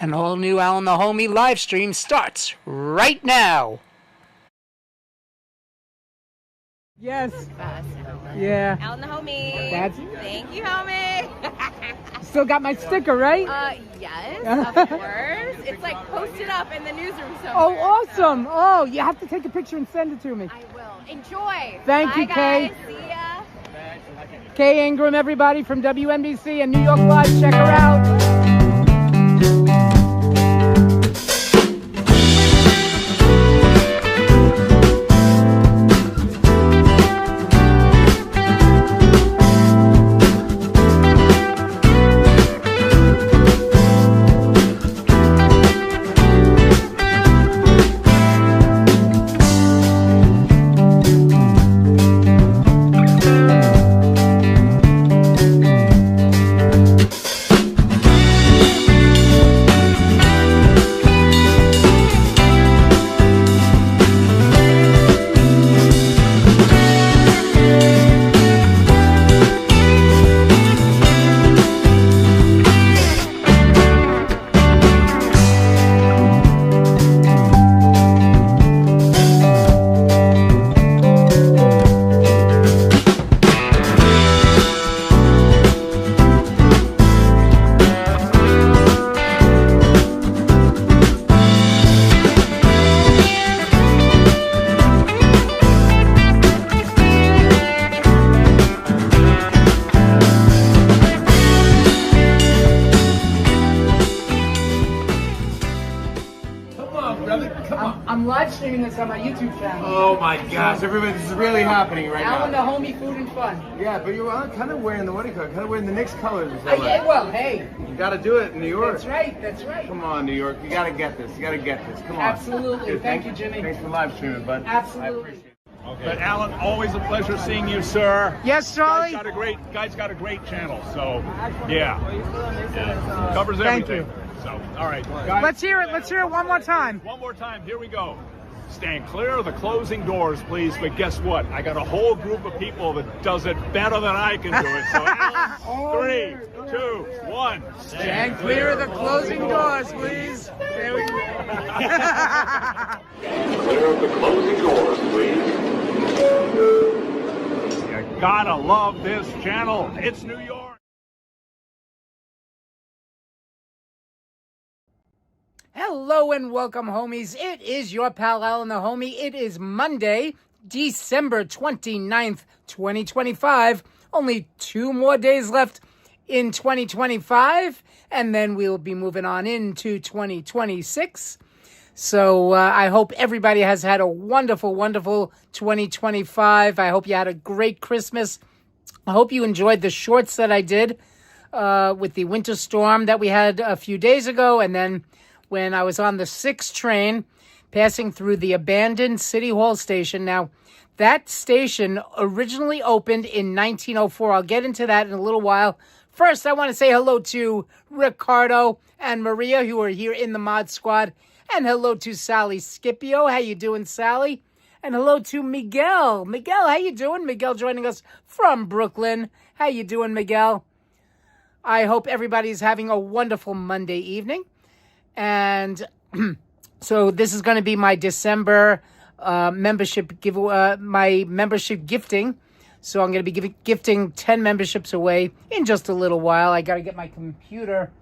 An all-new Alan the Homie live stream starts right now. Yes. Yeah. Alan the Homie. That's... Thank you, homie. Still got my sticker, right? Yes, of course. It's like posted up in the newsroom somewhere. Oh, awesome. Oh, you have to take a picture and send it to me. I will. Enjoy. Thank you, Kay. Guys. See ya. Kay Ingram, everybody from WNBC and New York Live. Check her out. I'm live streaming this on my YouTube channel. Oh my gosh, everybody, this is really happening right Alan now. the Homie Food and Fun. Yeah, but you're kind of wearing the what do you call it? Kind of wearing the Knicks colors. Yeah, well, hey. You got to do it in New York. That's right, that's right. Come on, New York. You got to get this. You got to get this. Come on. Absolutely. Good. Thank you, Jimmy. Thanks for live streaming, bud. Absolutely. I appreciate it. Okay. But Alan, always a pleasure seeing you, sir. Yes, Charlie. Guy's got a great channel. So, yeah. Covers Thank everything. you. So, all right, guys. Let's hear it. Let's hear it one more time. One more time. Here we go. Stand clear of the closing doors, please. But guess what? I got a whole group of people that does it better than I can do it. So, Alan, 3, 2, 1. Stand clear of the closing doors, please. There we go. Clear of the closing doors, please. You gotta love this channel. It's New York. Hello and welcome, homies. It is your pal Alan the Homie. It is Monday, December 29th, 2025. Only 2 more days left in 2025, and then we'll be moving on into 2026. So I hope everybody has had a wonderful, wonderful 2025. I hope you had a great Christmas. I hope you enjoyed the shorts that I did with the winter storm that we had a few days ago, and then when I was on the 6 train passing through the abandoned City Hall station. Now, that station originally opened in 1904. I'll get into that in a little while. First, I want to say hello to Ricardo and Maria, who are here in the Mod Squad. And hello to Sally Scipio. How you doing, Sally? And hello to Miguel. Miguel, how you doing? Miguel joining us from Brooklyn. How you doing, Miguel? I hope everybody's having a wonderful Monday evening. And so this is going to be my December membership my membership gifting. So I'm going to be gifting 10 memberships away in just a little while. I got to get my computer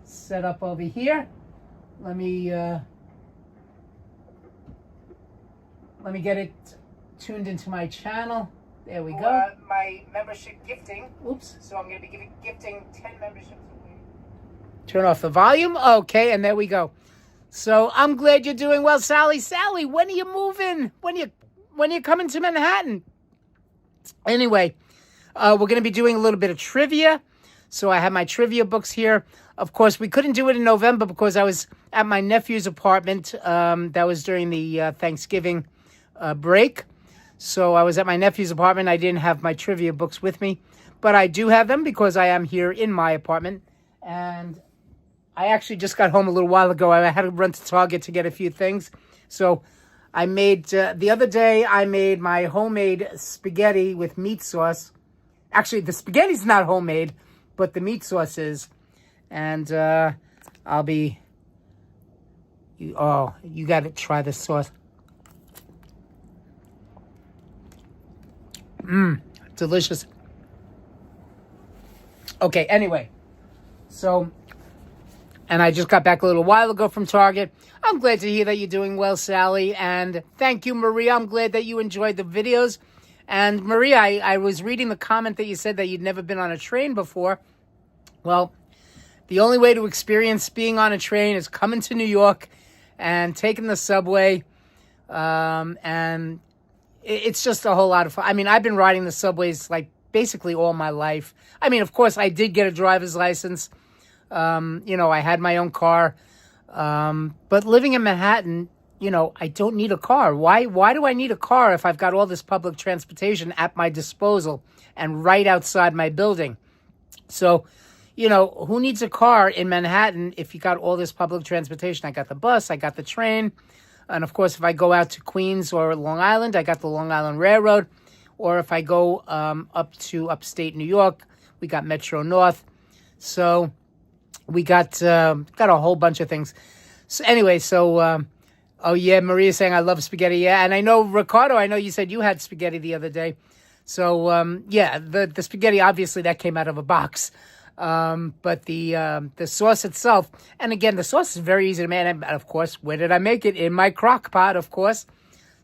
set up over here. Let me get it tuned into my channel. There we go. My membership gifting. Oops. So I'm going to be gifting 10 memberships away. Turn off the volume. Okay, and there we go. So I'm glad you're doing well, Sally. Sally, when are you moving? When you coming to Manhattan? Anyway, we're going to be doing a little bit of trivia. So I have my trivia books here. Of course, we couldn't do it in November because I was at my nephew's apartment. That was during the Thanksgiving break. So I was at my nephew's apartment. I didn't have my trivia books with me. But I do have them because I am here in my apartment. And I actually just got home a little while ago. I had to run to Target to get a few things. So I made, the other day, I made my homemade spaghetti with meat sauce. Actually, the spaghetti's not homemade, but the meat sauce is. And you got to try this sauce. Delicious. Okay, anyway. So, and I just got back a little while ago from Target. I'm glad to hear that you're doing well, Sally. And thank you, Maria. I'm glad that you enjoyed the videos. And Maria, I was reading the comment that you said that you'd never been on a train before. Well, the only way to experience being on a train is coming to New York and taking the subway. And it's just a whole lot of fun. I mean, I've been riding the subways like basically all my life. I mean, of course, I did get a driver's license. I had my own car. But living in Manhattan, I don't need a car. Why do I need a car if I've got all this public transportation at my disposal and right outside my building? So, who needs a car in Manhattan if you got all this public transportation? I got the bus, I got the train. And of course, if I go out to Queens or Long Island, I got the Long Island Railroad. Or if I go up to upstate New York, we got Metro North. So we got a whole bunch of things. So anyway, oh yeah, Maria's saying I love spaghetti. Yeah, and I know, Ricardo, I know you said you had spaghetti the other day. So yeah, the spaghetti, obviously that came out of a box. But the sauce itself, and again, the sauce is very easy to make. And of course, where did I make it? In my crock pot, of course.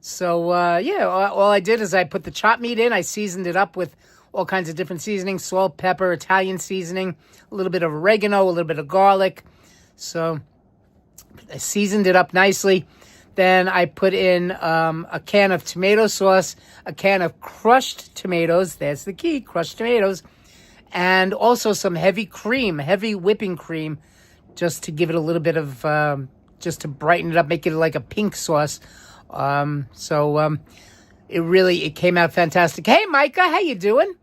So yeah, all I did is I put the chopped meat in. I seasoned it up with all kinds of different seasonings, salt, pepper, Italian seasoning, a little bit of oregano, a little bit of garlic. So I seasoned it up nicely. Then I put in a can of tomato sauce, a can of crushed tomatoes. There's the key, crushed tomatoes. And also some heavy whipping cream, just to give it a little bit of, just to brighten it up, make it like a pink sauce. It came out fantastic. Hey, Micah, how you doing?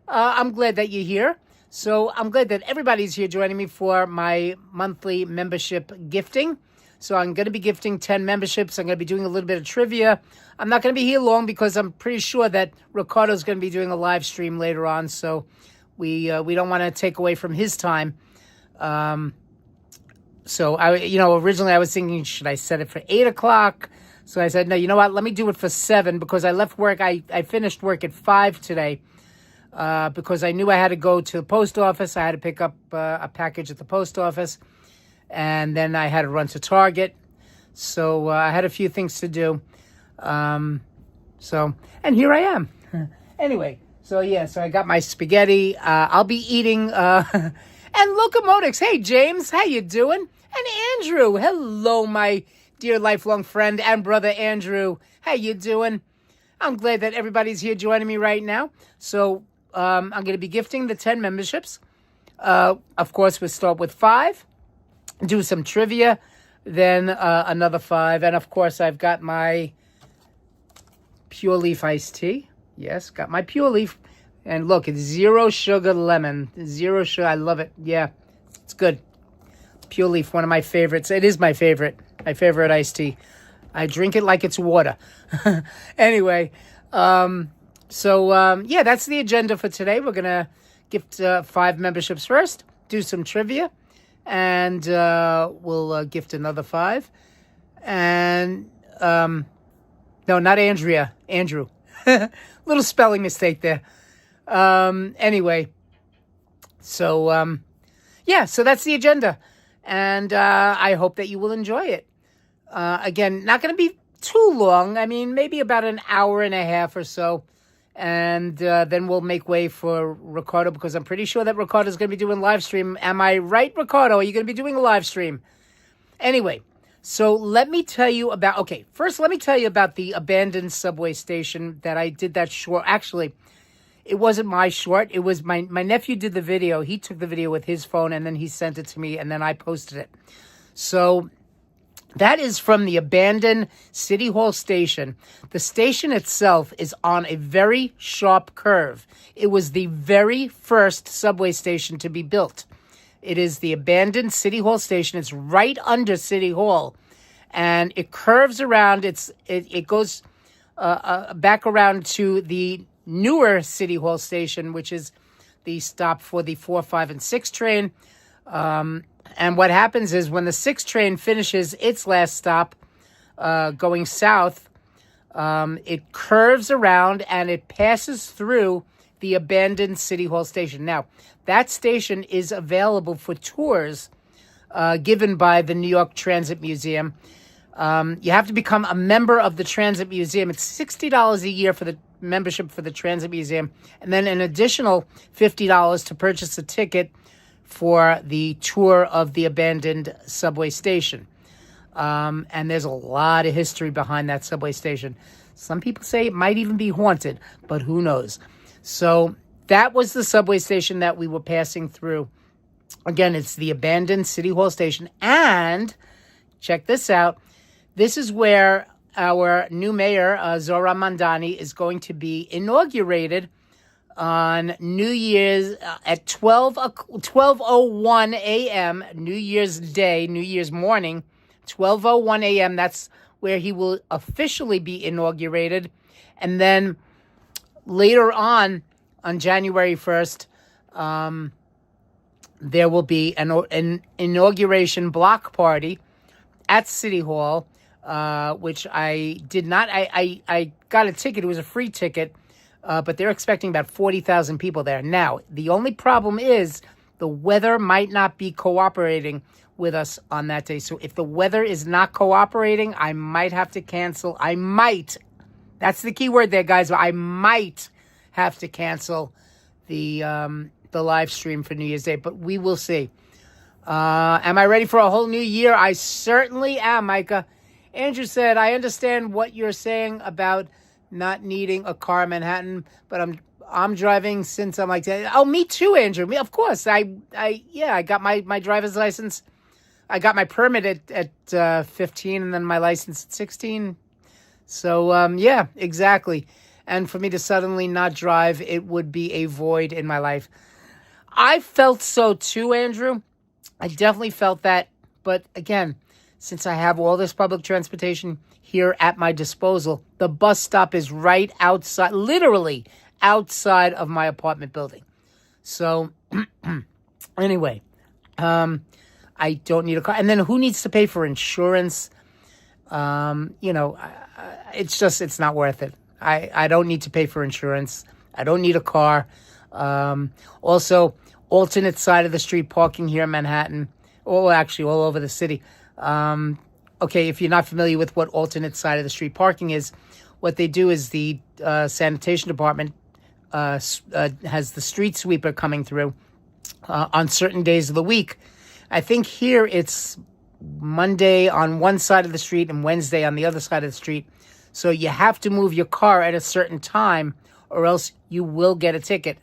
I'm glad that you're here. So I'm glad that everybody's here joining me for my monthly membership gifting. So I'm going to be gifting 10 memberships. I'm going to be doing a little bit of trivia. I'm not going to be here long because I'm pretty sure that Ricardo's going to be doing a live stream later on. So we don't want to take away from his time. So originally I was thinking, should I set it for 8 o'clock? So I said, no, you know what? Let me do it for 7 because I left work. I finished work at 5 today because I knew I had to go to the post office. I had to pick up a package at the post office. And then I had to run to Target. So I had a few things to do. And here I am. Anyway, so I got my spaghetti. I'll be eating. And Locomotics. Hey, James, how you doing? And Andrew. Hello, my dear lifelong friend and brother Andrew. How you doing? I'm glad that everybody's here joining me right now. So I'm going to be gifting the 10 memberships. Of course, we'll start with 5. Do some trivia, then another 5. And, of course, I've got my Pure Leaf iced tea. Yes, got my Pure Leaf. And, look, it's 0 sugar lemon. 0 sugar. I love it. Yeah, it's good. Pure Leaf, one of my favorites. It is my favorite iced tea. I drink it like it's water. Anyway, that's the agenda for today. We're going to gift 5 memberships first, do some trivia, and we'll gift another 5. And, no, not Andrea, Andrew. Little spelling mistake there. Anyway, so that's the agenda. And I hope that you will enjoy it. Again, not going to be too long. I mean, maybe about an hour and a half or so. And then we'll make way for Ricardo because I'm pretty sure that Ricardo's going to be doing live stream. Am I right, Ricardo? Are you going to be doing a live stream? Anyway, so let me tell you about the abandoned subway station that I did that short. Actually, it wasn't my short. It was my nephew did the video. He took the video with his phone and then he sent it to me and then I posted it. So that is from the abandoned City Hall station. The station itself is on a very sharp curve. It was the very first subway station to be built. It is the abandoned City Hall station. It's right under City Hall. And it curves around. It goes back around to the newer City Hall station, which is the stop for the 4, 5, and 6 train. And what happens is when the 6 train finishes its last stop, going south, it curves around and it passes through the abandoned City Hall station. Now, that station is available for tours given by the New York Transit Museum. You have to become a member of the Transit Museum. It's $60 a year for the membership for the Transit Museum, and then an additional $50 to purchase a ticket for the tour of the abandoned subway station. And there's a lot of history behind that subway station. Some people say it might even be haunted, but who knows? So that was the subway station that we were passing through. Again, it's the abandoned City Hall station. And check this out. This is where our new mayor, Zohran Mamdani, is going to be inaugurated on New Year's at 12:01 a.m., New Year's Day, New Year's morning, 12:01 a.m. That's where he will officially be inaugurated. And then later on January 1st, there will be an inauguration block party at City Hall, which I did not. I got a ticket. It was a free ticket, but they're expecting about 40,000 people there. Now, the only problem is the weather might not be cooperating with us on that day. So if the weather is not cooperating, I might have to cancel. I might. That's the key word there, guys. I might have to cancel the live stream for New Year's Day, but we will see. Am I ready for a whole new year? I certainly am, Micah. Andrew said, I understand what you're saying about not needing a car in Manhattan, but I'm driving since I'm like that. Oh, me too, Andrew. Me, of course. I got my driver's license. I got my permit at 15 and then my license at 16. So, yeah, exactly. And for me to suddenly not drive, it would be a void in my life. I felt so too, Andrew. I definitely felt that. But again, since I have all this public transportation here at my disposal, the bus stop is right outside, literally outside of my apartment building. So anyway, I don't need a car. And then who needs to pay for insurance? It's not worth it. I don't need to pay for insurance. I don't need a car. Also, alternate side of the street parking here in Manhattan, or actually all over the city. Okay, if you're not familiar with what alternate side of the street parking is, what they do is the sanitation department has the street sweeper coming through on certain days of the week. I think here it's Monday on one side of the street and Wednesday on the other side of the street. So you have to move your car at a certain time or else you will get a ticket.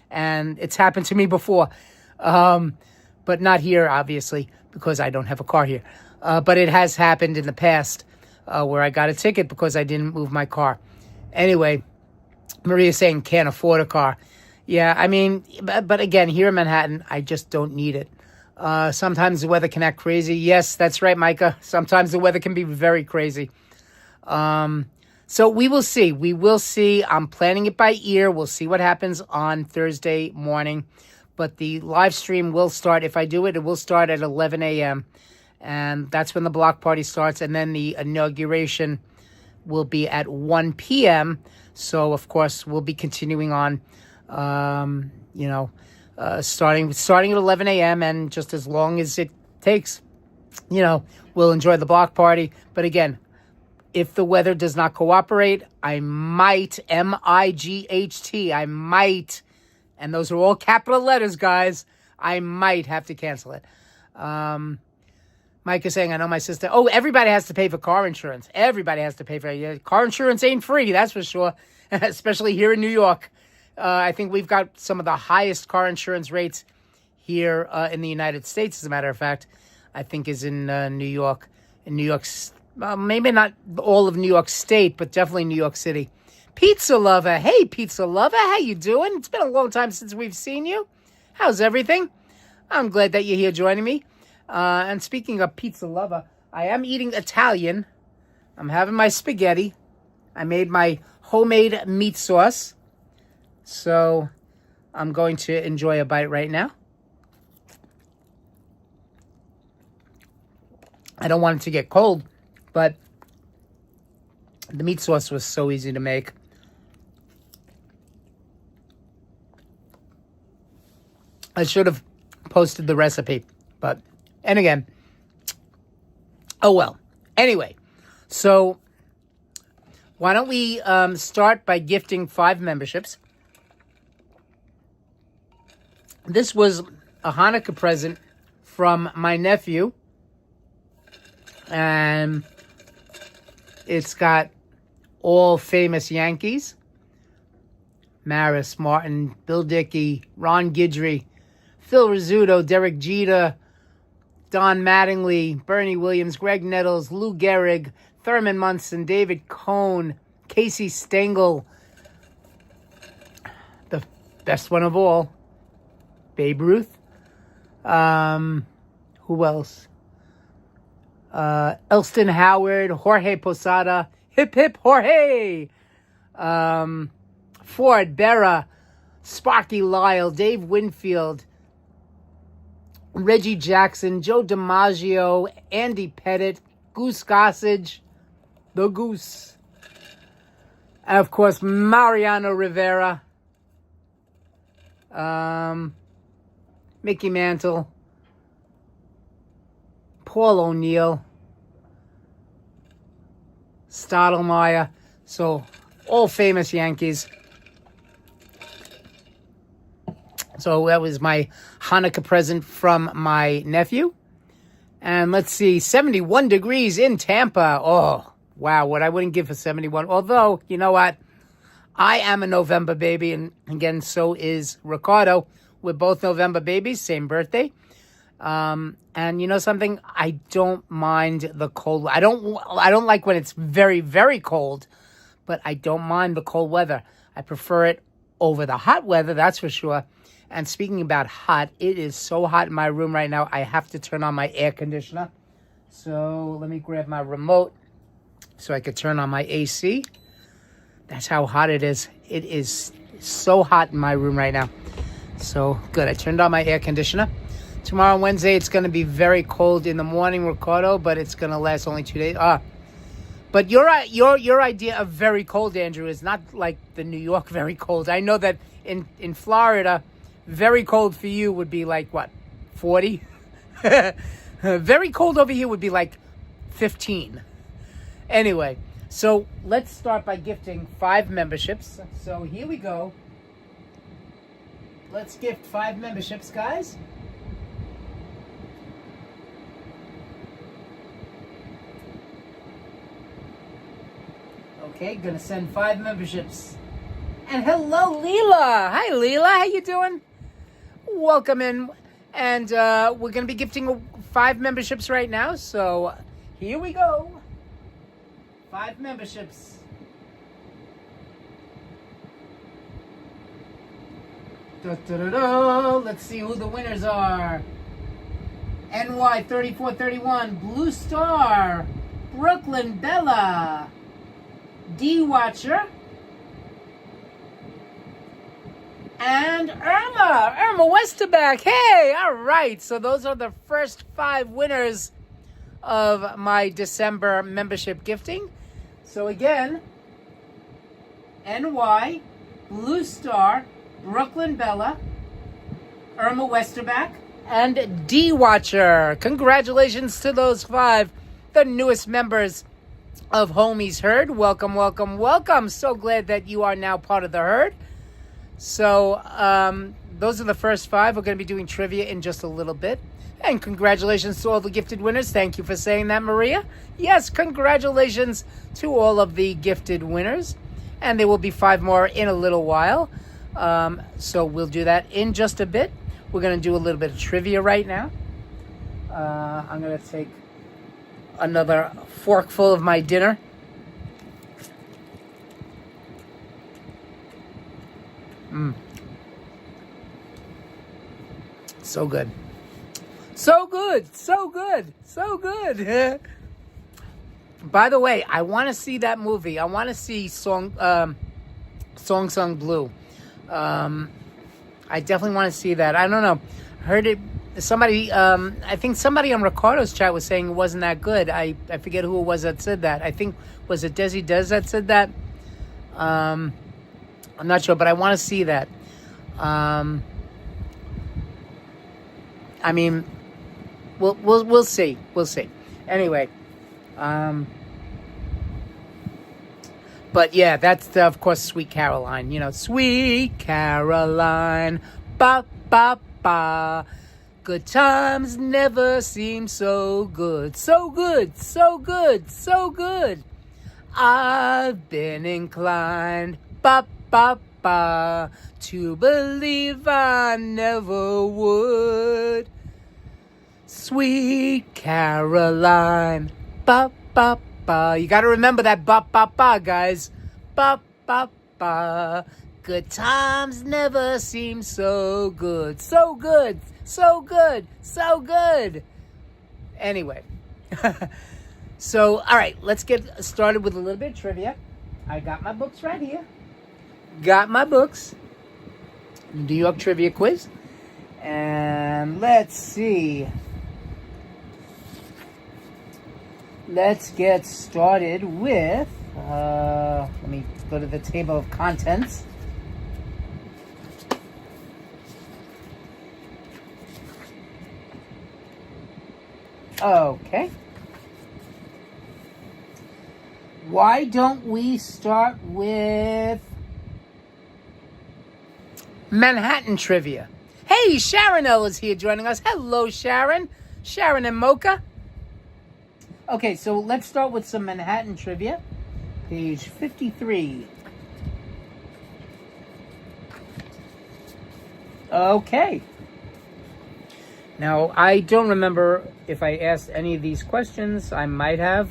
And it's happened to me before, but not here, obviously, because I don't have a car here. But it has happened in the past where I got a ticket because I didn't move my car. Anyway, Maria's saying can't afford a car. Yeah, I mean, but again, here in Manhattan, I just don't need it. Sometimes the weather can act crazy. Yes, that's right, Micah. Sometimes the weather can be very crazy. So we will see. We will see. I'm planning it by ear. We'll see what happens on Thursday morning. But the live stream will start. If I do it, it will start at 11 a.m. And that's when the block party starts. And then the inauguration will be at 1 p.m. So, of course, we'll be continuing on, starting at 11 a.m. And just as long as it takes, we'll enjoy the block party. But again, if the weather does not cooperate, I might, M-I-G-H-T, I might, and those are all capital letters, guys, I might have to cancel it. Mike is saying, I know my sister. Oh, everybody has to pay for car insurance. Everybody has to pay for it. Car insurance ain't free, that's for sure, especially here in New York. I think we've got some of the highest car insurance rates here in the United States, as a matter of fact, I think is in New York. In New York maybe not all of New York State, but definitely New York City. Pizza Lover. Hey, Pizza Lover. How you doing? It's been a long time since we've seen you. How's everything? I'm glad that you're here joining me. And speaking of Pizza Lover, I am eating Italian. I'm having my spaghetti. I made my homemade meat sauce. So I'm going to enjoy a bite right now. I don't want it to get cold, but the meat sauce was so easy to make. I should have posted the recipe, and again, oh well. Anyway, so why don't we start by gifting 5 memberships. This was a Hanukkah present from my nephew, and it's got all famous Yankees: Maris, Martin, Bill Dickey, Ron Guidry, Phil Rizzuto, Derek Jeter, Don Mattingly, Bernie Williams, Greg Nettles, Lou Gehrig, Thurman Munson, David Cohn, Casey Stengel, the best one of all, Babe Ruth. Who else? Elston Howard, Jorge Posada, hip hip Jorge, Ford Berra, Sparky Lyle, Dave Winfield, Reggie Jackson, Joe DiMaggio, Andy Pettit, Goose Gossage, the Goose, and of course Mariano Rivera, Mickey Mantle, Paul O'Neill, Stottlemyre. So all famous Yankees. So that was my Hanukkah present from my nephew. And let's see, 71 degrees in Tampa. Oh, wow, what I wouldn't give for 71. Although, you know what? I am a November baby, and again, so is Ricardo. We're both November babies, same birthday. And you know something? I don't mind the cold. I don't like when it's very, very cold, but I don't mind the cold weather. I prefer it over the hot weather, that's for sure. And speaking about hot, it is so hot in my room right now, I have to turn on my air conditioner. So let me grab my remote so I could turn on my AC. That's how hot it is. It is so hot in my room right now. So good, I turned on my air conditioner. Tomorrow, Wednesday, it's going to be very cold in the morning, Ricardo, but it's going to last only 2 days. But your idea of very cold, Andrew, is not like the New York very cold. I know that in Florida, very cold for you would be like, what, 40? Very cold over here would be like 15. Anyway, so let's start by gifting 5 memberships. So here we go. Let's gift 5 memberships, guys. Okay, gonna send 5 memberships. And hello, Leela. Hi, Leela. How you doing? Welcome in. And we're gonna be gifting 5 memberships right now. So here we go. 5 memberships. Da, da, da, da. Let's see who the winners are. NY 3431, Blue Star, Brooklyn Bella, D Watcher, and Irma Westerback. Hey, all right. So those are the first 5 winners of my December membership gifting. So again, NY, Blue Star, Brooklyn Bella, Irma Westerback, and D Watcher. Congratulations to those 5, the newest members of Homies Herd. Welcome, welcome, welcome. So glad that you are now part of the herd. So those are the first 5. We're going to be doing trivia in just a little bit. And congratulations to all the gifted winners. Thank you for saying that, Maria. Yes, congratulations to all of the gifted winners. And there will be 5 more in a little while. So we'll do that in just a bit. We're going to do a little bit of trivia right now. I'm going to take another forkful of my dinner. So good. So good. So good. So good. By the way, I want to see that movie. I want to see Song Sung Blue. I definitely want to see that. I don't know. Heard it somebody, I think somebody on Ricardo's chat was saying it wasn't that good. I forget who it was that said that. I think, was it Desi Des that said that? I'm not sure, but I want to see that. I mean, we'll see. We'll see. Anyway, but yeah, that's of course Sweet Caroline. You know, Sweet Caroline, ba ba ba. Good times never seem so good, so good, so good, so good. I've been inclined, ba ba ba, to believe I never would. Sweet Caroline, ba ba ba. You got to remember that ba ba ba, guys. Ba ba ba. Good times never seem so good, so good, so good, so good. Anyway, so all right, let's get started with a little bit of trivia. I got my books right here. Got my books. New York trivia quiz. And let's see. Let's get started with, let me go to the table of contents. Okay. Why don't we start with Manhattan trivia? Hey, Sharon L is here joining us. Hello, Sharon. Sharon and Mocha. Okay, so let's start with some Manhattan trivia. Page 53. Okay. Now, I don't remember if I asked any of these questions. I might have.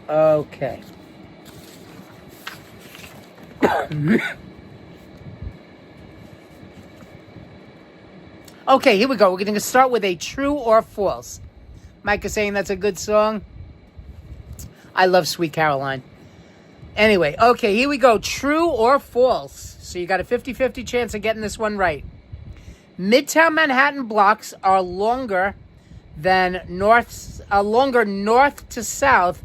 Okay. Okay, here we go. We're going to start with a true or false. Mike is saying that's a good song. I love Sweet Caroline. Anyway, okay, here we go. True or false? So you got a 50-50 chance of getting this one right. Midtown Manhattan blocks are longer north to south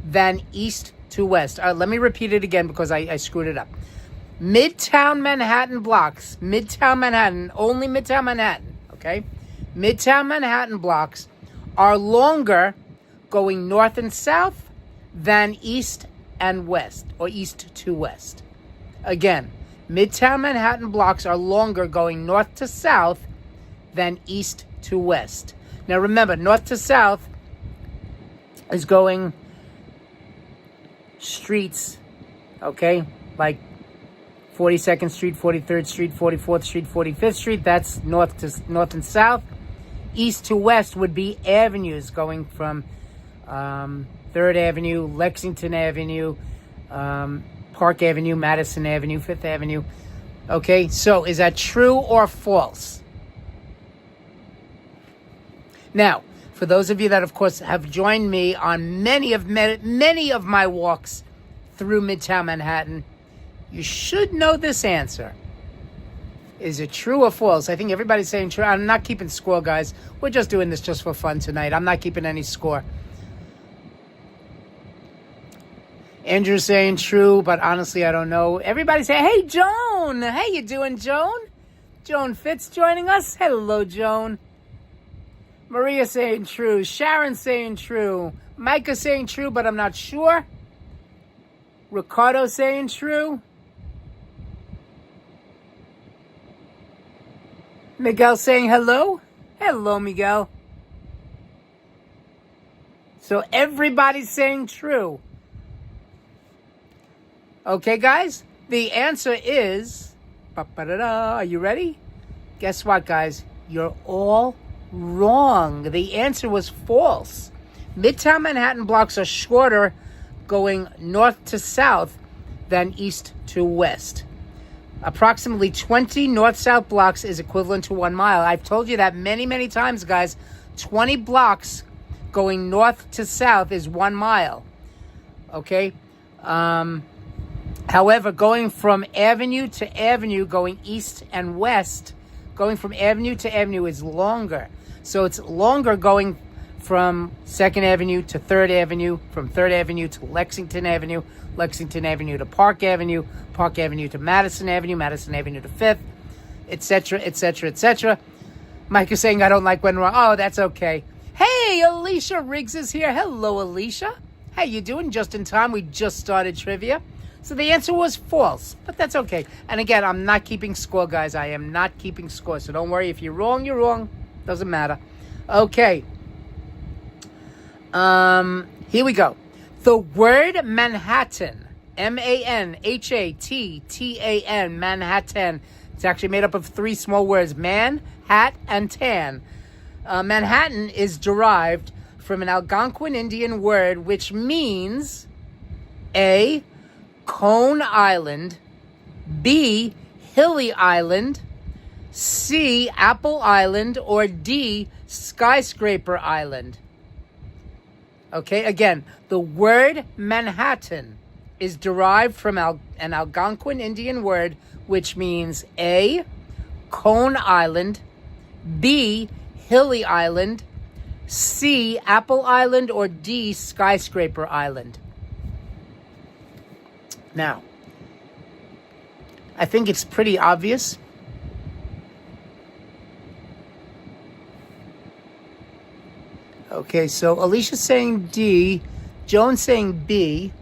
than east to west. Let me repeat it again because I screwed it up. Midtown Manhattan blocks, Midtown Manhattan, only Midtown Manhattan, okay? Midtown Manhattan blocks are longer going north and south than east and west, or east to west. Again, Midtown Manhattan blocks are longer going north to south than east to west. Now remember, north to south is going streets, okay? Like 42nd Street, 43rd Street, 44th Street, 45th Street. That's north and south. East to west would be avenues going from 3rd Avenue, Lexington Avenue, Park Avenue, Madison Avenue, 5th Avenue. Okay, so is that true or false? Now, for those of you that, of course, have joined me on many of my walks through Midtown Manhattan, you should know this answer. Is it true or false? I think everybody's saying true. I'm not keeping score, guys. We're just doing this just for fun tonight. I'm not keeping any score. Andrew's saying true, but honestly, I don't know. Everybody's saying, hey, Joan. How you doing, Joan? Joan Fitz joining us. Hello, Joan. Maria saying true. Sharon saying true. Micah saying true, but I'm not sure. Ricardo saying true. Miguel saying hello. Hello, Miguel. So everybody's saying true. Okay, guys? The answer is... Are you ready? Guess what, guys? You're all wrong. The answer was false. Midtown Manhattan blocks are shorter going north to south than east to west. Approximately 20 north-south blocks is equivalent to 1 mile. I've told you that many, many times, guys. 20 blocks going north to south is 1 mile. Okay? However, going from avenue to avenue, going east and west, going from avenue to avenue is longer. So it's longer going from 2nd Avenue to 3rd Avenue, from 3rd Avenue to Lexington Avenue, Lexington Avenue to Park Avenue, Park Avenue to Madison Avenue, Madison Avenue to 5th, etc., etc., etc. Mike is saying, I don't like when wrong. Oh, that's okay. Hey, Alicia Riggs is here. Hello, Alicia. How you doing? Just in time. We just started trivia. So the answer was false, but that's okay. And again, I'm not keeping score, guys. I am not keeping score. So don't worry. If you're wrong, you're wrong. Doesn't matter. Okay. Here we go. The word Manhattan, Manhattan, Manhattan. It's actually made up of 3 small words, man, hat, and tan. Manhattan is derived from an Algonquin Indian word which means A, Cone Island, B, Hilly Island, C, Apple Island, or D, Skyscraper Island. Okay, again, the word Manhattan is derived from an Algonquin Indian word which means A, Cone Island, B, Hilly Island, C, Apple Island, or D, Skyscraper Island. Now, I think it's pretty obvious. Okay, so Alicia's saying D, Joan's saying B,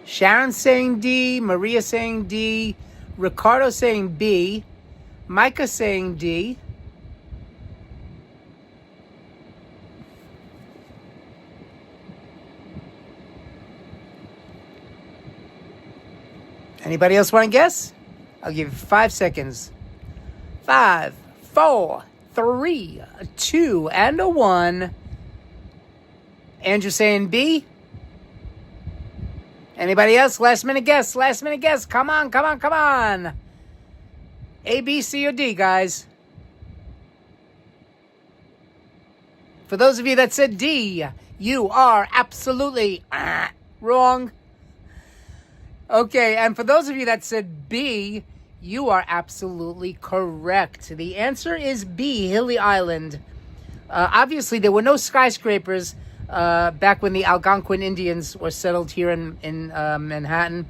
Sharon's saying D, Maria's saying D, Ricardo's saying B, Micah's saying D. Anybody else want to guess? I'll give you 5 seconds. 5, 4, 3, 2, and a 1. Andrew saying B. Anybody else? Last minute guess. Last minute guess. Come on, come on, come on. A, B, C, or D, guys. For those of you that said D, you are absolutely wrong. Okay, and for those of you that said B, you are absolutely correct. The answer is B, Hilly Island. Obviously, there were no skyscrapers back when the Algonquin Indians were settled here in Manhattan.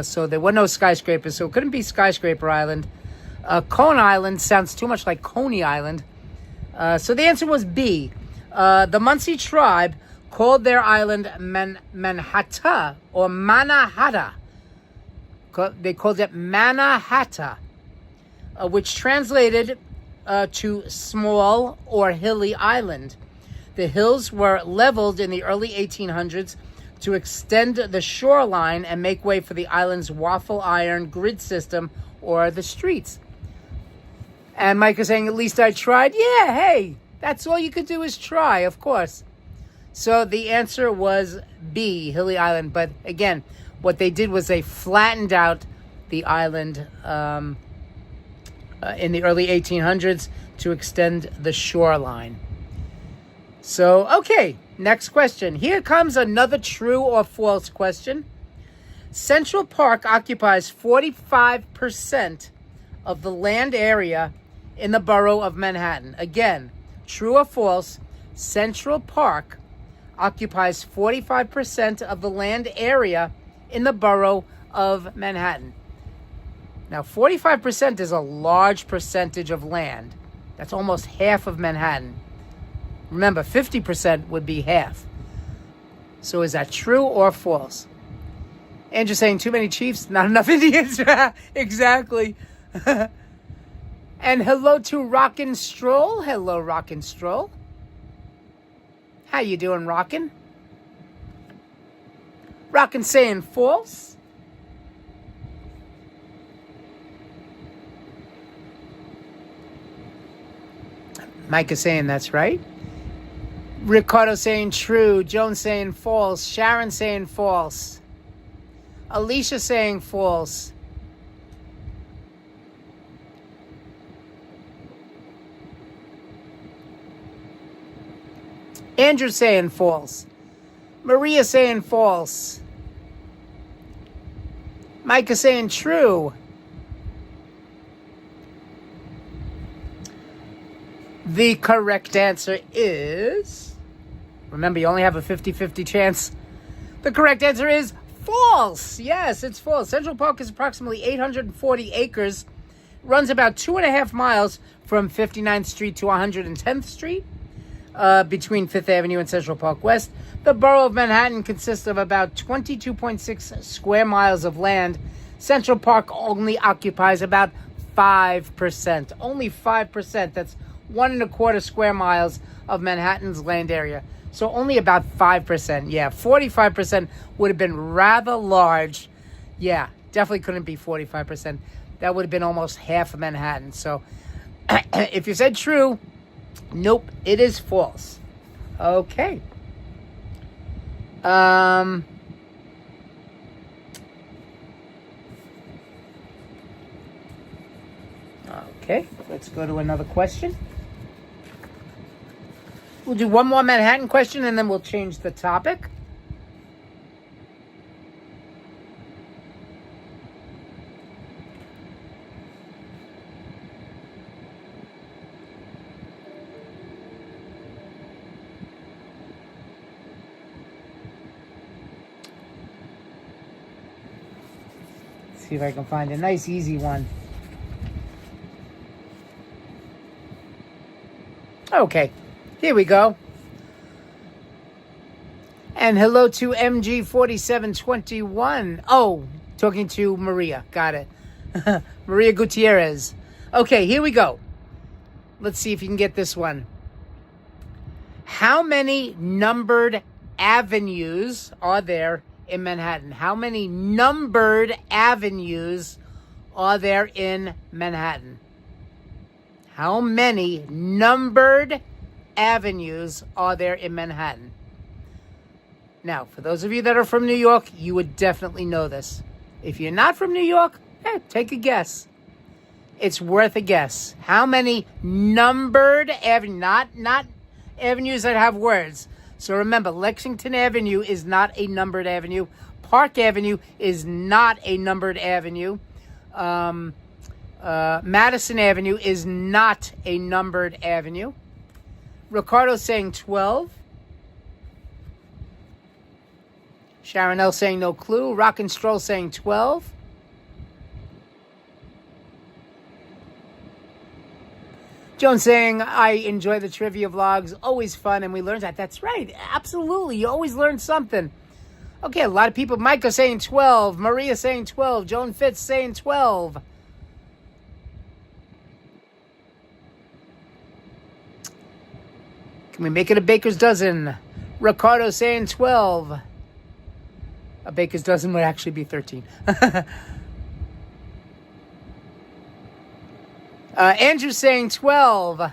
So there were no skyscrapers, so it couldn't be Skyscraper Island. Cone Island sounds too much like Coney Island. So the answer was B. The Muncie tribe called their island Manhattan or Mannahatta. They called it Mannahatta, which translated to small or hilly island. The hills were leveled in the early 1800s to extend the shoreline and make way for the island's waffle iron grid system or the streets. And Mike is saying, at least I tried. Yeah, hey, that's all you could do is try, of course. So the answer was B, Hilly Island. But again, what they did was they flattened out the island in the early 1800s to extend the shoreline. So, okay, next question. Here comes another true or false question. Central Park occupies 45% of the land area in the borough of Manhattan. Again, true or false, Central Park occupies 45% of the land area in the borough of Manhattan. Now, 45% is a large percentage of land. That's almost half of Manhattan. Remember, 50% would be half. So is that true or false? Andrew saying too many Chiefs, not enough Indians. Exactly. And hello to Rockin' Stroll. Hello, Rockin' Stroll. How you doing, Rockin'? Rockin' saying false. Micah saying that's right. Ricardo saying true. Joan saying false. Sharon saying false. Alicia saying false. Andrew saying false. Maria saying false. Micah saying true. The correct answer is... Remember, you only have a 50-50 chance. The correct answer is false. Yes, it's false. Central Park is approximately 840 acres. Runs about 2.5 miles from 59th Street to 110th Street, between 5th Avenue and Central Park West. The borough of Manhattan consists of about 22.6 square miles of land. Central Park only occupies about 5%. Only 5%. That's 1.25 square miles of Manhattan's land area. So only about 5%. Yeah, 45% would have been rather large. Yeah, definitely couldn't be 45%. That would have been almost half of Manhattan. So if you said true, nope, it is false. Okay. Okay, let's go to another question. We'll do one more Manhattan question and then we'll change the topic. See if I can find a nice, easy one. Okay, here we go. And hello to MG4721. Oh, talking to Maria. Got it. Maria Gutierrez. Okay, here we go. Let's see if you can get this one. How many numbered avenues are there in Manhattan? How many numbered avenues are there in Manhattan? How many numbered avenues are there in Manhattan? Now, for those of you that are from New York, you would definitely know this. If you're not from New York, take a guess. It's worth a guess. How many numbered avenues, not avenues that have words. So remember, Lexington Avenue is not a numbered avenue. Park Avenue is not a numbered avenue. Madison Avenue is not a numbered avenue. Ricardo saying 12. Sharon L saying no clue. Rock and Stroll saying 12. Joan saying, I enjoy the trivia vlogs. Always fun, and we learn that. That's right. Absolutely. You always learn something. Okay, a lot of people. Micah saying 12. Maria saying 12. Joan Fitz saying 12. Can we make it a baker's dozen? Ricardo saying 12. A baker's dozen would actually be 13. Andrew saying 12.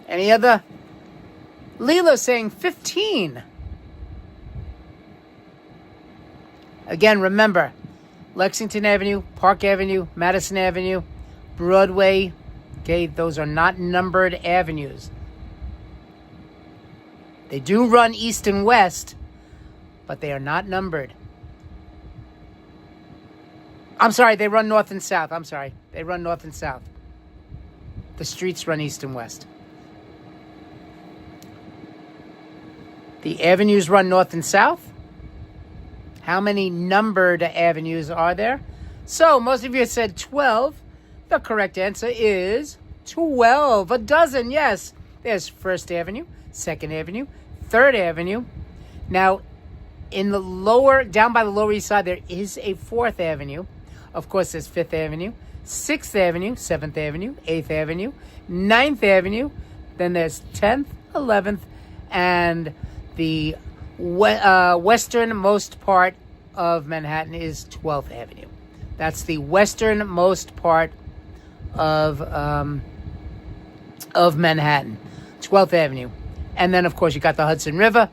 Any other? Leela saying 15. Again, remember, Lexington Avenue, Park Avenue, Madison Avenue, Broadway. Okay, those are not numbered avenues. They do run east and west, but they are not numbered. I'm sorry, they run north and south. I'm sorry. They run north and south. The streets run east and west. The avenues run north and south. How many numbered avenues are there? So, most of you said 12. The correct answer is 12. A dozen, yes. There's 1st Avenue, 2nd Avenue, 3rd Avenue. Now, in the lower, down by the Lower East Side, there is a 4th Avenue. Of course, there's 5th Avenue, 6th Avenue, 7th Avenue, 8th Avenue, 9th Avenue. Then there's 10th, 11th, and the westernmost part of Manhattan is 12th Avenue. That's the westernmost part of Manhattan, 12th Avenue. And then, of course, you got the Hudson River.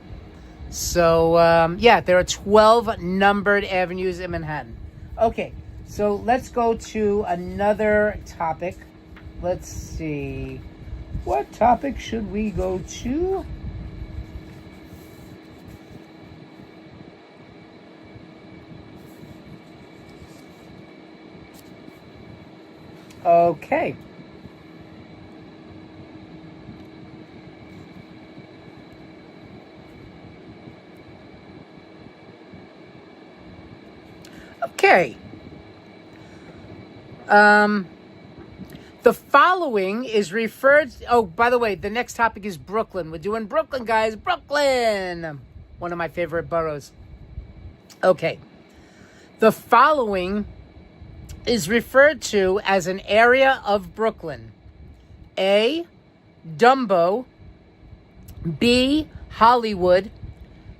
So, yeah, there are 12 numbered avenues in Manhattan. Okay, so let's go to another topic. Let's see. What topic should we go to? Okay. Okay. The following is referred... Oh, by the way, the next topic is Brooklyn. We're doing Brooklyn, guys. Brooklyn! One of my favorite boroughs. Okay. The following is referred to as an area of Brooklyn. A, Dumbo. B, Hollywood.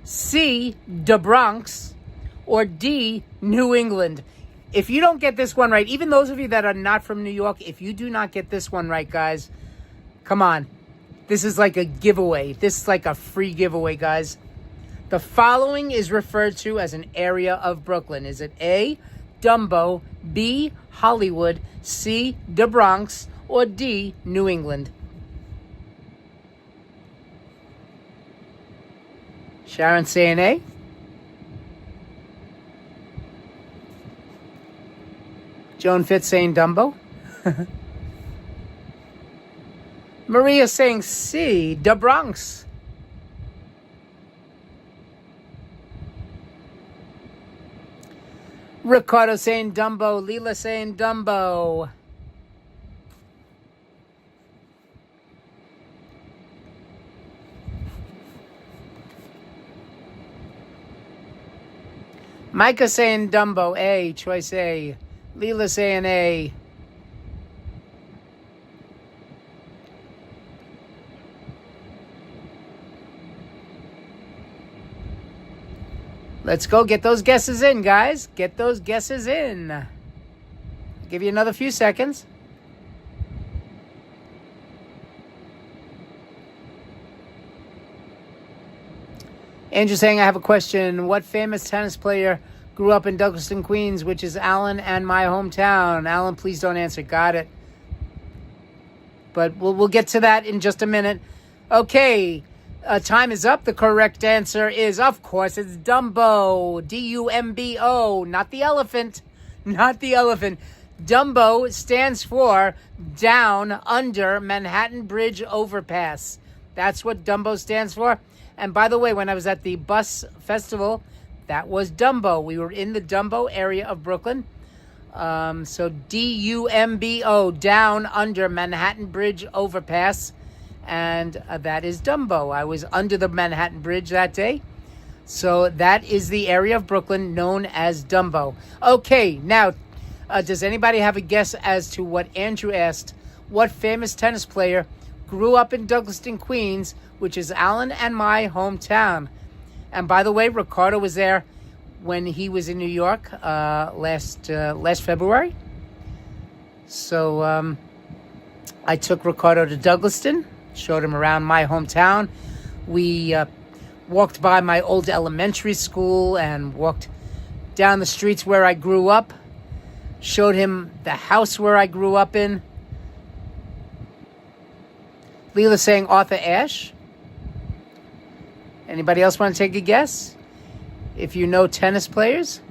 C, the Bronx. Or D, New England. If you don't get this one right, even those of you that are not from New York, if you do not get this one right, guys, come on. This is like a giveaway. This is like a free giveaway, guys. The following is referred to as an area of Brooklyn. Is it A, Dumbo, B, Hollywood, C, the Bronx, or D, New England? Sharon saying A. Joan Fitz saying Dumbo. Maria saying C, the Bronx. Ricardo saying Dumbo. Leela saying Dumbo. Micah saying Dumbo. A, choice A. Leela saying A. Let's go get those guesses in, guys. Get those guesses in. I'll give you another few seconds. Andrew saying, I have a question. What famous tennis player grew up in Douglaston, Queens, which is Allen and my hometown? Allen, please don't answer. Got it. But we'll get to that in just a minute. Okay, time is up. The correct answer is, of course, it's Dumbo. D-U-M-B-O. Not the elephant. Not the elephant. Dumbo stands for Down Under Manhattan Bridge Overpass. That's what Dumbo stands for. And by the way, when I was at the bus festival, that was Dumbo. We were in the Dumbo area of Brooklyn. So D-U-M-B-O, Down Under Manhattan Bridge Overpass. And that is Dumbo. I was under the Manhattan Bridge that day. So that is the area of Brooklyn known as Dumbo. Okay, now, does anybody have a guess as to what Andrew asked? What famous tennis player grew up in Douglaston, Queens, which is Allen and my hometown? And by the way, Ricardo was there when he was in New York last February. So I took Ricardo to Douglaston, showed him around my hometown. We walked by my old elementary school and walked down the streets where I grew up. Showed him the house where I grew up in. Leela saying Arthur Ashe. Anybody else want to take a guess? If you know tennis players?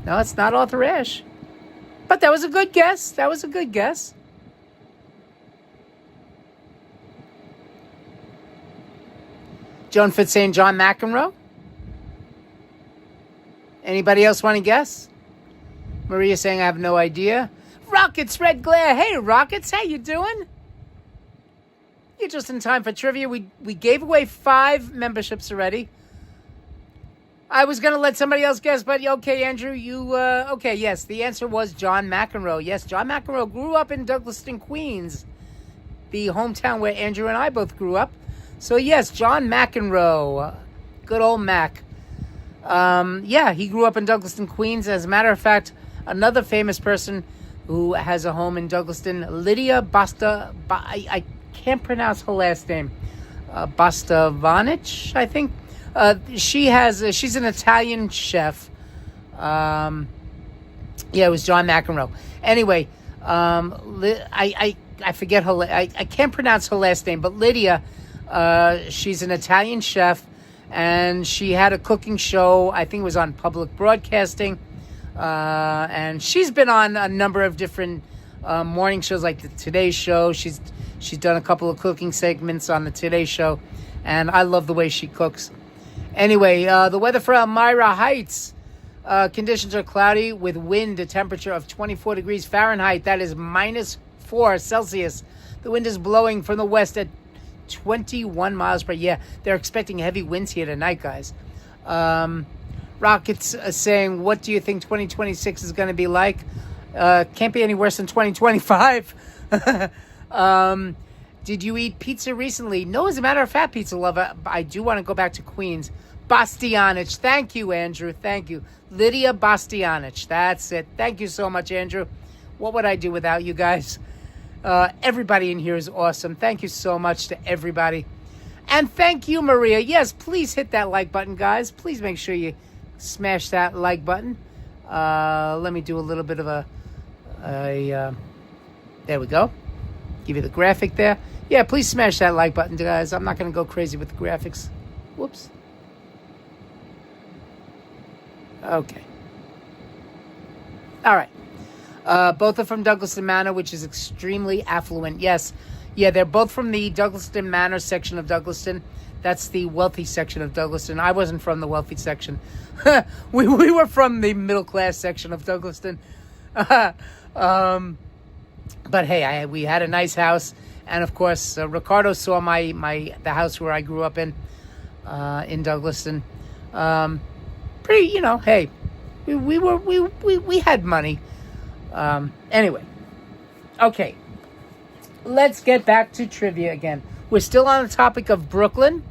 No, it's not Arthur Ashe. But that was a good guess. That was a good guess. Joan Fitz saying John McEnroe. Anybody else want to guess? Maria saying I have no idea. Rockets Red Glare. Hey, Rockets, how you doing? You're just in time for trivia. We gave away 5 memberships already. I was going to let somebody else guess, but okay, Andrew, okay, yes, the answer was John McEnroe. Yes, John McEnroe grew up in Douglaston, Queens, the hometown where Andrew and I both grew up. So, yes, John McEnroe, good old Mac. Yeah, he grew up in Douglaston, Queens. As a matter of fact, another famous person who has a home in Douglaston, Lydia Basta, I can't pronounce her last name, Bastavanich, I think. She's an Italian chef. Yeah, it was John McEnroe. Anyway, I I forget her. I can't pronounce her last name, but Lydia. She's an Italian chef, and she had a cooking show. I think it was on public broadcasting, and she's been on a number of different morning shows, like the Today Show. She's done a couple of cooking segments on the Today Show, and I love the way she cooks. Anyway, the weather for Elmira Heights. Conditions are cloudy with wind, a temperature of 24 degrees Fahrenheit. That is -4 Celsius. The wind is blowing from the west at 21 miles per year. They're expecting heavy winds here tonight, guys. Rockets saying, what do you think 2026 is going to be like? Can't be any worse than 2025. Did you eat pizza recently? No, as a matter of fact, pizza lover, I do want to go back to Queens. Bastianich. Thank you, Andrew. Thank you. Lydia Bastianich. That's it. Thank you so much, Andrew. What would I do without you guys? Everybody in here is awesome. Thank you so much to everybody. And thank you, Maria. Yes, please hit that like button, guys. Please make sure you smash that like button. Let me do a little bit of there we go. Give you the graphic there. Yeah, please smash that like button, guys. I'm not going to go crazy with the graphics. Whoops. Okay. All right. Both are from Douglaston Manor, which is extremely affluent. Yes. Yeah, they're both from the Douglaston Manor section of Douglaston. That's the wealthy section of Douglaston. I wasn't from the wealthy section. we were from the middle class section of Douglaston. But hey, we had a nice house. And of course, Ricardo saw the house where I grew up in Douglaston. Pretty, hey, we had money. Anyway, okay, let's get back to trivia again. We're still on the topic of Brooklyn.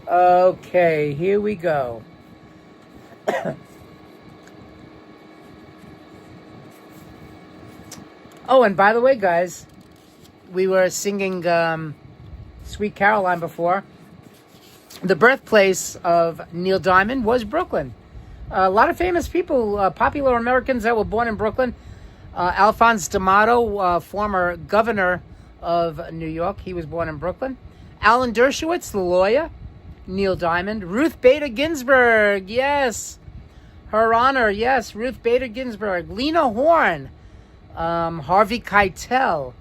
Okay, here we go. Oh, and by the way, guys, we were singing Sweet Caroline before. The birthplace of Neil Diamond was Brooklyn. A lot of famous people, popular Americans that were born in Brooklyn. Alphonse D'Amato, former governor of New York, he was born in Brooklyn. Alan Dershowitz, the lawyer. Neil Diamond. Ruth Bader Ginsburg, yes. Her honor, yes. Ruth Bader Ginsburg. Lena Horne. Harvey Keitel.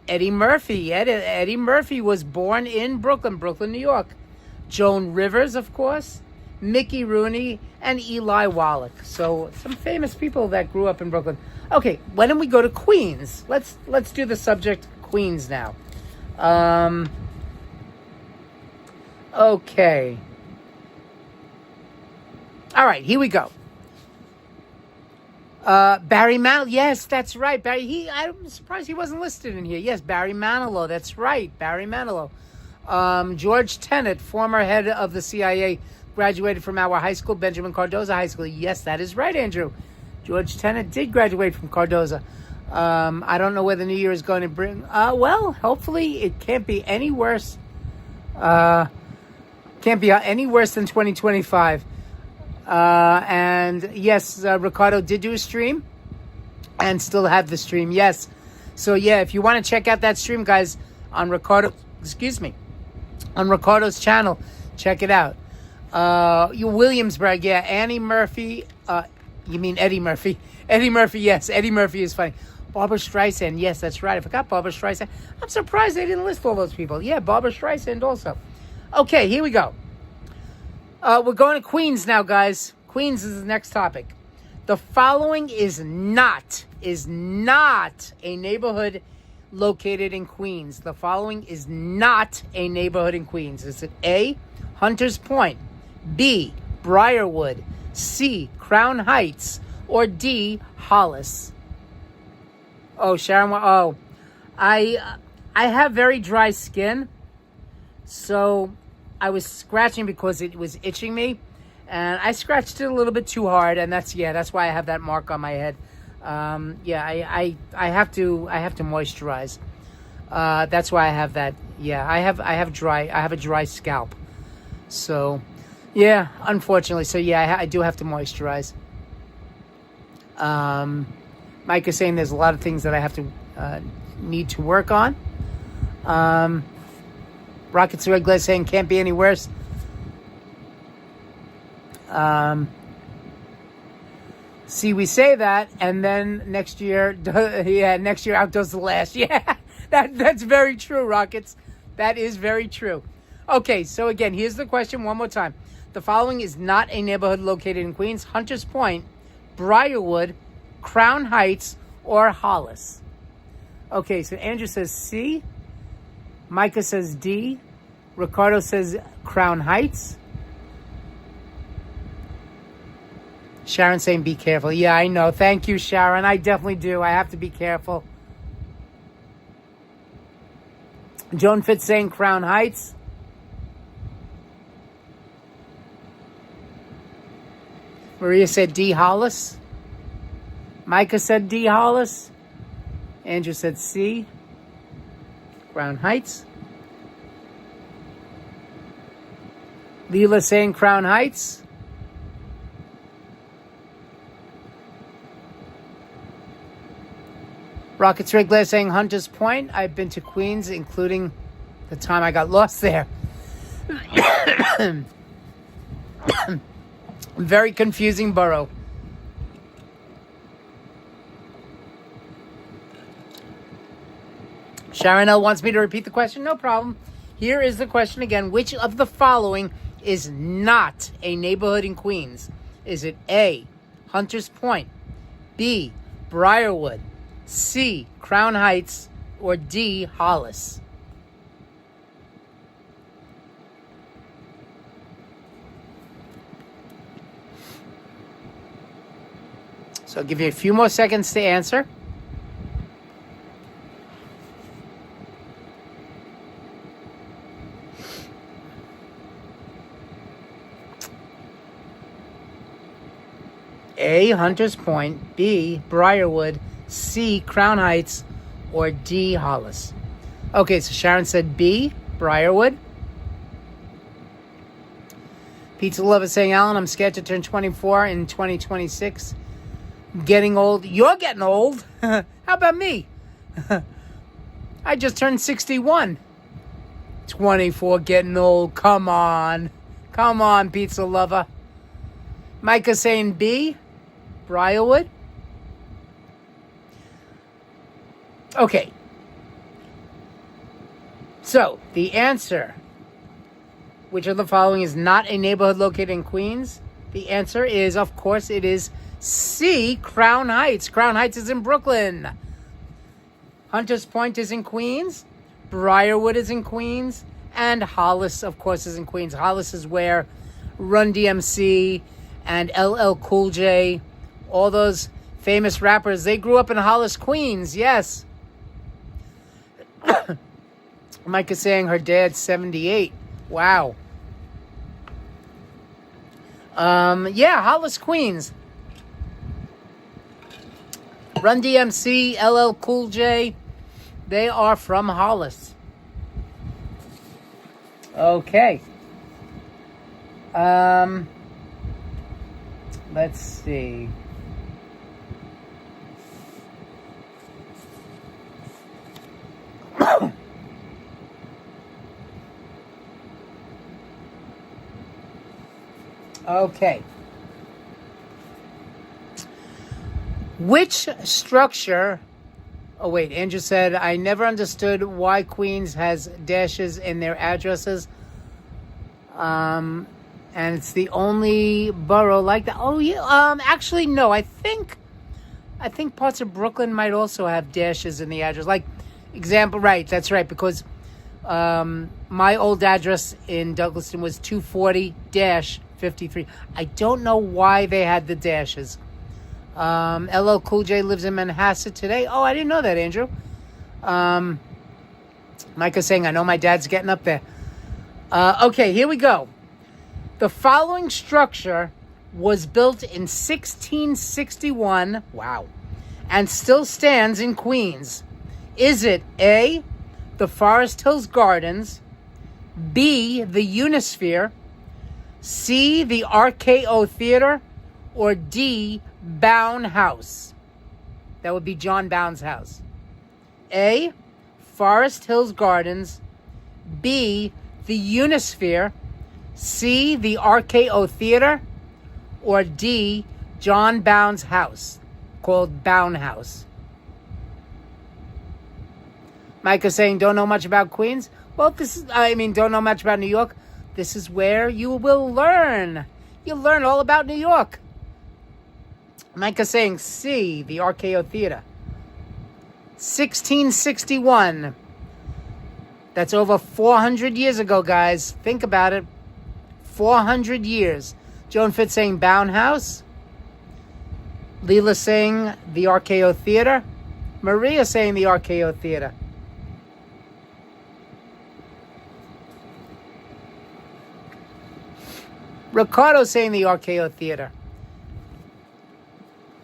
Eddie Murphy. Eddie Murphy was born in Brooklyn, New York. Joan Rivers, of course. Mickey Rooney and Eli Wallach. So some famous people that grew up in Brooklyn. Okay, why don't we go to Queens? Let's do the subject Queens now. Okay. All right, here we go. Barry Manilow. Yes, that's right. I'm surprised he wasn't listed in here. Yes, Barry Manilow. That's right. Barry Manilow. George Tenet, former head of the CIA, graduated from our high school, Benjamin Cardozo High School. Yes, that is right, Andrew. George Tenet did graduate from Cardozo. I don't know where the new year is going to bring. Well, hopefully it can't be any worse. Can't be any worse than 2025. And yes, Ricardo did do a stream and still have the stream. Yes. So yeah, if you want to check out that stream, guys, on Ricardo's channel, check it out. Williamsburg, yeah. Annie Murphy, you mean Eddie Murphy. Eddie Murphy, yes. Eddie Murphy is funny. Barbara Streisand, yes, that's right. I forgot Barbara Streisand. I'm surprised they didn't list all those people. Yeah, Barbara Streisand also. Okay, here we go. We're going to Queens now, guys. Queens is the next topic. The following is not a neighborhood located in Queens. The following is not a neighborhood in Queens. Is it A, Hunters Point, B, Briarwood, C, Crown Heights, or D, Hollis? Oh, Sharon, I have very dry skin, so I was scratching because it was itching me, and I scratched it a little bit too hard, and that's why I have that mark on my head. I have to moisturize. That's why I have that. Yeah, I have a dry scalp. So, yeah, unfortunately. So yeah, I do have to moisturize. Mike is saying there's a lot of things that I have to need to work on. Rockets Regular saying can't be any worse. See, we say that, and then next year, next year outdoes the last. Yeah, that's very true, Rockets. That is very true. Okay, so again, here's the question one more time. The following is not a neighborhood located in Queens: Hunters Point, Briarwood, Crown Heights, or Hollis. Okay, so Andrew says C. Micah says D. Ricardo says Crown Heights. Sharon saying be careful. Yeah, I know. Thank you, Sharon. I definitely do. I have to be careful. Joan Fitz saying Crown Heights. Maria said D. Hollis. Micah said D. Hollis. Andrew said C. Crown Heights. Leela saying Crown Heights. Rockets Regular saying Hunters Point. I've been to Queens, including the time I got lost there. Very confusing borough. Sharon L. wants me to repeat the question. No problem. Here is the question again. Which of the following is not a neighborhood in Queens? Is it A, Hunters Point, B, Briarwood, C, Crown Heights, or D, Hollis? So I'll give you a few more seconds to answer. A, Hunters Point, B, Briarwood, C, Crown Heights, or D, Hollis. Okay, so Sharon said B, Briarwood. Pizza Lover saying, Alan, I'm scared to turn 24 in 2026. Getting old. You're getting old. How about me? I just turned 61. 24 getting old. Come on. Come on, Pizza Lover. Micah saying B, Briarwood. Okay. So, the answer, which of the following is not a neighborhood located in Queens? The answer is, of course, it is C, Crown Heights. Crown Heights is in Brooklyn. Hunters Point is in Queens. Briarwood is in Queens. And Hollis, of course, is in Queens. Hollis is where Run DMC and LL Cool J, all those famous rappers, they grew up in Hollis, Queens. Yes. Mike is saying her dad's 78. Wow. Yeah, Hollis, Queens. Run DMC, LL Cool J, they are from Hollis. Okay. Let's see. Okay. Which structure... Oh, wait. Andrew said, I never understood why Queens has dashes in their addresses. And it's the only borough like that. Oh, yeah. Actually, no. I think parts of Brooklyn might also have dashes in the address. Like, example, right. That's right. Because my old address in Douglaston was 240-53. I don't know why they had the dashes. LL Cool J lives in Manhasset today. Oh, I didn't know that, Andrew. Micah's saying, I know my dad's getting up there. Okay, here we go. The following structure was built in 1661, wow, and still stands in Queens. Is it A, the Forest Hills Gardens, B, the Unisphere, C, the RKO Theater, or D, Bown House? That would be John Bown's house. A, Forest Hills Gardens. B, the Unisphere. C, the RKO Theater. Or D, John Bown's house, called Bown House. Micah saying, don't know much about Queens. Well, don't know much about New York. This is where you will learn. You'll learn all about New York. Micah saying C, the RKO Theater. 1661. That's over 400 years ago, guys. Think about it. 400 years. Joan Fitz saying Bown House. Leela saying the RKO Theater. Maria saying the RKO Theater. Ricardo saying the RKO Theater.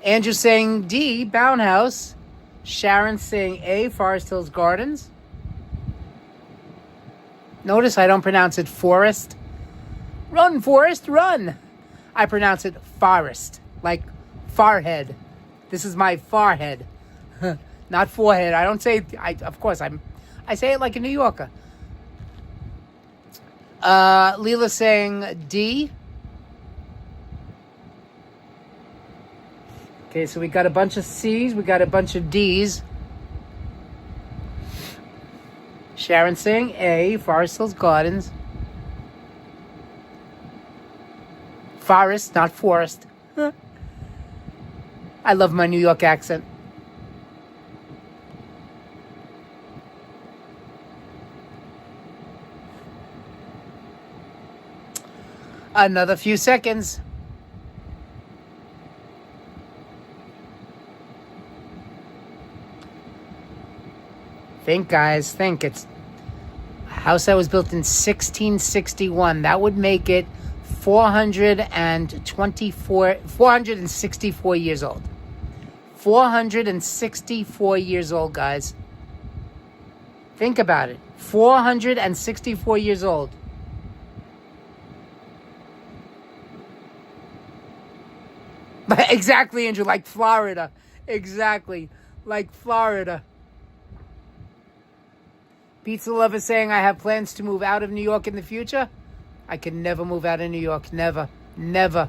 Andrew saying D, Bown House. Sharon saying A, Forest Hills Gardens. Notice I don't pronounce it Forest. Run, Forest, run. I pronounce it Forest, like forehead. This is my forehead, not forehead. I don't say. I say it like a New Yorker. Leela saying D. Okay, so we got a bunch of C's, we got a bunch of D's. Sharon saying A, Forest Hills Gardens. Forest, not forest. I love my New York accent. Another few seconds. Think, guys, think. It's a house that was built in 1661. That would make it 464 years old. 464 years old, guys. Think about it. 464 years old. Exactly, Andrew, like Florida. Exactly, like Florida. Pizza Lover saying, I have plans to move out of New York in the future. I can never move out of New York. Never. Never.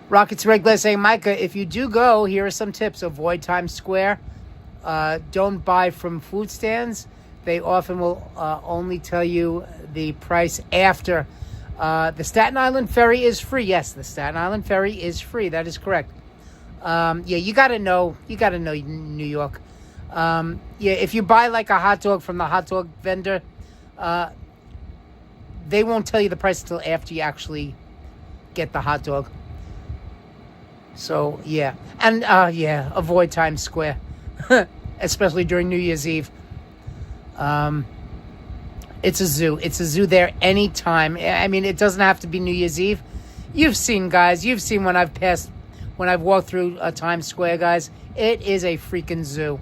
Rockets Regular saying, Micah, if you do go, here are some tips. Avoid Times Square. Don't buy from food stands. They often will only tell you the price after. The Staten Island Ferry is free. Yes, the Staten Island Ferry is free. That is correct. You got to know New York. If you buy like a hot dog from the hot dog vendor, they won't tell you the price until after you actually get the hot dog. So, yeah. And, avoid Times Square, especially during New Year's Eve. It's a zoo. It's a zoo there anytime. I mean, it doesn't have to be New Year's Eve. You've seen, guys. You've seen when I've walked through Times Square, guys. It is a freaking zoo.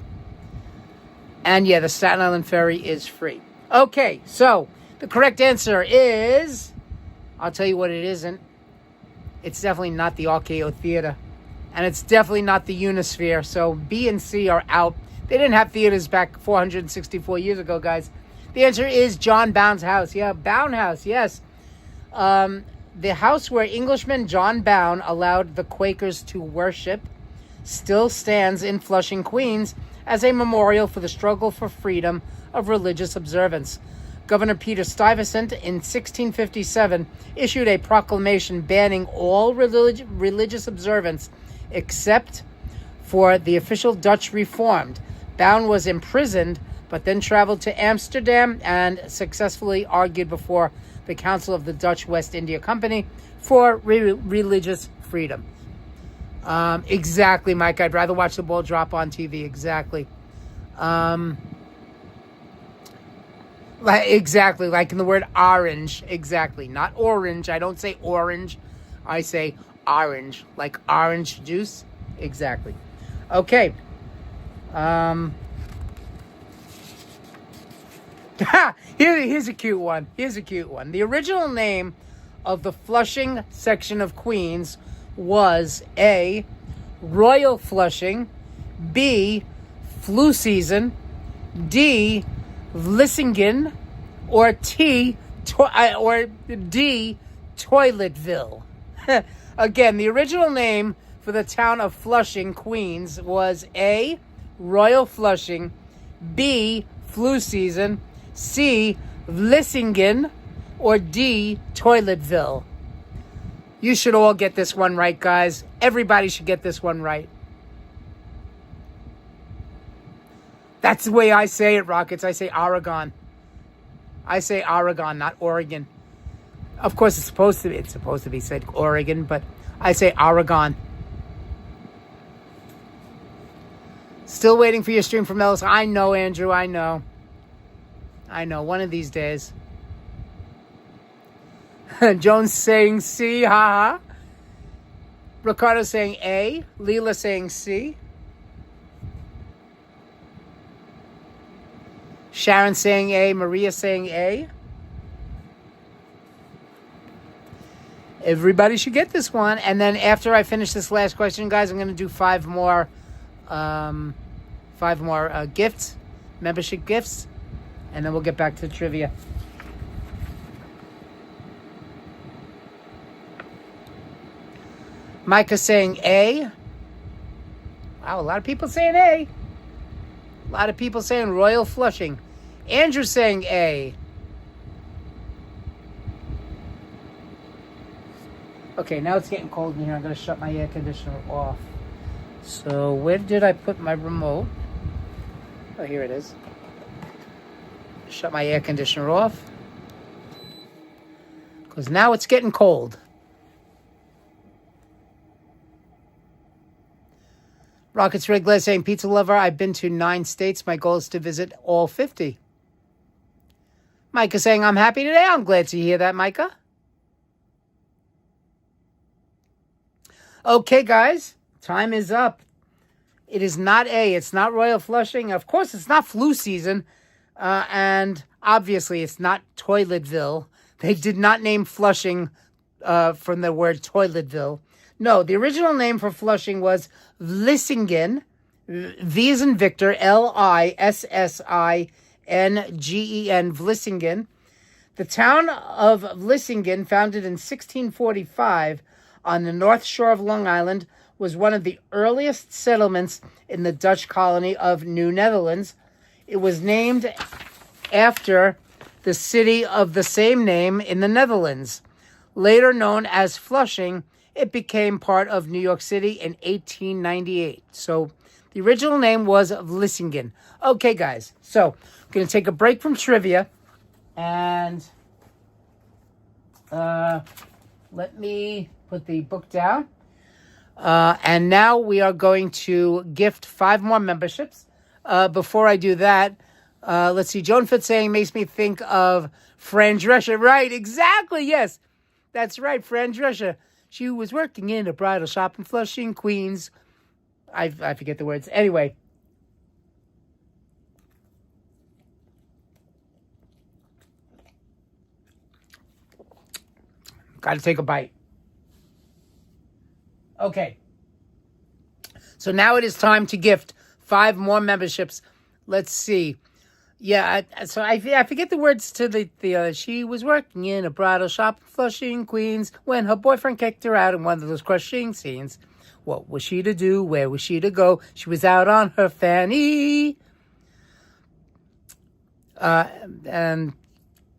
And, yeah, the Staten Island Ferry is free. Okay, so the correct answer is, I'll tell you what it isn't. It's definitely not the RKO Theater. And it's definitely not the Unisphere. So B and C are out. They didn't have theaters back 464 years ago, guys. The answer is John Bown's house. Yeah, Bown House, yes. The house where Englishman John Bown allowed the Quakers to worship still stands in Flushing, Queens, as a memorial for the struggle for freedom of religious observance. Governor Peter Stuyvesant in 1657 issued a proclamation banning all religious observance except for the official Dutch Reformed. Bown was imprisoned, but then traveled to Amsterdam and successfully argued before the Council of the Dutch West India Company for religious freedom. Exactly, Mike. I'd rather watch the ball drop on TV. Exactly. Exactly, like in the word orange. Exactly. Not orange. I don't say orange. I say orange. Like orange juice. Exactly. Okay. Here's a cute one. The original name of the Flushing section of Queens was A, Royal Flushing, B, Flu Season, D, Vlissingen, or D, Toiletville. Again, the original name for the town of Flushing, Queens was A, Royal Flushing, B, Flu Season, C, Vlissingen, or D, Toiletville. You should all get this one right, guys. Everybody should get this one right. That's the way I say it, Rockets. I say Oregon. I say Oregon, not Oregon. Of course, it's supposed to be said Oregon, but I say Oregon. Still waiting for your stream from Ellis. I know, Andrew. I know. One of these days. Jones saying C, haha. Ricardo saying A. Leela saying C. Sharon saying A. Maria saying A. Everybody should get this one. And then after I finish this last question, guys, I'm going to do five more gifts, membership gifts, and then we'll get back to the trivia. Micah saying A. Wow, a lot of people saying A. A lot of people saying Royal Flushing. Andrew saying A. Okay, now it's getting cold in here. I'm going to shut my air conditioner off. So where did I put my remote? Oh, here it is. Shut my air conditioner off. Because now it's getting cold. Rockets Red Glass saying, Pizza Lover, I've been to 9 states. My goal is to visit all 50. Micah saying, I'm happy today. I'm glad to hear that, Micah. Okay, guys. Time is up. It is not A. It's not Royal Flushing. Of course, it's not Flu Season. And obviously, it's not Toiletville. They did not name Flushing from the word Toiletville. No, the original name for Flushing was Vlissingen. V as in Victor, Lissingen, Vlissingen. The town of Vlissingen, founded in 1645 on the North Shore of Long Island, was one of the earliest settlements in the Dutch colony of New Netherlands. It was named after the city of the same name in the Netherlands. Later known as Flushing, it became part of New York City in 1898. So the original name was Vlissingen. Okay, guys. So I'm going to take a break from trivia. And let me put the book down. And now we are going to gift 5 more memberships. Before I do that, let's see. Joan Fitz saying makes me think of Fran Drescher. Right, exactly, yes. That's right, Fran Drescher. She was working in a bridal shop in Flushing, Queens. I forget the words. Anyway. Got to take a bite. Okay. So now it is time to gift 5 more memberships. Let's see. Yeah, so I forget the words to the she was working in a bridal shop in Flushing, Queens, when her boyfriend kicked her out in one of those crushing scenes. What was she to do? Where was she to go? She was out on her fanny. And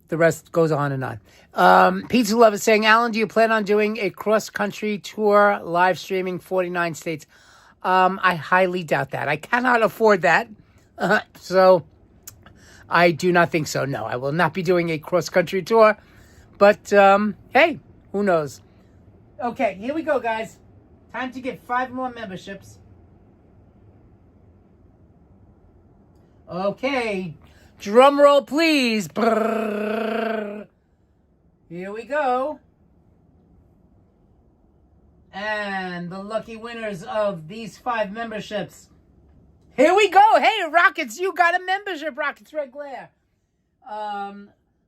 the rest goes on and on. Pizza Love is saying, Alan, do you plan on doing a cross-country tour, live streaming 49 states? I highly doubt that. I cannot afford that. So I do not think so. No, I will not be doing a cross-country tour. But, hey, who knows? Okay, here we go, guys. Time to get 5 more memberships. Okay, drum roll, please. Brrr. Here we go. And the lucky winners of these 5 memberships. Here we go. Hey, Rockets, you got a membership, Rockets Red Glare.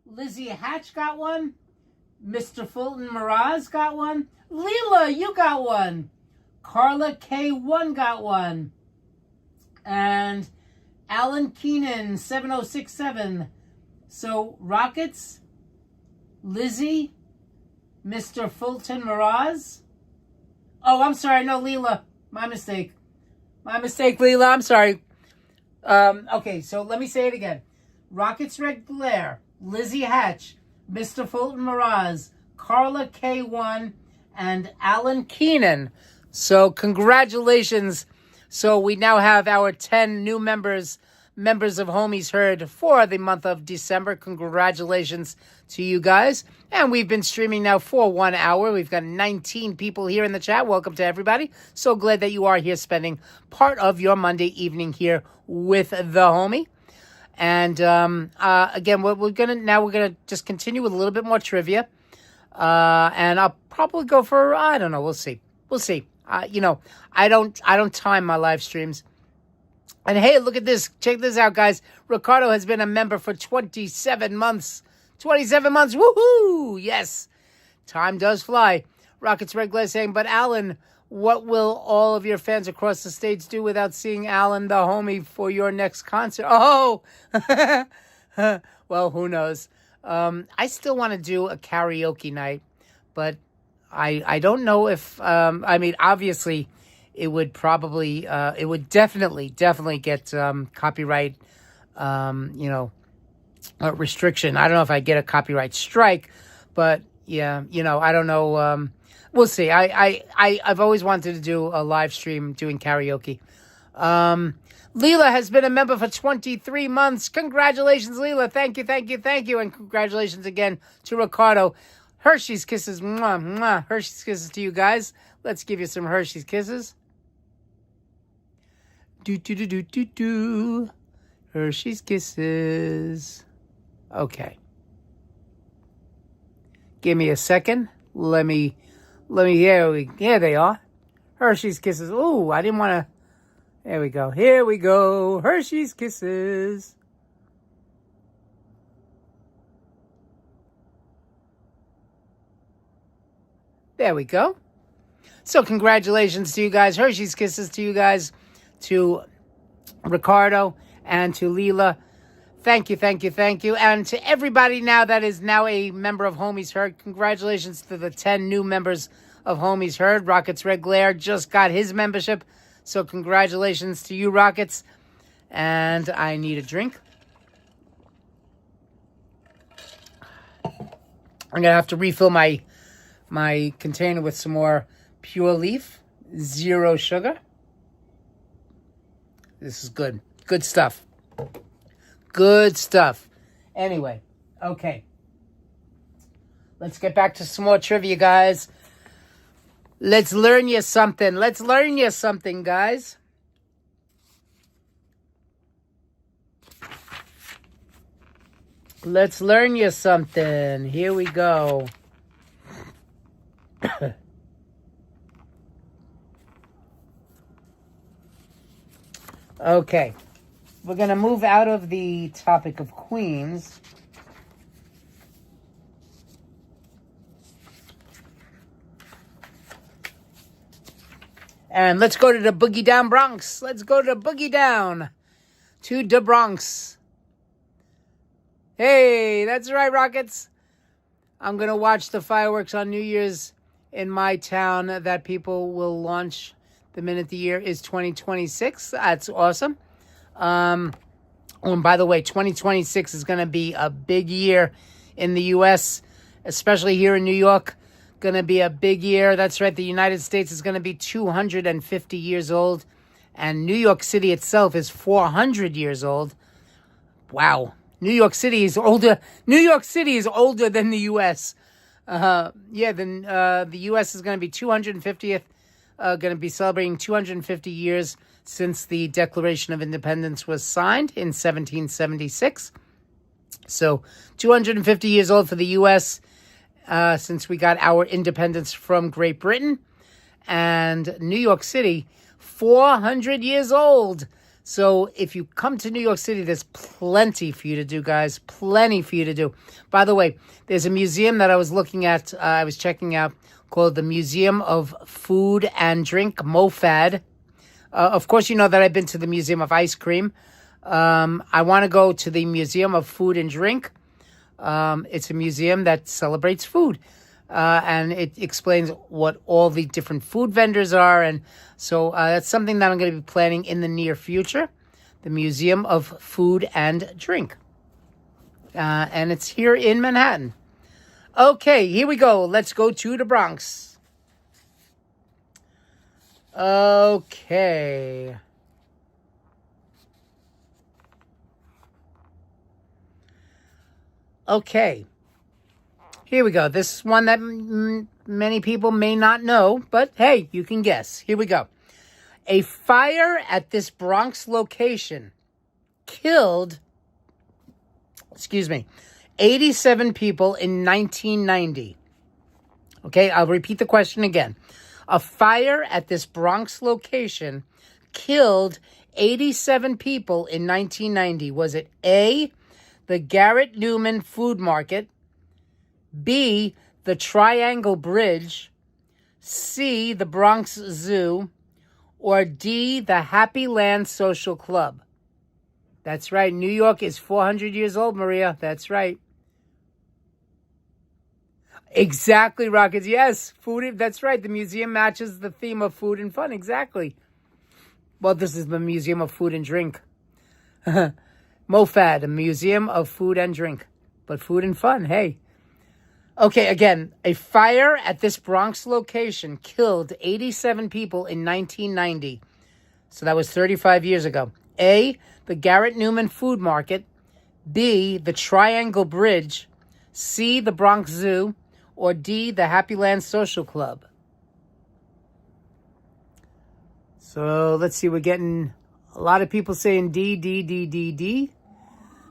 Lizzie Hatch got one. Mr. Fulton Miraz got one. Leela, you got one. Carla K1 got one. And Alan Keenan, 7067. So, Rockets, Lizzie, Mr. Fulton Miraz. Oh, I'm sorry. No, Leela. My mistake. My mistake, Leela. I'm sorry. Okay, so let me say it again. Rockets Red Glare, Lizzie Hatch, Mr. Fulton Miraz, Carla K1, and Alan Keenan. So congratulations. So we now have our 10 new members of Homies Heard for the month of December. Congratulations to you guys. And we've been streaming now for 1 hour. We've got 19 people here in the chat. Welcome to everybody. So glad that you are here spending part of your Monday evening here with the homie. And again, we're gonna just continue with a little bit more trivia. And I'll probably go for, I don't know, we'll see. I don't time my live streams. And hey, look at this. Check this out, guys. Ricardo has been a member for 27 months. 27 months. Woohoo! Yes. Time does fly. Rockets Red Glass saying, but Alan, what will all of your fans across the states do without seeing Alan the homie for your next concert? Oh! Well, who knows? I still want to do a karaoke night, but I don't know if, obviously, it would probably, it would definitely get copyright, restriction. I don't know if I get a copyright strike, but yeah, I don't know. We'll see. I've always wanted to do a live stream doing karaoke. Leela has been a member for 23 months. Congratulations, Leela. Thank you. And congratulations again to Ricardo. Hershey's Kisses. Mwah, mwah. Hershey's Kisses to you guys. Let's give you some Hershey's Kisses. Do. Hershey's Kisses. Okay. Give me a second. Let me, here they are. Hershey's Kisses. Ooh, I didn't want to, there we go. Here we go. Hershey's Kisses. There we go. So congratulations to you guys. Hershey's Kisses to you guys, to Ricardo and to Leela. Thank you. And to everybody now that is now a member of Homies Heard, congratulations to the 10 new members of Homies Heard. Rockets Red Glare just got his membership. So congratulations to you, Rockets. And I need a drink. I'm going to have to refill my container with some more Pure Leaf, 0 sugar. This is good. Good stuff. Anyway, okay. Let's get back to some more trivia, guys. Let's learn you something. Guys. Let's learn you something. Here we go. Okay. We're going to move out of the topic of queens. And let's go to the Boogie Down Bronx. Let's go to Boogie Down. To the Bronx. Hey, that's right, Rockets. I'm going to watch the fireworks on New Year's in my town that people will launch the minute the year is 2026. That's awesome. And by the way, 2026 is going to be a big year in the U.S., especially here in New York. Going to be a big year. That's right. The United States is going to be 250 years old. And New York City itself is 400 years old. Wow. New York City is older. New York City is older than the U.S. The U.S. is going to be 250th. Going to be celebrating 250 years since the Declaration of Independence was signed in 1776. So 250 years old for the U.S. Since we got our independence from Great Britain. And New York City, 400 years old. So if you come to New York City, there's plenty for you to do, guys. Plenty for you to do. By the way, there's a museum that I was looking at, I was checking out, called the Museum of Food and Drink, MoFad. Of course, you know that I've been to the Museum of Ice Cream. I want to go to the Museum of Food and Drink. It's a museum that celebrates food. And it explains what all the different food vendors are. And so that's something that I'm going to be planning in the near future. The Museum of Food and Drink. And it's here in Manhattan. Okay, here we go. Let's go to the Bronx. Okay. Okay. Here we go. This is one that many people may not know, but hey, you can guess. Here we go. A fire at this Bronx location killed, 87 people in 1990. Okay, I'll repeat the question again. A fire at this Bronx location killed 87 people in 1990. Was it A, the Garrett Newman Food Market, B, the Triangle Bridge, C, the Bronx Zoo, or D, the Happy Land Social Club? That's right. New York is 400 years old, Maria. That's right. Exactly, Rockets. Yes, food. That's right. The museum matches the theme of food and fun. Exactly. Well, this is the Museum of Food and Drink. MoFad, a Museum of Food and Drink. But food and fun, hey. Okay, again, a fire at this Bronx location killed 87 people in 1990. So that was 35 years ago. A, the Garrett Newman Food Market. B, the Triangle Bridge. C, the Bronx Zoo. Or D, the Happy Land Social Club. So let's see, we're getting a lot of people saying D, D, D, D, D.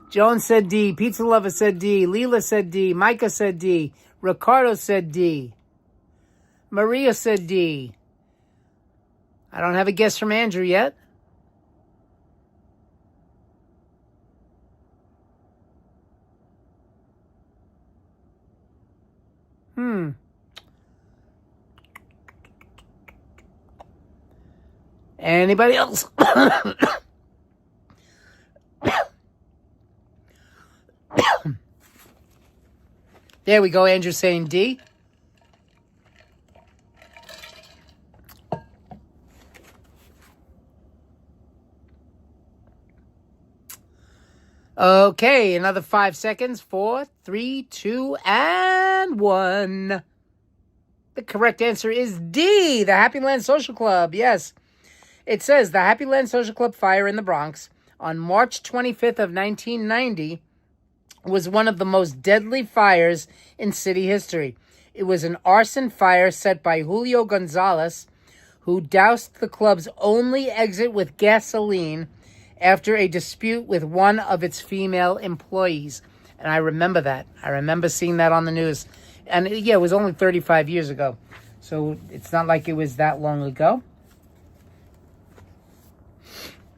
Joan said D. Pizza Lover said D. Leela said D. Micah said D. Ricardo said D. Maria said D. I don't have a guess from Andrew yet. Anybody else? There we go. Andrew saying D. Okay, another 5 seconds. 4, 3, 2, and 1. The correct answer is D, the Happy Land Social Club. Yes. It says the Happy Land Social Club fire in the Bronx on March 25th of 1990 was one of the most deadly fires in city history. It was an arson fire set by Julio Gonzalez, who doused the club's only exit with gasoline after a dispute with one of its female employees. And I remember that. I remember seeing that on the news. And yeah, it was only 35 years ago. So it's not like it was that long ago.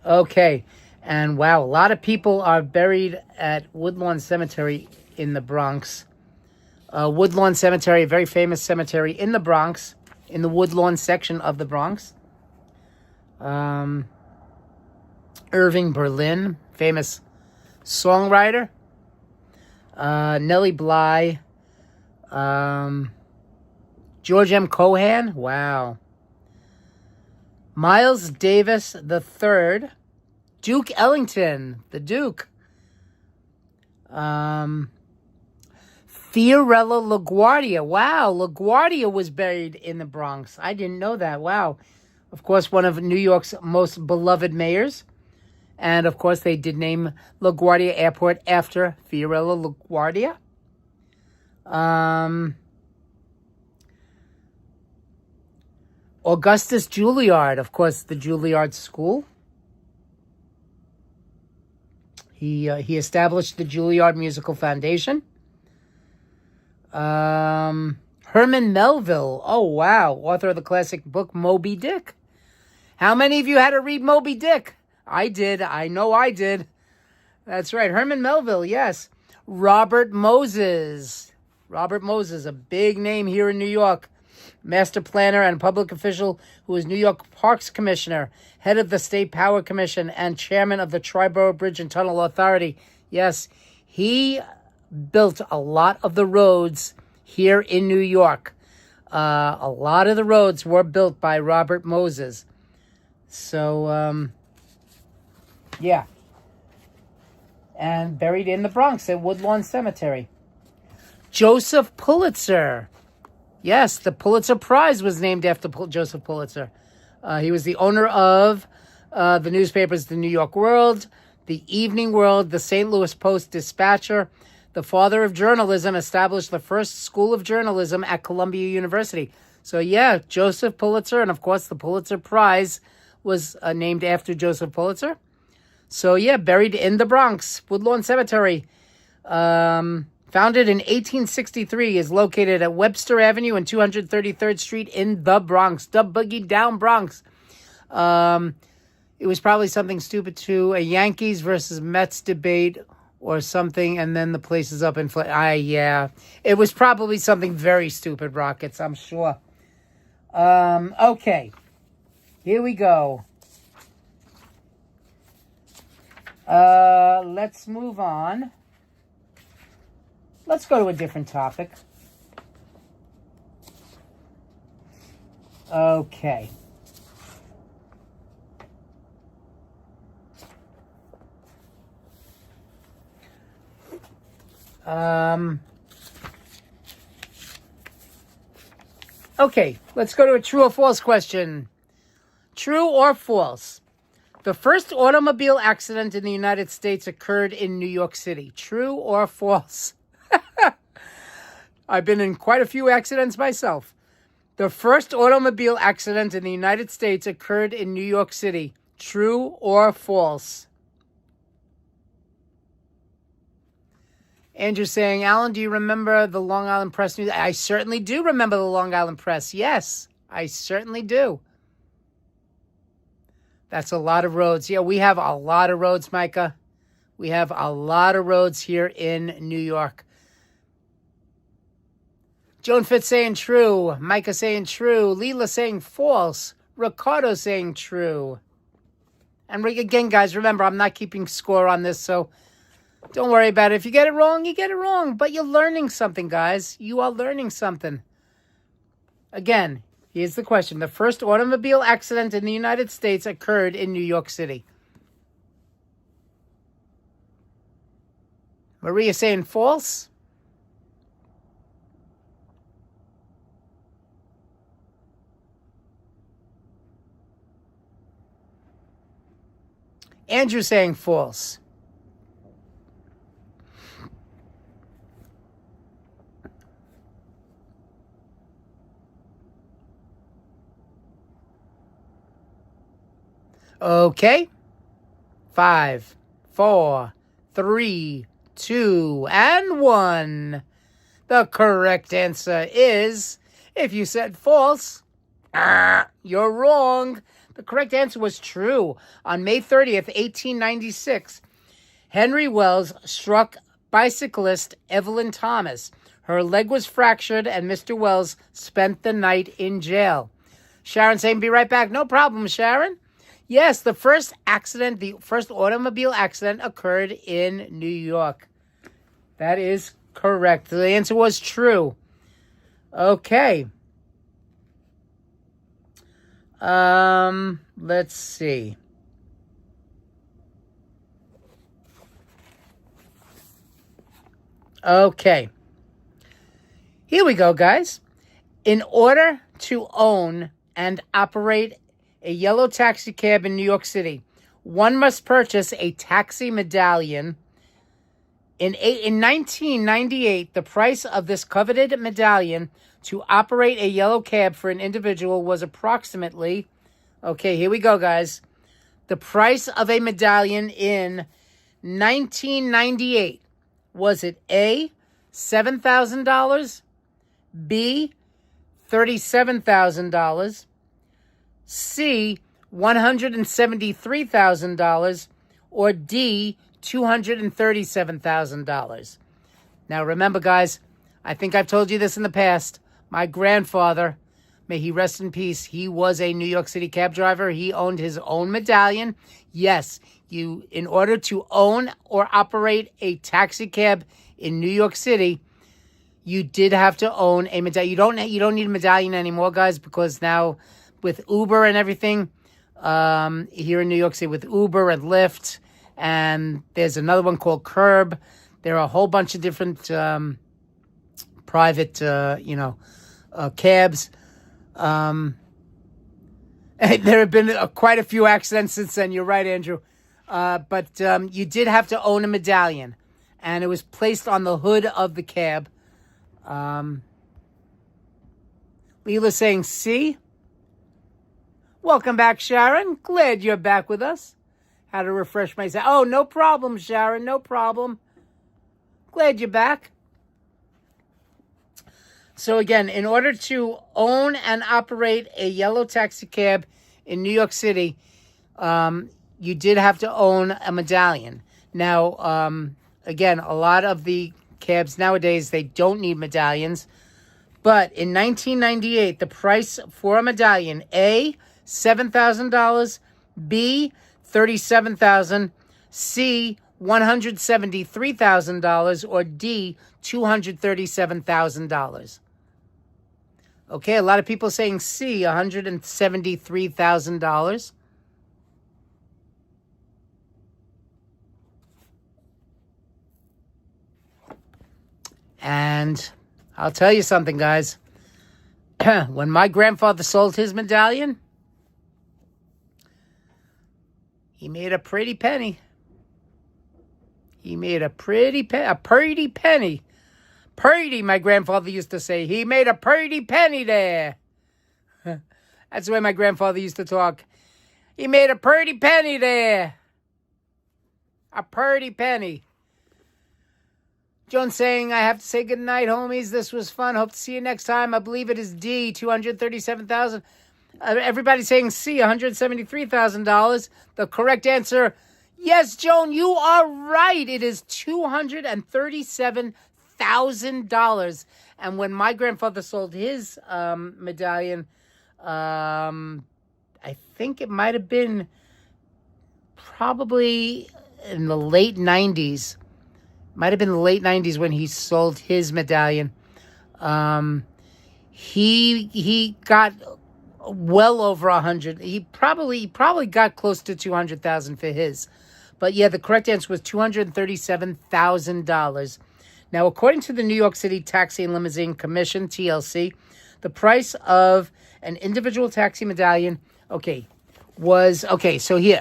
Okay. And wow, a lot of people are buried at Woodlawn Cemetery in the Bronx. Woodlawn Cemetery, a very famous cemetery in the Bronx, in the Woodlawn section of the Bronx. Irving Berlin, famous songwriter. Nellie Bly. George M. Cohan. Wow. Miles Davis III. Duke Ellington, the Duke. Fiorella LaGuardia. Wow, LaGuardia was buried in the Bronx. I didn't know that. Wow. Of course, one of New York's most beloved mayors. And, of course, they did name LaGuardia Airport after Fiorella LaGuardia. Augustus Juilliard, of course, the Juilliard School. He established the Juilliard Musical Foundation. Herman Melville. Oh, wow. Author of the classic book Moby Dick. How many of you had to read Moby Dick? I did. I know I did. That's right. Herman Melville, yes. Robert Moses. Robert Moses, a big name here in New York. Master planner and public official who was New York Parks Commissioner, head of the State Power Commission, and chairman of the Triborough Bridge and Tunnel Authority. Yes, he built a lot of the roads here in New York. A lot of the roads were built by Robert Moses. So, yeah. And buried in the Bronx at Woodlawn Cemetery. Joseph Pulitzer. Yes, the Pulitzer Prize was named after Joseph Pulitzer. He was the owner of the newspapers The New York World, The Evening World, the St. Louis Post-Dispatcher. The father of journalism, established the first school of journalism at Columbia University. So, yeah, Joseph Pulitzer, and of course the Pulitzer Prize was named after Joseph Pulitzer. So, yeah, buried in the Bronx, Woodlawn Cemetery. Founded in 1863, is located at Webster Avenue and 233rd Street in the Bronx, the boogie down Bronx. It was probably something stupid too, a Yankees versus Mets debate or something, and then the place is up in flames. Yeah, it was probably something very stupid, Rockets, I'm sure. Okay, here we go. Let's move on. Let's go to a different topic. Okay. Okay, let's go to a true or false question. True or false? The first automobile accident in the United States occurred in New York City. True or false? I've been in quite a few accidents myself. The first automobile accident in the United States occurred in New York City. True or false? Andrew saying, Alan, do you remember the Long Island Press news? I certainly do remember the Long Island Press. Yes, I certainly do. That's a lot of roads. Yeah, we have a lot of roads, Micah. We have a lot of roads here in New York. Joan Fitz saying true. Micah saying true. Leela saying false. Ricardo saying true. And again, guys, remember, I'm not keeping score on this, so don't worry about it. If you get it wrong, you get it wrong. But you're learning something, guys. You are learning something. Again, here's the question. The first automobile accident in the United States occurred in New York City. Maria saying false. Andrew saying false. Okay. 5, 4, 3, 2, and 1. The correct answer is, if you said false, you're wrong. The correct answer was true. On May 30th, 1896, Henry Wells struck bicyclist Evelyn Thomas. Her leg was fractured, and Mr. Wells spent the night in jail. Sharon saying, be right back. No problem, Sharon. Yes, the first automobile accident occurred in New York. That is correct. The answer was true. Okay. Let's see. Okay. Here we go, guys. In order to own and operate a yellow taxi cab in New York City, one must purchase a taxi medallion. In 1998, the price of this coveted medallion to operate a yellow cab for an individual was approximately, okay, here we go, guys. The price of a medallion in 1998, was it A, $7,000, B, $37,000, C, $173,000, or D, $237,000. Now remember, guys, I think I've told you this in the past. My grandfather, may he rest in peace, he was a New York City cab driver. He owned his own medallion. Yes, in order to own or operate a taxi cab in New York City, you did have to own a medallion. You don't need a medallion anymore, guys, because now with Uber and everything, here in New York City with Uber and Lyft, and there's another one called Curb. There are a whole bunch of different private, cabs. There have been quite a few accidents since then. You're right, Andrew. But you did have to own a medallion, and it was placed on the hood of the cab. Leela's saying C. Welcome back, Sharon. Glad you're back with us. How to refresh myself. Oh, no problem, Sharon. No problem. Glad you're back. So again, in order to own and operate a yellow taxi cab in New York City, you did have to own a medallion. Now, again, a lot of the cabs nowadays, they don't need medallions. But in 1998, the price for a medallion, A, $7,000, B, $37,000, C, $173,000, or D, $237,000. Okay, a lot of people saying C, $173,000. And I'll tell you something, guys. When my grandfather sold his medallion, he made a pretty penny. He made a pretty penny. Purdy, my grandfather used to say. He made a pretty penny there. That's the way my grandfather used to talk. He made a pretty penny there. A pretty penny. Joan saying, I have to say goodnight, homies. This was fun. Hope to see you next time. I believe it is D, $237,000. Everybody's saying C, $173,000. The correct answer, yes, Joan, you are right. It is $237,000. And when my grandfather sold his medallion, I think it might have been probably in the late 90s. Might have been the late 90s when he sold his medallion. He got well over 100. He probably got close to 200,000 for his. But yeah, the correct answer was $237,000. Now, according to the New York City Taxi and Limousine Commission, TLC, the price of an individual taxi medallion, so here,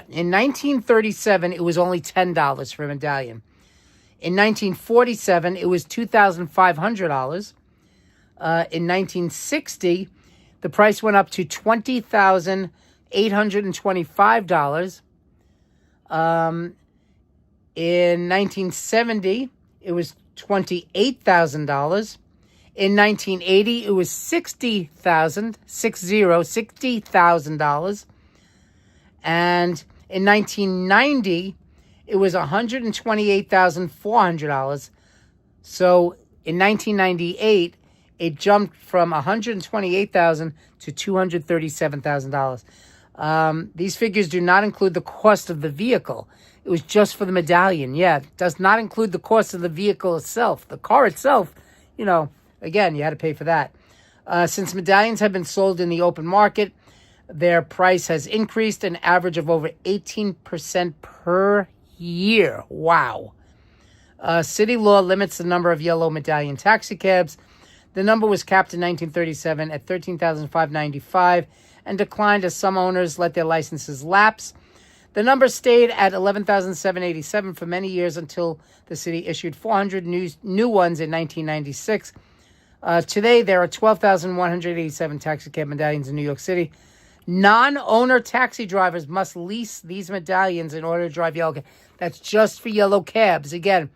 in 1937, it was only $10 for a medallion. In 1947, it was $2,500. In 1960, the price went up to $20,825. In 1970, it was $28,000. In 1980, it was $60,000. And in 1990, it was $128,400. So in 1998, it jumped from $128,000 to $237,000. These figures do not include the cost of the vehicle. It was just for the medallion. Yeah, it does not include the cost of the vehicle itself. The car itself, again, you had to pay for that. Since medallions have been sold in the open market, their price has increased an average of over 18% per year. Wow. City law limits the number of yellow medallion taxi cabs. The number was capped in 1937 at 13,595 and declined as some owners let their licenses lapse. The number stayed at 11,787 for many years until the city issued 400 new ones in 1996. Today, there are 12,187 taxi cab medallions in New York City. Non-owner taxi drivers must lease these medallions in order to drive yellow cabs. That's just for yellow cabs. Again,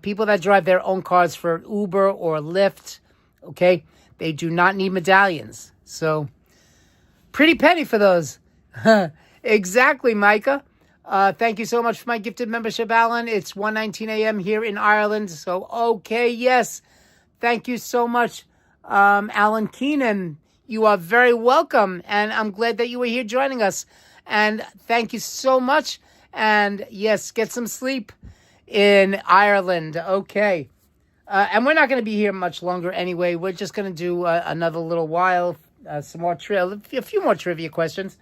people that drive their own cars for Uber or Lyft, okay, they do not need medallions. So, pretty penny for those. Exactly, Micah. Thank you so much for my gifted membership, Alan. It's 1:19 a.m. here in Ireland. So, okay, yes. Thank you so much, Alan Keenan. You are very welcome, and I'm glad that you were here joining us. And thank you so much. And yes, get some sleep in Ireland. Okay. And we're not going to be here much longer anyway. We're just going to do another little while, some more a few more trivia questions.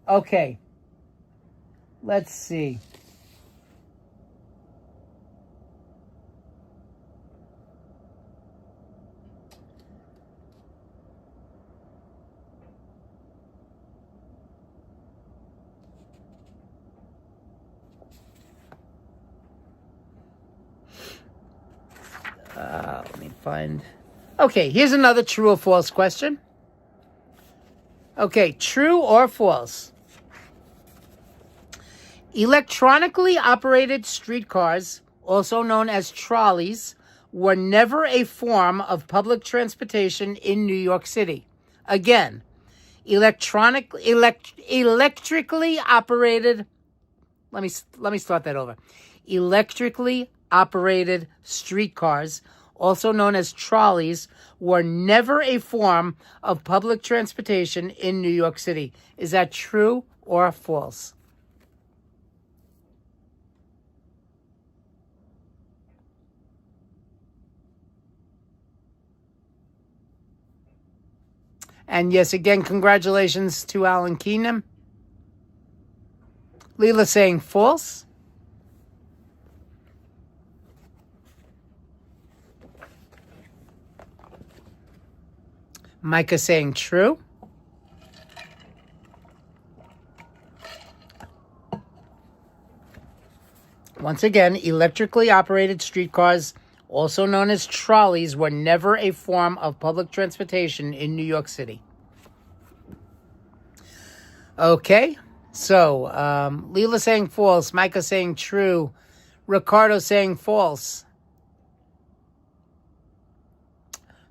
Okay. Let's see. Let me find. Okay, here's another true or false question. Okay, true or false? Electronically operated streetcars, also known as trolleys, were never a form of public transportation in New York City. Again, electrically operated. Let me start that over. Electrically operated streetcars, also known as trolleys, were never a form of public transportation in New York City. Is that true or false? And yes, again, congratulations to Alan Keenan. Leela saying false. Micah saying true. Once again, electrically operated streetcars, also known as trolleys, were never a form of public transportation in New York City. Okay, so Leela saying false, Micah saying true, Ricardo saying false,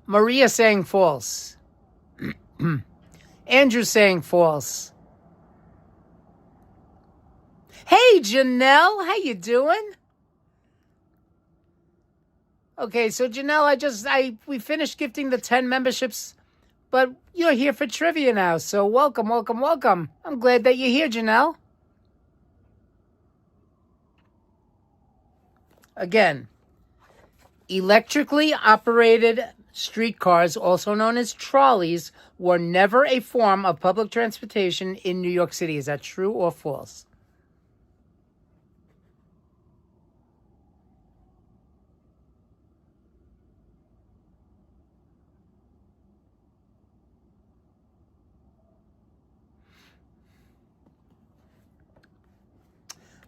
Maria saying false, Andrew saying false. Hey, Janelle, how you doing? Okay, so Janelle, we finished gifting the 10 memberships, but you're here for trivia now, so welcome, welcome, welcome. I'm glad that you're here, Janelle. Again, electrically operated streetcars, also known as trolleys, were never a form of public transportation in New York City. Is that true or false?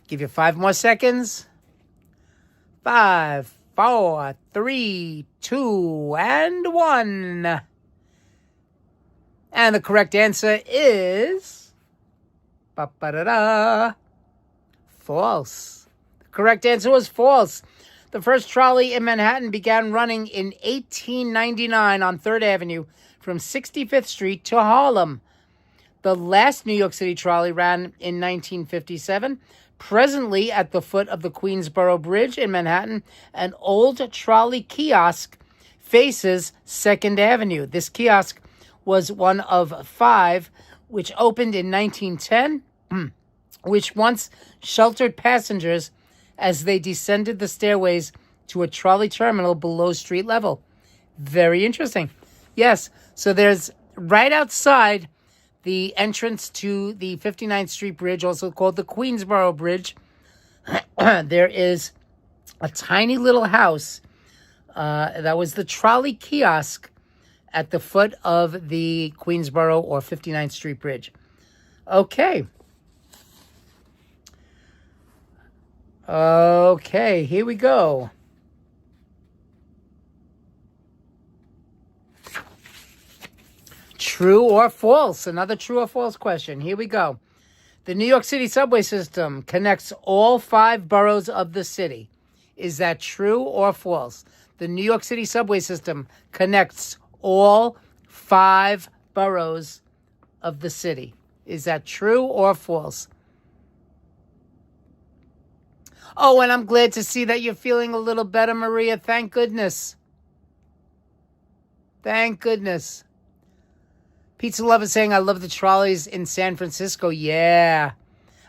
Give you 5 more seconds. 5, 4, 3, 2, and 1. And the correct answer is false. The correct answer was false. The first trolley in Manhattan began running in 1899 on 3rd Avenue from 65th Street to Harlem. The last New York City trolley ran in 1957. Presently, at the foot of the Queensboro Bridge in Manhattan, an old trolley kiosk faces 2nd Avenue. This kiosk was one of 5 which opened in 1910, which once sheltered passengers as they descended the stairways to a trolley terminal below street level. Very interesting. Yes, so there's right outside the entrance to the 59th Street Bridge, also called the Queensboro Bridge, there is a tiny little house that was the trolley kiosk at the foot of the Queensboro or 59th Street Bridge. Okay. Okay, here we go. True or false? Another true or false question. Here we go. The New York City subway system connects all 5 boroughs of the city. Is that true or false? The New York City subway system connects all 5 boroughs of the city. Is that true or false? Oh, and I'm glad to see that you're feeling a little better, Maria. Thank goodness. Thank goodness. Pizza Lover saying, I love the trolleys in San Francisco. Yeah.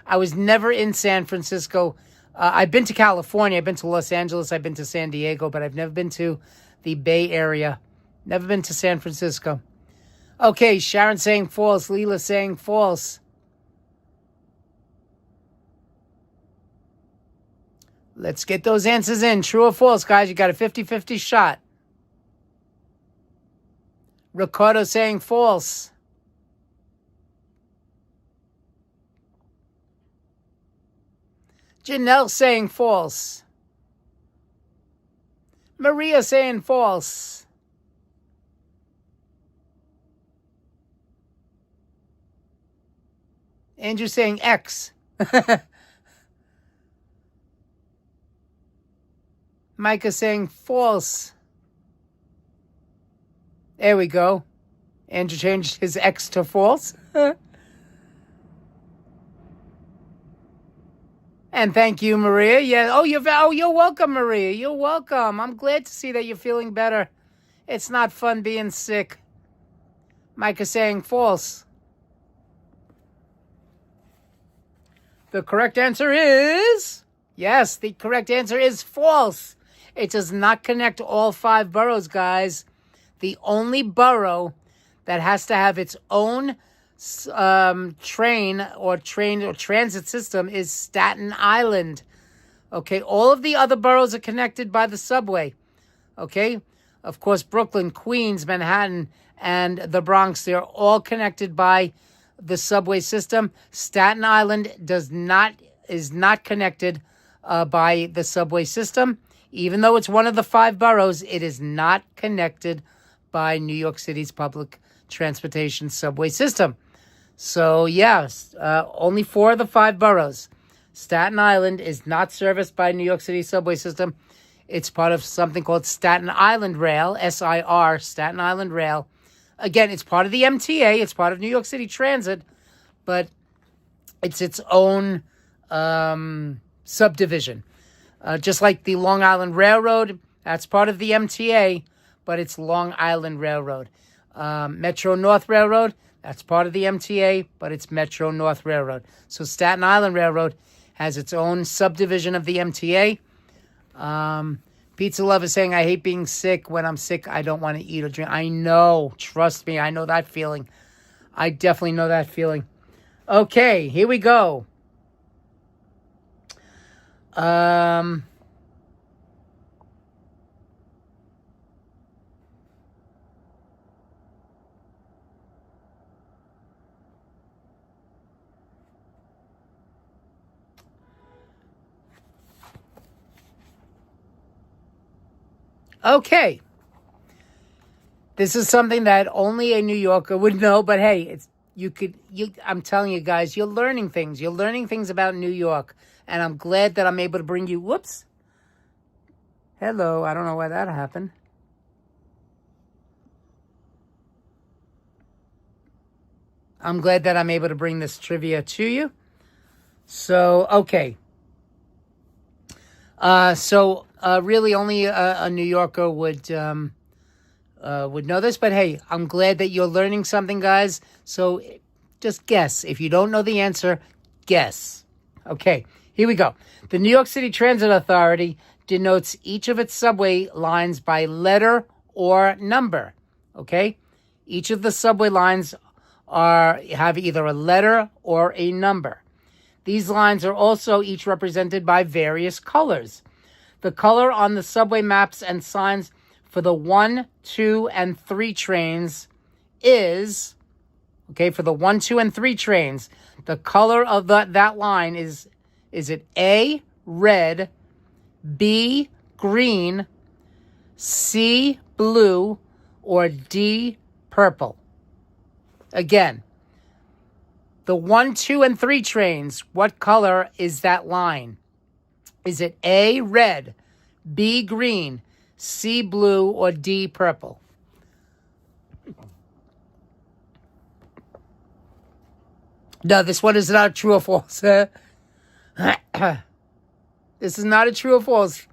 I was never in San Francisco. I've been to California. I've been to Los Angeles. I've been to San Diego, but I've never been to the Bay Area. Never been to San Francisco. Okay, Sharon saying false. Leela saying false. Let's get those answers in. True or false, guys? You got a 50-50 shot. Ricardo saying false. Janelle saying false. Maria saying false. Andrew saying X. Micah saying false. There we go. Andrew changed his X to false. And thank you, Maria. Yeah. You're welcome, Maria. You're welcome. I'm glad to see that you're feeling better. It's not fun being sick. Micah saying false. The correct answer is... Yes, the correct answer is false. It does not connect all 5 boroughs, guys. The only borough that has to have its own train or transit system is Staten Island. Okay, all of the other boroughs are connected by the subway. Okay, of course, Brooklyn, Queens, Manhattan, and the Bronx, they're all connected by the subway system. Staten Island is not connected by the subway system. Even though it's one of the 5 boroughs, it is not connected by New York City's public transportation subway system. So, yes, only 4 of the 5 boroughs. Staten Island is not serviced by New York City subway system. It's part of something called Staten Island Rail, SIR, Staten Island Rail. Again, it's part of the MTA. It's part of New York City Transit, but it's its own subdivision. Just like the Long Island Railroad, that's part of the MTA, but it's Long Island Railroad. Metro North Railroad, that's part of the MTA, but it's Metro North Railroad. So Staten Island Railroad has its own subdivision of the MTA. Pizza Lover saying, I hate being sick. When I'm sick, I don't want to eat or drink. I know. Trust me. I know that feeling. I definitely know that feeling. Okay, here we go. Okay. This is something that only a New Yorker would know, but hey, I'm telling you guys, you're learning things. You're learning things about New York, and I'm glad that I'm able to bring you, whoops. Hello, I don't know why that happened. I'm glad that I'm able to bring this trivia to you. So, okay. Really only a New Yorker would know this, but hey, I'm glad that you're learning something, guys. So just guess. If you don't know the answer, guess. Okay, here we go. The New York City Transit Authority denotes each of its subway lines by letter or number. Okay? Each of the subway lines have either a letter or a number. These lines are also each represented by various colors. The color on the subway maps and signs for the 1, 2, and 3 trains is, okay, for the 1, 2, and 3 trains, the color of that line is it A, red, B, green, C, blue, or D, purple? Again, the 1, 2, and 3 trains, what color is that line? Is it A, red, B, green, C, blue, or D, purple? No, this one is not true or false. This is not a true or false.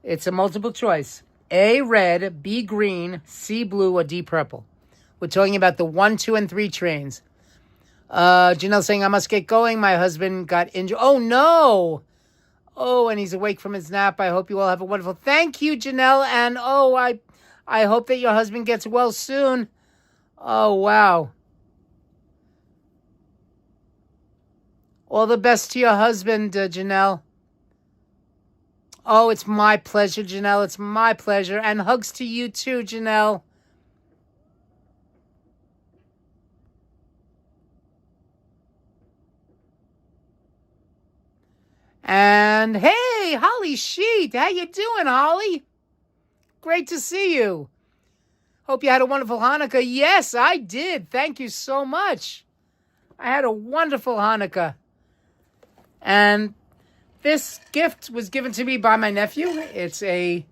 It's a multiple choice. A, red, B, green, C, blue, or D, purple. We're talking about the 1, 2, and 3 trains. Janelle saying, I must get going. My husband got injured. Oh, no. Oh, and he's awake from his nap. I hope you all have a wonderful... Thank you, Janelle. And, I hope that your husband gets well soon. Oh, wow. All the best to your husband, Janelle. Oh, it's my pleasure, Janelle. It's my pleasure. And hugs to you too, Janelle. And hey, Holly Sheet. How you doing, Holly? Great to see you. Hope you had a wonderful Hanukkah. Yes, I did. Thank you so much. I had a wonderful Hanukkah. And this gift was given to me by my nephew. It's a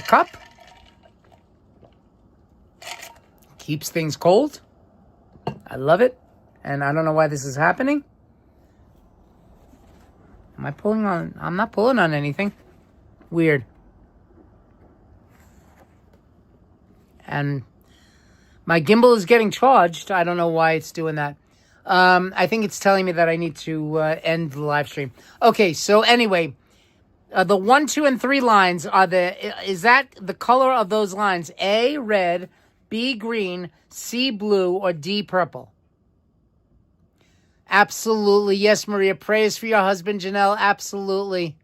cup. Keeps things cold. I love it. And I don't know why this is happening. Am I pulling on? I'm not pulling on anything. Weird. And my gimbal is getting charged. I don't know why it's doing that. I think it's telling me that I need to end the live stream. Okay, so anyway, the 1, 2, and 3 lines is that the color of those lines? A, red, B, green, C, blue, or D, purple? Absolutely. Yes, Maria. Praise for your husband, Janelle. Absolutely.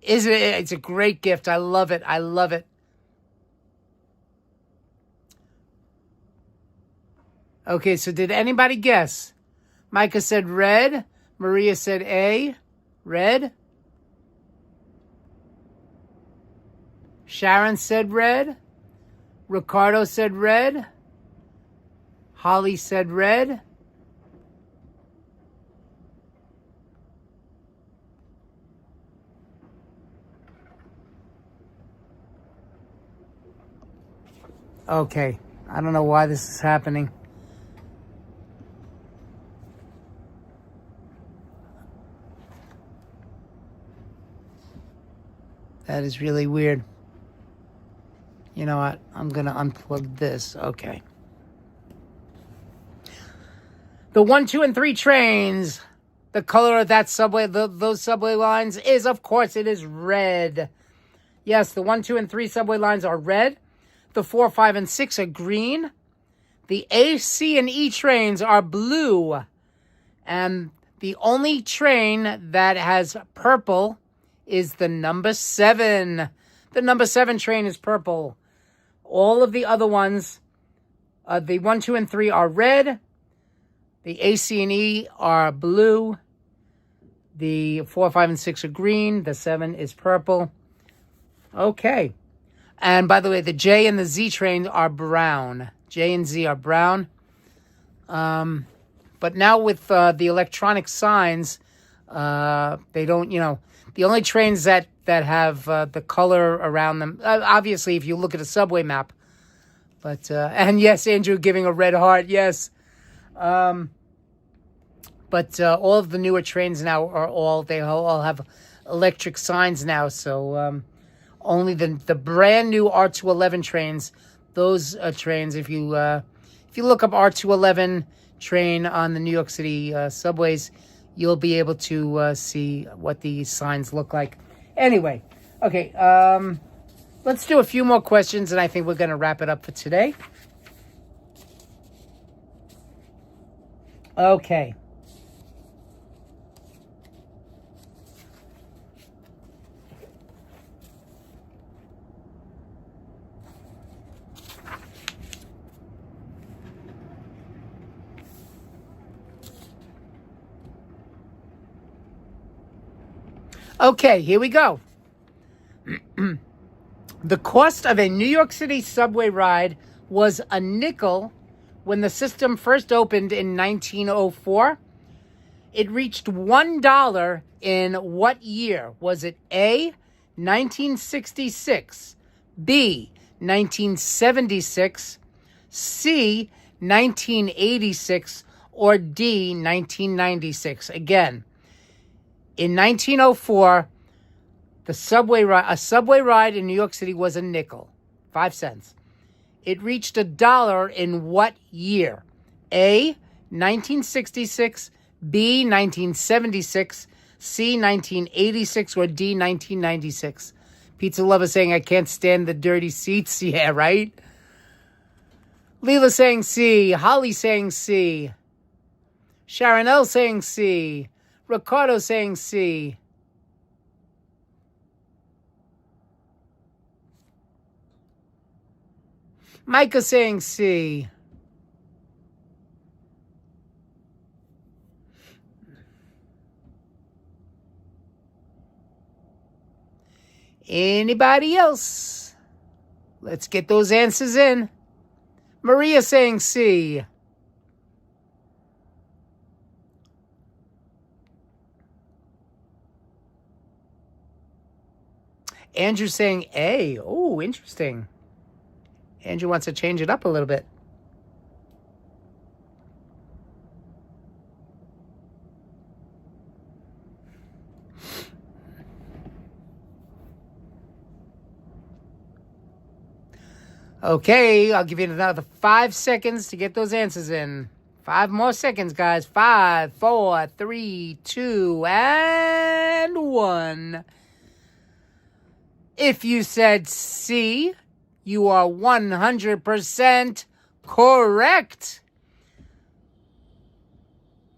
It's a great gift. I love it. I love it. Okay, so did anybody guess? Micah said red. Maria said A. Red. Sharon said red. Ricardo said red. Holly said red. Okay, I don't know why this is happening. That is really weird. You know what? I'm going to unplug this. Okay. The 1, 2, and 3 trains. The color of that subway, those subway lines is, of course, it is red. Yes, the 1, 2, and 3 subway lines are red. The 4, 5, and 6 are green. The A, C, and E trains are blue. And the only train that has purple is the number 7. The number 7 train is purple. All of the other ones, the 1, 2, and 3 are red. The A, C, and E are blue. The 4, 5, and 6 are green. The 7 is purple. Okay. And by the way, the J and the Z train are brown. J and Z are brown. But now with the electronic signs, they don't, the only trains that have the color around them, obviously, if you look at a subway map. But, and yes, Andrew giving a red heart, yes. But all of the newer trains now they all have electric signs now. So only the brand new R211 trains, those trains, if you look up R211 train on the New York City subways, you'll be able to see what these signs look like. Anyway, okay, let's do a few more questions, and I think we're going to wrap it up for today. Okay. Okay, here we go. The cost of a New York City subway ride was a nickel when the system first opened in 1904. It reached $1 in what year? Was it A, 1966, B, 1976, C, 1986, or D, 1996? Again, in 1904, a subway ride in New York City was a nickel, 5 cents. It reached $1 in what year? A, 1966, B, 1976, C, 1986, or D, 1996? Pizza lover saying, I can't stand the dirty seats. Yeah, right? Leela saying C. Holly saying C. Sharon L saying C. Ricardo saying C. Micah saying C. Anybody else? Let's get those answers in. Maria saying C. Andrew saying A. Oh, interesting. Andrew wants to change it up a little bit. Okay, I'll give you another 5 seconds to get those answers in. 5 more seconds, guys. 5, 4, 3, 2, and 1. If you said C, you are 100% correct.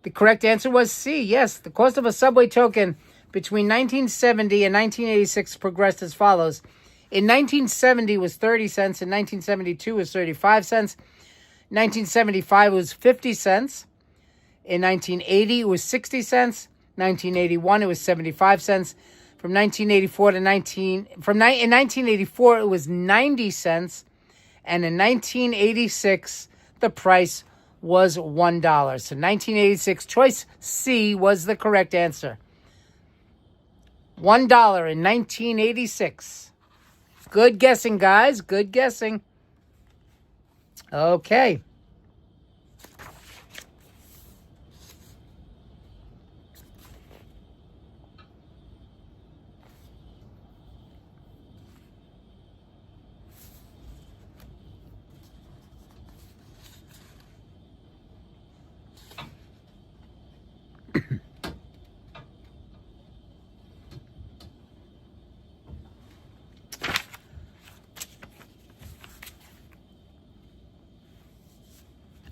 The correct answer was C. Yes, the cost of a subway token between 1970 and 1986 progressed as follows. In 1970 was 30 cents. In 1972 was 35 cents. 1975 was 50 cents. In 1980 it was 60 cents. 1981 it was 75 cents. In 1984 it was 90 cents. And in 1986 the price was $1. So 1986 choice C was the correct answer. $1 in 1986. Good guessing, guys. Good guessing. Okay.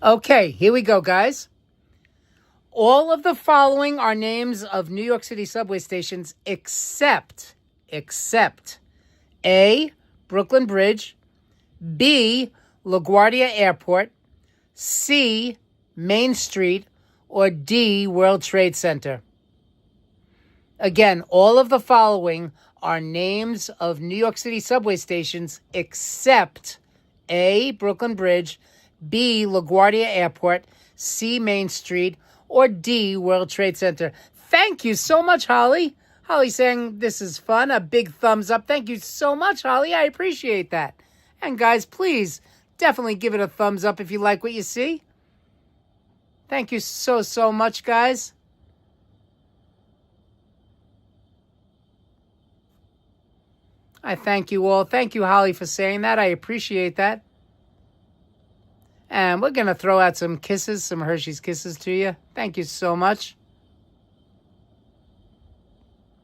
Okay, here we go, guys. All of the following are names of New York City subway stations except A, Brooklyn Bridge, B, LaGuardia Airport, C, Main Street, or D, World Trade Center. Again, all of the following are names of New York City subway stations except A, Brooklyn Bridge, B, LaGuardia Airport, C, Main Street, or D, World Trade Center. Thank you so much, Holly. Holly saying this is fun. A big thumbs up. Thank you so much, Holly. I appreciate that. And guys, please definitely give it a thumbs up if you like what you see. Thank you so much, guys. I thank you all. Thank you, Holly, for saying that. I appreciate that. And we're going to throw out some kisses, some Hershey's Kisses to you. Thank you so much.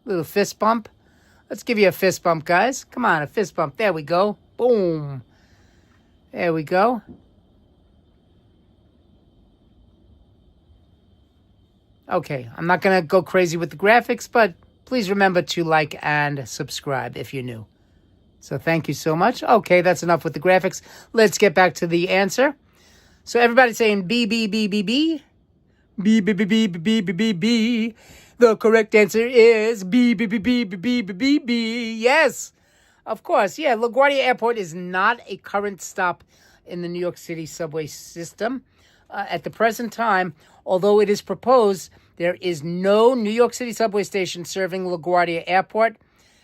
Little fist bump. Let's give you a fist bump, guys. Come on, a fist bump. There we go. Boom. There we go. Okay, I'm not going to go crazy with the graphics, but please remember to like and subscribe if you're new. So thank you so much. Okay, that's enough with the graphics. Let's get back to the answer. So everybody's saying B, B, B, B, B. B, B, B, B, B, B, B, B. The correct answer is B, B, B, B, B, B, B, B, B. Yes, of course. Yeah, LaGuardia Airport is not a current stop in the New York City subway system. At the present time, although it is proposed, there is no New York City subway station serving LaGuardia Airport.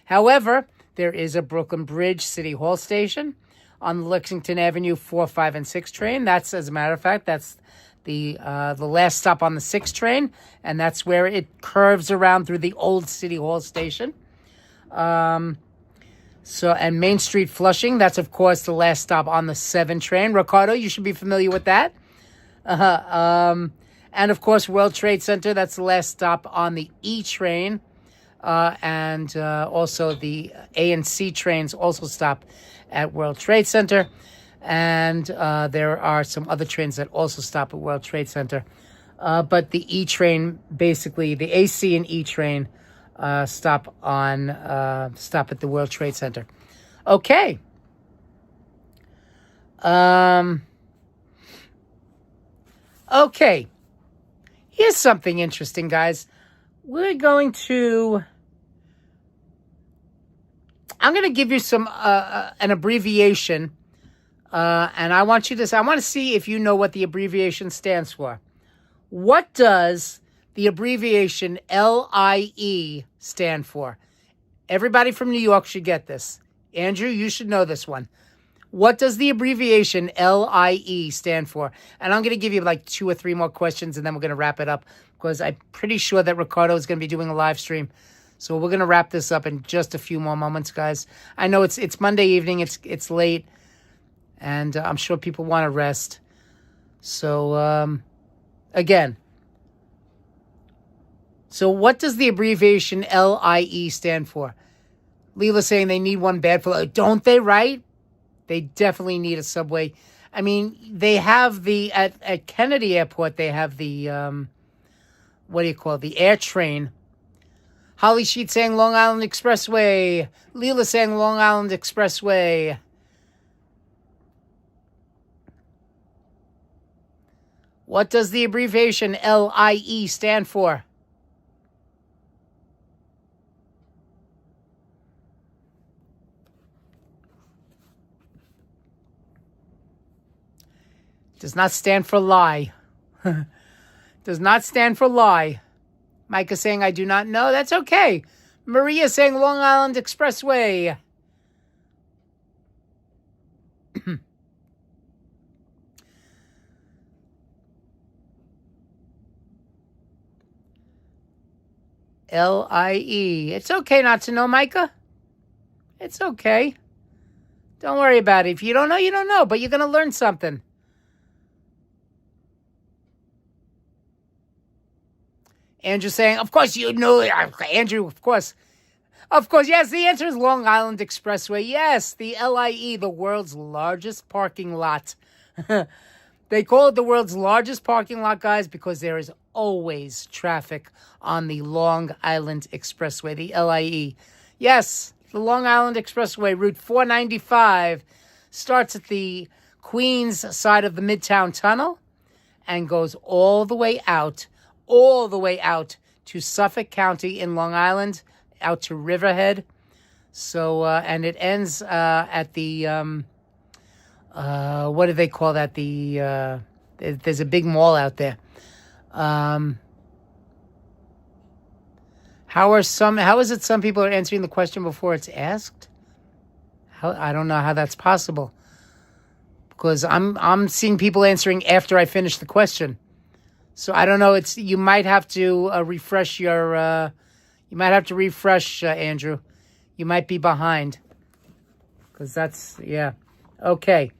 However, there is a Brooklyn Bridge City Hall station, on the Lexington Avenue 4, 5, and 6 train. That's, as a matter of fact, that's the last stop on the 6 train, and that's where it curves around through the old City Hall station. And Main Street Flushing, that's, of course, the last stop on the 7 train. Ricardo, you should be familiar with that. And, of course, World Trade Center, that's the last stop on the E train. And also the A and C trains also stop at World Trade Center. And there are some other trains that also stop at World Trade Center. But the E train, basically, the AC and E train stop at the World Trade Center. Okay. Okay. Here's something interesting, guys. I'm going to give you an abbreviation, and I want to see if you know what the abbreviation stands for. What does the abbreviation LIE stand for? Everybody from New York should get this. Andrew, you should know this one. What does the abbreviation LIE stand for? And I'm going to give you like 2 or 3 more questions, and then we're going to wrap it up, because I'm pretty sure that Ricardo is going to be doing a live stream. So we're going to wrap this up in just a few more moments, guys. I know it's Monday evening. It's late, and I'm sure people want to rest. So, again. So what does the abbreviation LIE stand for? Leela's saying they need one bad for... Don't they, right? They definitely need a subway. I mean, they have at Kennedy Airport, they have the, the air train. Holly Sheet saying Long Island Expressway. Leela saying Long Island Expressway. What does the abbreviation LIE stand for? Does not stand for lie. Does not stand for lie. Micah saying, I do not know. That's okay. Maria saying Long Island Expressway. LIE. It's okay not to know, Micah. It's okay. Don't worry about it. If you don't know, you don't know. But you're going to learn something. Andrew saying, of course you know. Andrew, of course. Of course, yes, the answer is Long Island Expressway. Yes, the LIE, the world's largest parking lot. They call it the world's largest parking lot, guys, because there is always traffic on the Long Island Expressway, the LIE. Yes, the Long Island Expressway, Route 495, starts at the Queens side of the Midtown Tunnel and goes all the way out to Suffolk County in Long Island, out to Riverhead. So, and it ends at the, what do they call that? There's a big mall out there. How is it some people are answering the question before it's asked? I don't know how that's possible. Because I'm seeing people answering after I finish the question. So I don't know. You might have to refresh your. You might have to refresh, Andrew. You might be behind. Because that's okay.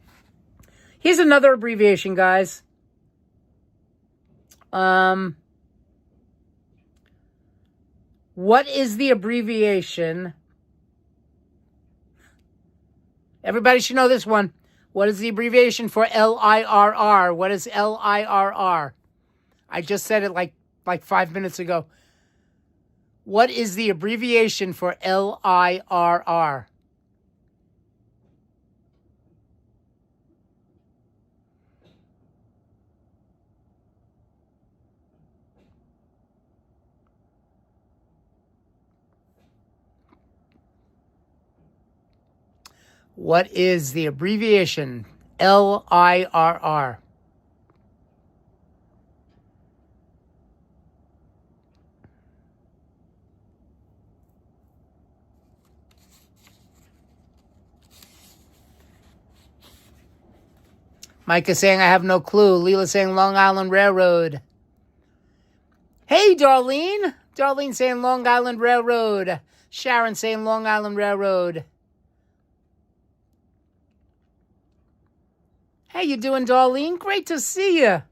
Here's another abbreviation, guys. What is the abbreviation? Everybody should know this one. What is the abbreviation for LIRR? What is LIRR? I just said it like 5 minutes ago. What is the abbreviation for LIRR? What is the abbreviation LIRR? Micah saying, I have no clue. Leela saying, Long Island Railroad. Hey, Darlene. Darlene saying, Long Island Railroad. Sharon saying, Long Island Railroad. How you doing, Darlene? Great to see you.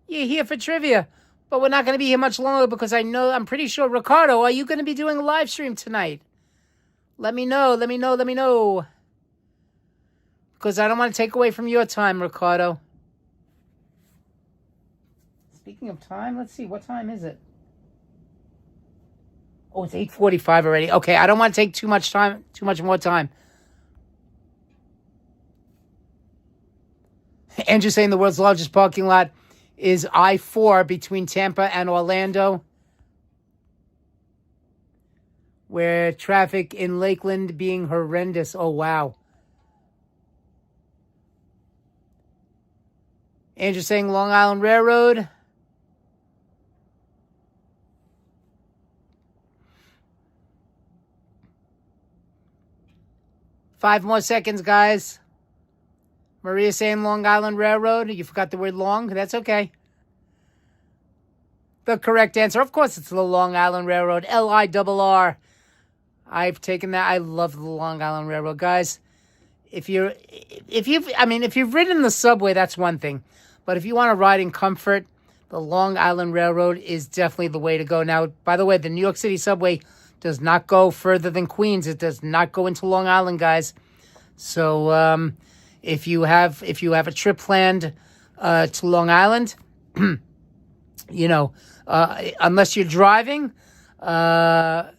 You're here for trivia. But we're not going to be here much longer because I'm pretty sure, Ricardo, are you going to be doing a live stream tonight? Let me know. Because I don't want to take away from your time, Ricardo. Speaking of time, let's see. What time is it? Oh, it's 8:45 already. Okay, I don't want to take too much more time. Andrew saying the world's largest parking lot is I-4 between Tampa and Orlando, where traffic in Lakeland being horrendous. Oh, wow. Andrew saying Long Island Railroad. Five more seconds, guys. Maria saying Long Island Railroad. You forgot the word long. That's okay. The correct answer, of course, it's the Long Island Railroad. LIRR. I've taken that. I love the Long Island Railroad, guys. If you've ridden the subway, that's one thing. But if you want to ride in comfort, the Long Island Railroad is definitely the way to go. Now, by the way, the New York City subway does not go further than Queens. It does not go into Long Island, guys. So if you have a trip planned to Long Island, unless you're driving, the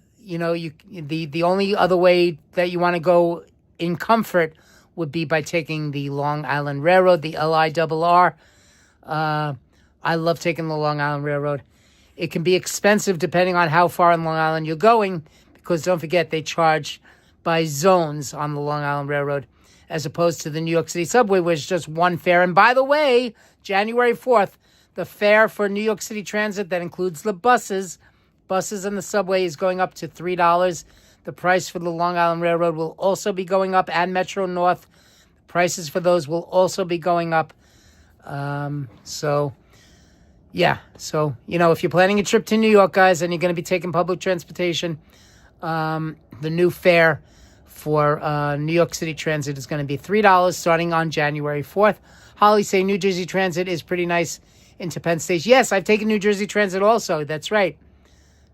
only other way that you want to go in comfort would be by taking the Long Island Railroad, the LIRR. I love taking the Long Island Railroad. It can be expensive depending on how far in Long Island you're going, because don't forget, they charge by zones on the Long Island Railroad, as opposed to the New York City subway, where it's just one fare. And by the way, January 4th, the fare for New York City Transit, that includes the buses and the subway, is going up to $3. The price for the Long Island Railroad will also be going up, and Metro North. Prices for those will also be going up. So, if you're planning a trip to New York, guys, and you're going to be taking public transportation, the new fare for New York City Transit is going to be $3 starting on January 4th. Holly saying New Jersey Transit is pretty nice into Penn Station. Yes, I've taken New Jersey Transit also. That's right.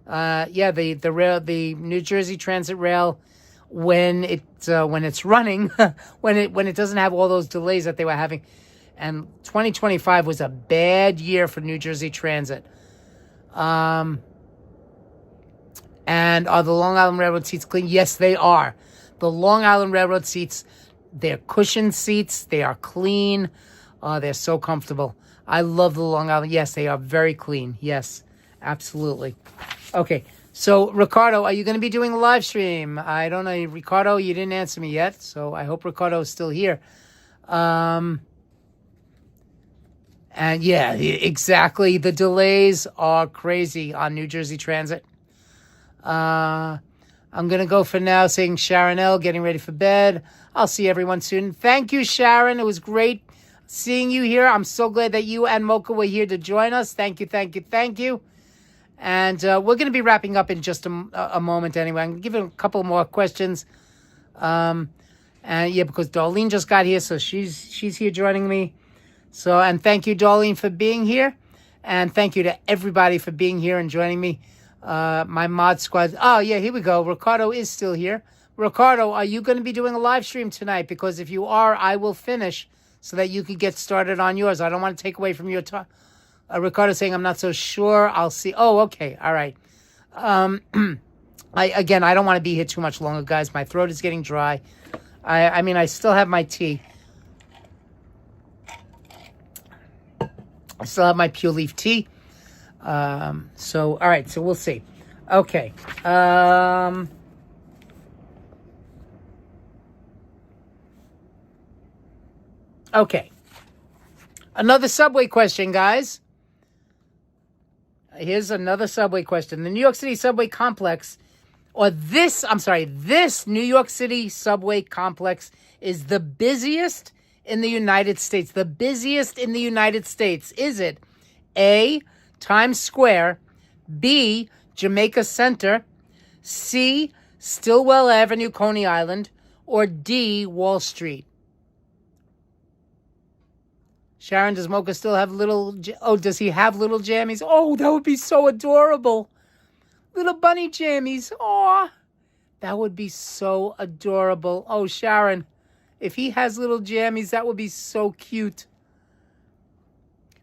The New Jersey Transit rail, when it's running, when it doesn't have all those delays that they were having. And 2025 was a bad year for New Jersey Transit. And are the Long Island Railroad seats clean? Yes, they are. The Long Island Railroad seats, they're cushioned seats. They are clean. They're so comfortable. I love the Long Island. Yes, they are very clean. Yes, absolutely. Okay, so Ricardo, are you going to be doing a live stream? I don't know. Ricardo, you didn't answer me yet, so I hope Ricardo is still here. And yeah, exactly. The delays are crazy on New Jersey Transit. I'm going to go for now saying Sharon L, getting ready for bed. I'll see everyone soon. Thank you, Sharon. It was great seeing you here. I'm so glad that you and Mocha were here to join us. Thank you. And we're going to be wrapping up in just a moment anyway. I'm going to give you a couple more questions. Because Darlene just got here, so she's here joining me. So, and thank you, Darlene, for being here. And thank you to everybody for being here and joining me. My mod squad. Oh, yeah, here we go. Ricardo is still here. Ricardo, are you going to be doing a live stream tonight? Because if you are, I will finish so that you can get started on yours. I don't want to take away from your time. Ricardo saying, I'm not so sure. I'll see. Oh, okay. All right. I don't want to be here too much longer, guys. My throat is getting dry. I still have my tea. I still have my Pure Leaf tea. All right. So we'll see. Okay. Okay. Another subway question, guys. Here's another subway question. The New York City subway complex, this New York City subway complex is the busiest in the United States? The busiest in the United States. Is it A, Times Square, B, Jamaica Center, C, Stillwell Avenue, Coney Island, or D, Wall Street? Sharon, does Mocha still have does he have little jammies? Oh, that would be so adorable. Little bunny jammies. Aw, that would be so adorable. Oh, Sharon, if he has little jammies, that would be so cute.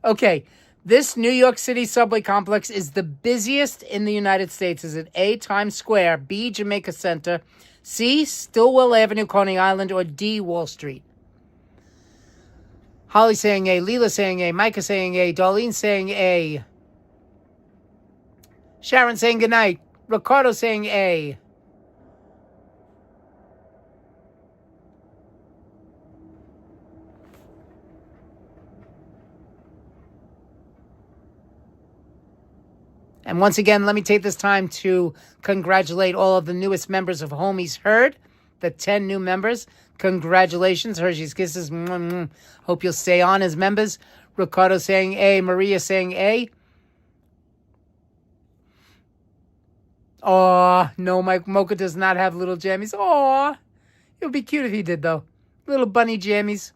Okay, this New York City subway complex is the busiest in the United States. Is it A, Times Square, B, Jamaica Center, C, Stillwell Avenue, Coney Island, or D, Wall Street? Holly saying A, Leela saying A, Micah saying A, Darlene saying A, Sharon saying goodnight, Ricardo saying A. And once again, let me take this time to congratulate all of the newest members of Homies Heard, the 10 new members. Congratulations, Hershey's Kisses. Hope you'll stay on as members. Ricardo saying A, Maria saying A. Aw, no, Mike Mocha does not have little jammies. Aw, it would be cute if he did, though. Little bunny jammies.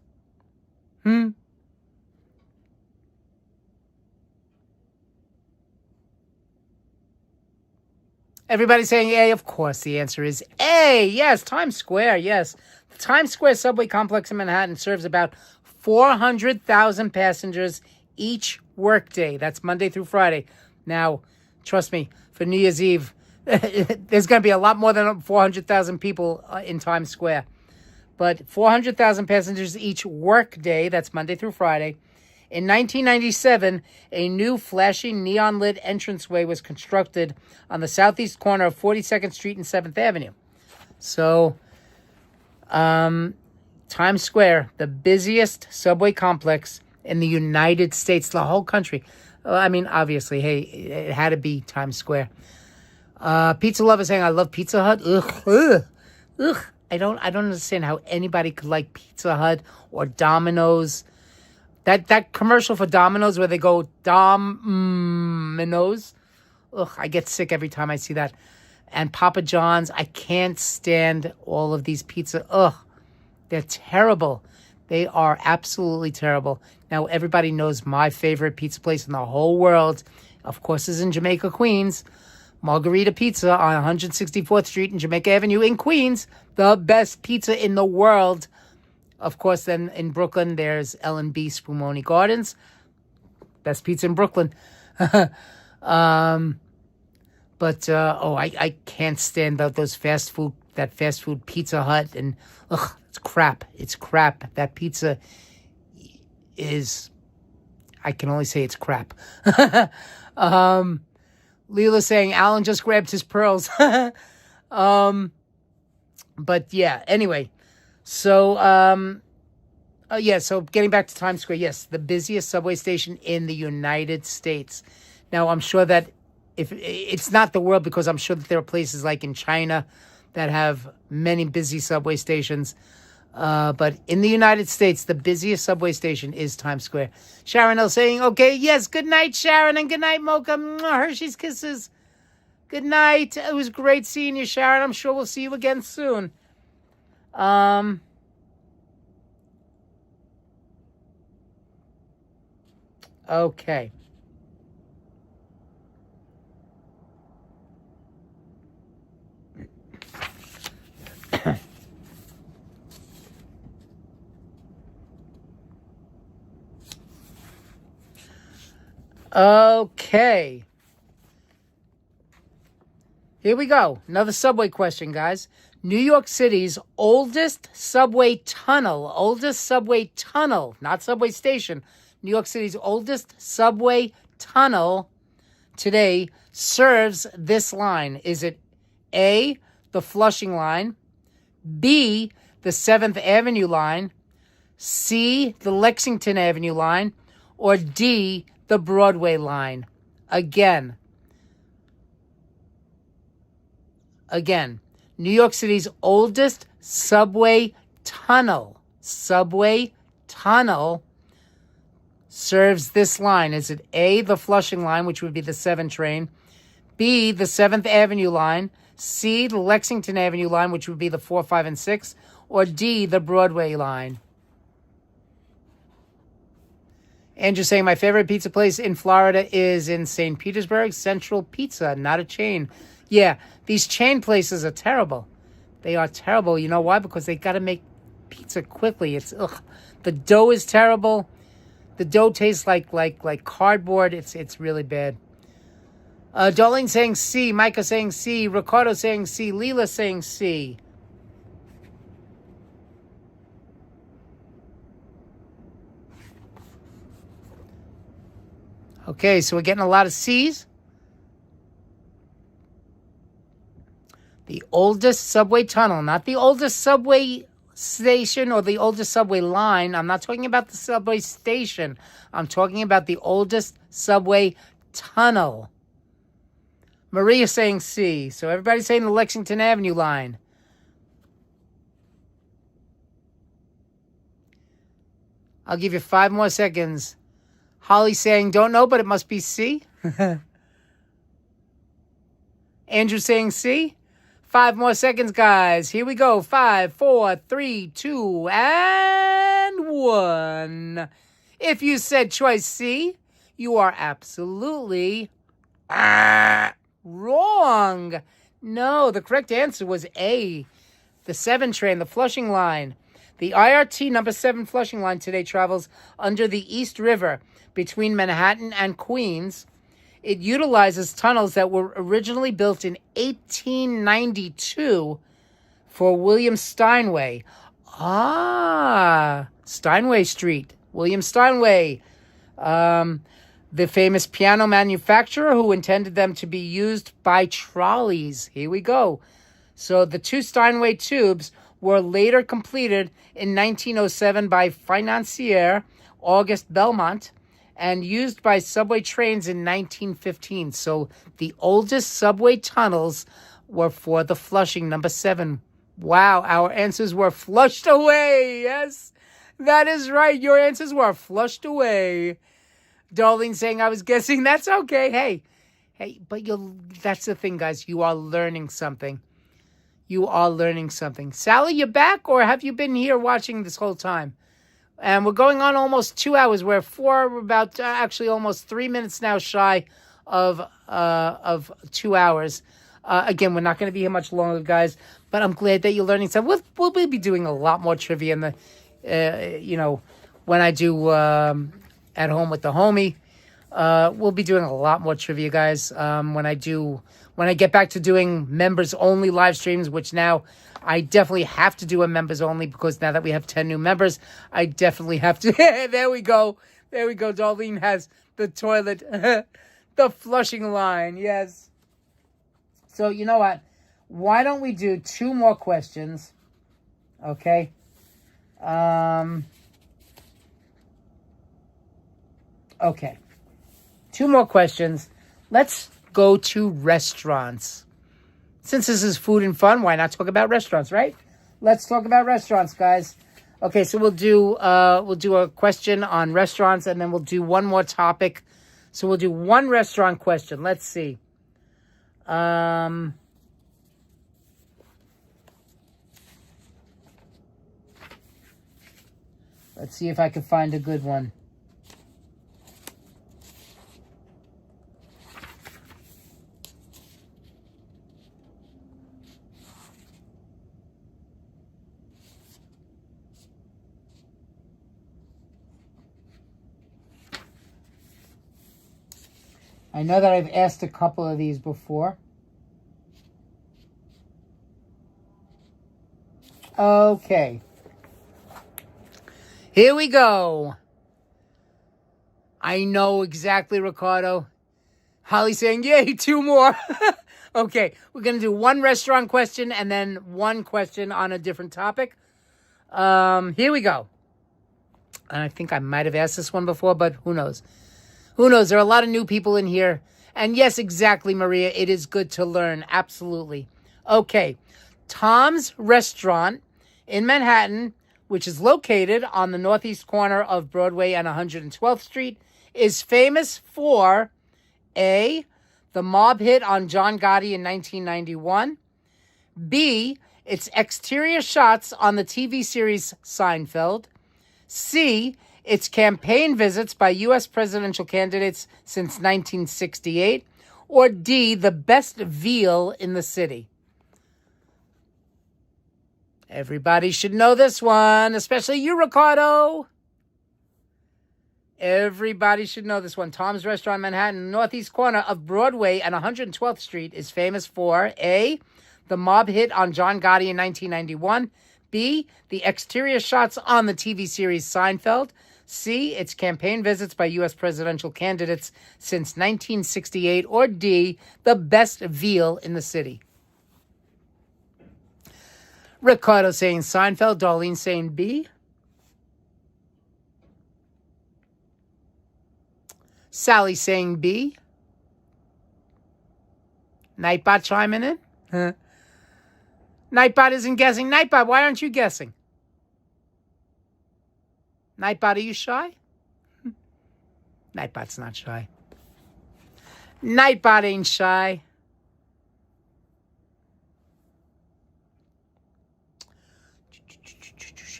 Everybody saying A, of course the answer is A. Yes, Times Square, yes. The Times Square subway complex in Manhattan serves about 400,000 passengers each workday. That's Monday through Friday. Now, trust me, for New Year's Eve, there's going to be a lot more than 400,000 people in Times Square. But 400,000 passengers each workday, that's Monday through Friday. In 1997, a new flashy neon-lit entranceway was constructed on the southeast corner of 42nd Street and 7th Avenue. So, Times Square, the busiest subway complex in the United States, the whole country. I mean, obviously, hey, it had to be Times Square. Pizza Lover saying, I love Pizza Hut. Ugh. I don't understand how anybody could like Pizza Hut or Domino's. That commercial for Domino's where they go Domino's. Ugh, I get sick every time I see that. And Papa John's, I can't stand all of these pizza. Ugh, they're terrible. They are absolutely terrible. Now, everybody knows my favorite pizza place in the whole world, of course, is in Jamaica, Queens. Margarita Pizza on 164th Street and Jamaica Avenue in Queens. The best pizza in the world. Of course, then in Brooklyn, there's L&B Spumoni Gardens. Best pizza in Brooklyn. I can't stand those fast food Pizza Hut. And, it's crap. It's crap. That pizza is, I can only say it's crap. Leela saying, Alan just grabbed his pearls. But yeah, anyway. So, so getting back to Times Square, yes, the busiest subway station in the United States. Now, I'm sure that if it's not the world, because I'm sure that there are places like in China that have many busy subway stations. But in the United States, the busiest subway station is Times Square. Sharon L saying, okay, yes, good night, Sharon, and good night, Mocha. Hershey's Kisses. Good night. It was great seeing you, Sharon. I'm sure we'll see you again soon. Okay. Okay. Here we go. Another subway question, guys. New York City's oldest subway tunnel, not subway station. New York City's oldest subway tunnel today serves this line. Is it A, the Flushing line, B, the 7th Avenue line, C, the Lexington Avenue line, or D, the Broadway line? Again, New York City's oldest subway tunnel tunnel serves this line? Is it A, the Flushing line, which would be the 7 train, B, the 7th Avenue line, C, the Lexington Avenue line, which would be the 4, 5, and 6, or D, the Broadway line? Andrew saying, my favorite pizza place in Florida is in St. Petersburg, Central Pizza, not a chain. Yeah, these chain places are terrible. They are terrible. You know why? Because they got to make pizza quickly. It's the dough is terrible. The dough tastes like cardboard. It's really bad. Darlene saying C, Micah saying C, Ricardo saying C, Leela saying C. Okay, so we're getting a lot of C's. The oldest subway tunnel, not the oldest subway station or the oldest subway line. I'm not talking about the subway station. I'm talking about the oldest subway tunnel. Maria saying C. So everybody's saying the Lexington Avenue line. I'll give you 5 more seconds. Holly saying don't know, but it must be C. Andrew saying C. 5 more seconds, guys. Here we go. 5, 4, 3, 2, and 1. If you said choice C, you are absolutely wrong. No, the correct answer was A, the 7 train, the Flushing line. The IRT number 7 Flushing line today travels under the East River between Manhattan and Queens. It utilizes tunnels that were originally built in 1892 for William Steinway. Steinway Street. William Steinway. The famous piano manufacturer who intended them to be used by trolleys. Here we go. So the 2 Steinway tubes were later completed in 1907 by financier August Belmont and used by subway trains in 1915. So the oldest subway tunnels were for the Flushing number 7. Wow, our answers were flushed away. Yes, that is right. Your answers were flushed away. Darlene saying I was guessing. That's okay. Hey, but that's the thing, guys. You are learning something. You are learning something. Sally, you back, or have you been here watching this whole time? And we're going on almost 2 hours. We're about actually almost 3 minutes now shy of 2 hours. Again, we're not going to be here much longer, guys. But I'm glad that you're learning something. We'll be doing a lot more trivia in the, when I do at home with the homie. We'll be doing a lot more trivia, guys. When I get back to doing members only live streams, which now I definitely have to do a members only because now that we have 10 new members, I definitely have to. There we go. Darlene has the toilet, the Flushing line. Yes. So you know what? Why don't we do 2 more questions? Okay. Okay. 2 more questions. Let's go to restaurants. Since this is food and fun, why not talk about restaurants, right? Let's talk about restaurants, guys. Okay, so we'll do a question on restaurants, and then we'll do one more topic. So we'll do 1 restaurant question. Let's see. Let's see if I can find a good one. I know that I've asked a couple of these before. Okay. Here we go. I know exactly, Ricardo. Holly saying, yay, 2 more. Okay, we're going to do 1 restaurant question and then 1 question on a different topic. Here we go. And I think I might have asked this one before, but who knows? Who knows? There are a lot of new people in here. And yes, exactly, Maria. It is good to learn. Absolutely. Okay. Tom's Restaurant in Manhattan which is located on the northeast corner of Broadway and 112th Street, is famous for A, the mob hit on John Gotti in 1991, B, its exterior shots on the TV series Seinfeld, C, its campaign visits by U.S. presidential candidates since 1968, or D, the best veal in the city. Everybody should know this one, especially you, Ricardo. Everybody should know this one. Tom's Restaurant, Manhattan, northeast corner of Broadway and 112th Street, is famous for A, the mob hit on John Gotti in 1991, B, the exterior shots on the TV series Seinfeld, C, its campaign visits by U.S. presidential candidates since 1968, or D, the best veal in the city. Ricardo saying Seinfeld, Darlene saying B. Sally saying B. Nightbot chiming in. Huh. Nightbot isn't guessing. Nightbot, why aren't you guessing? Nightbot, are you shy? Nightbot's not shy. Nightbot ain't shy.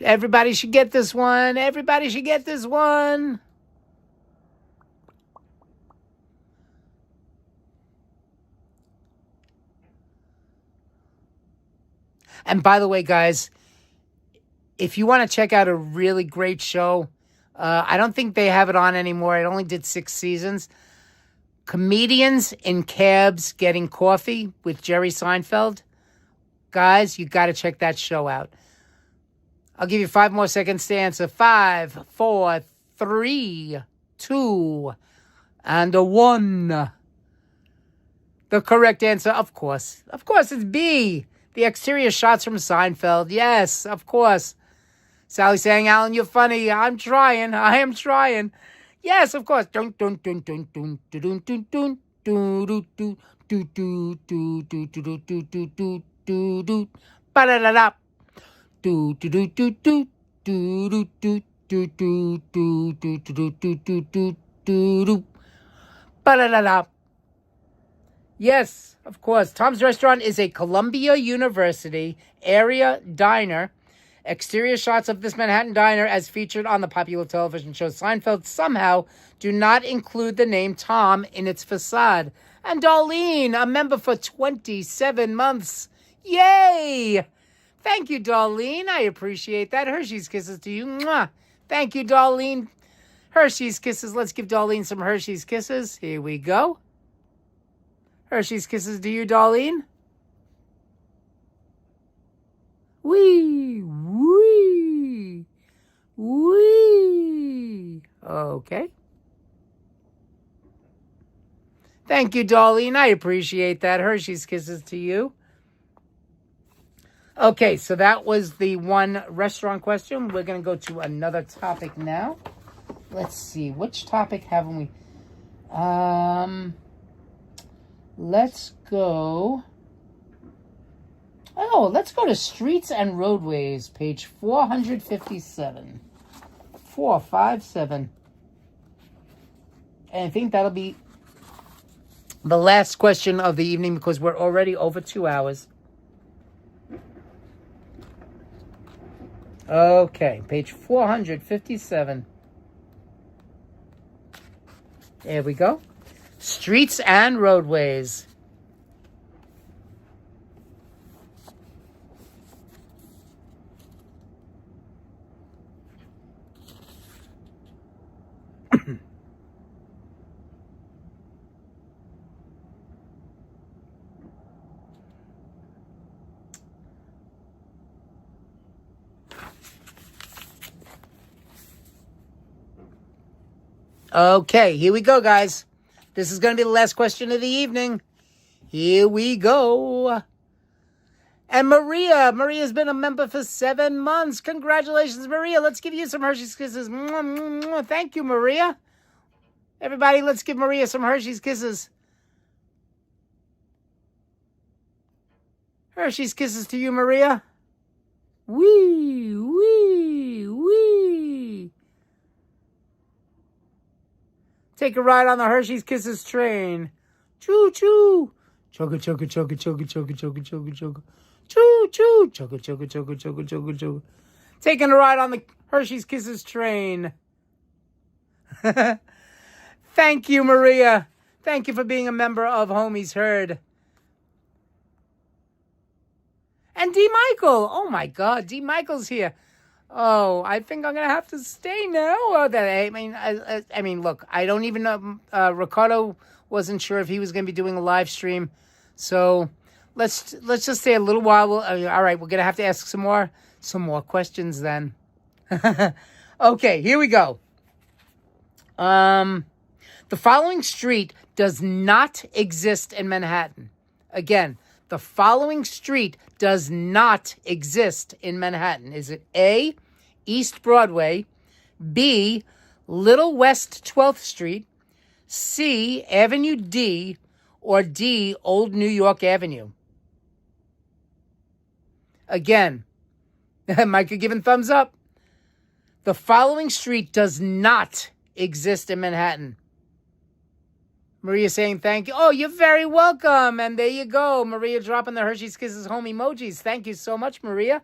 Everybody should get this one. Everybody should get this one. And by the way, guys, if you want to check out a really great show, I don't think they have it on anymore. It only did 6 seasons. Comedians in Cabs Getting Coffee with Jerry Seinfeld. Guys, you got to check that show out. I'll give you 5 more seconds to answer. 5, 4, 3, 2, and a 1. The correct answer, of course, it's B. The exterior shots from Seinfeld. Yes, of course. Sally saying, Alan, you're funny. I'm trying. I am trying. Yes, of course. Dun dun dun dun dun dun dun dun dun dun dun dun dun dun dun dun dun dun dun dun ba da da da do do do do do do do do do do do do do do do do do do ba da da da. Yes, of course. Tom's Restaurant is a Columbia University area diner. Exterior shots of this Manhattan diner, as featured on the popular television show Seinfeld, somehow do not include the name Tom in its facade. And Darlene, a member for 27 months. Yay! Thank you, Darlene. I appreciate that. Hershey's kisses to you. Mwah. Thank you, Darlene. Hershey's kisses. Let's give Darlene some Hershey's kisses. Here we go. Hershey's kisses to you, Darlene. Wee, wee, wee. Okay. Thank you, Darlene. I appreciate that. Hershey's kisses to you. Okay, so that was the one restaurant question. We're going to go to another topic now. Let's see. Which topic haven't we? Let's go. Oh, let's go to Streets and Roadways, page 457. 457. And I think that'll be the last question of the evening because we're already over 2 hours. Okay, page 457. There we go. Streets and Roadways. Okay, here we go, guys. This is going to be the last question of the evening. Here we go. And Maria's been a member for 7 months. Congratulations, Maria. Let's give you some Hershey's Kisses. Mwah, mwah, mwah. Thank you, Maria. Everybody, let's give Maria some Hershey's Kisses. Hershey's Kisses to you, Maria. Wee, wee, wee. Take a ride on the Hershey's Kisses train. Choo choo. Chugga chugga chugga chugga chugga chugga chugga chugga. Choo choo. Chugga chugga chugga chugga chugga chugga. Taking a ride on the Hershey's Kisses train. Thank you, Maria. Thank you for being a member of Homies Heard. And D. Michael. Oh, my God. D. Michael's here. Oh, I think I'm going to have to stay now. I mean, look, I don't even know. Ricardo wasn't sure if he was going to be doing a live stream. So let's just stay a little while. All right, we're going to have to ask some more questions then. Okay, here we go. The following street does not exist in Manhattan. Again, the following street does not exist in Manhattan. Is it A, East Broadway, B, Little West 12th Street, C, Avenue D, or D, Old New York Avenue? Again, Micah giving thumbs up. The following street does not exist in Manhattan. Maria saying thank you. Oh, you're very welcome. And there you go. Maria dropping the Hershey's Kisses home emojis. Thank you so much, Maria.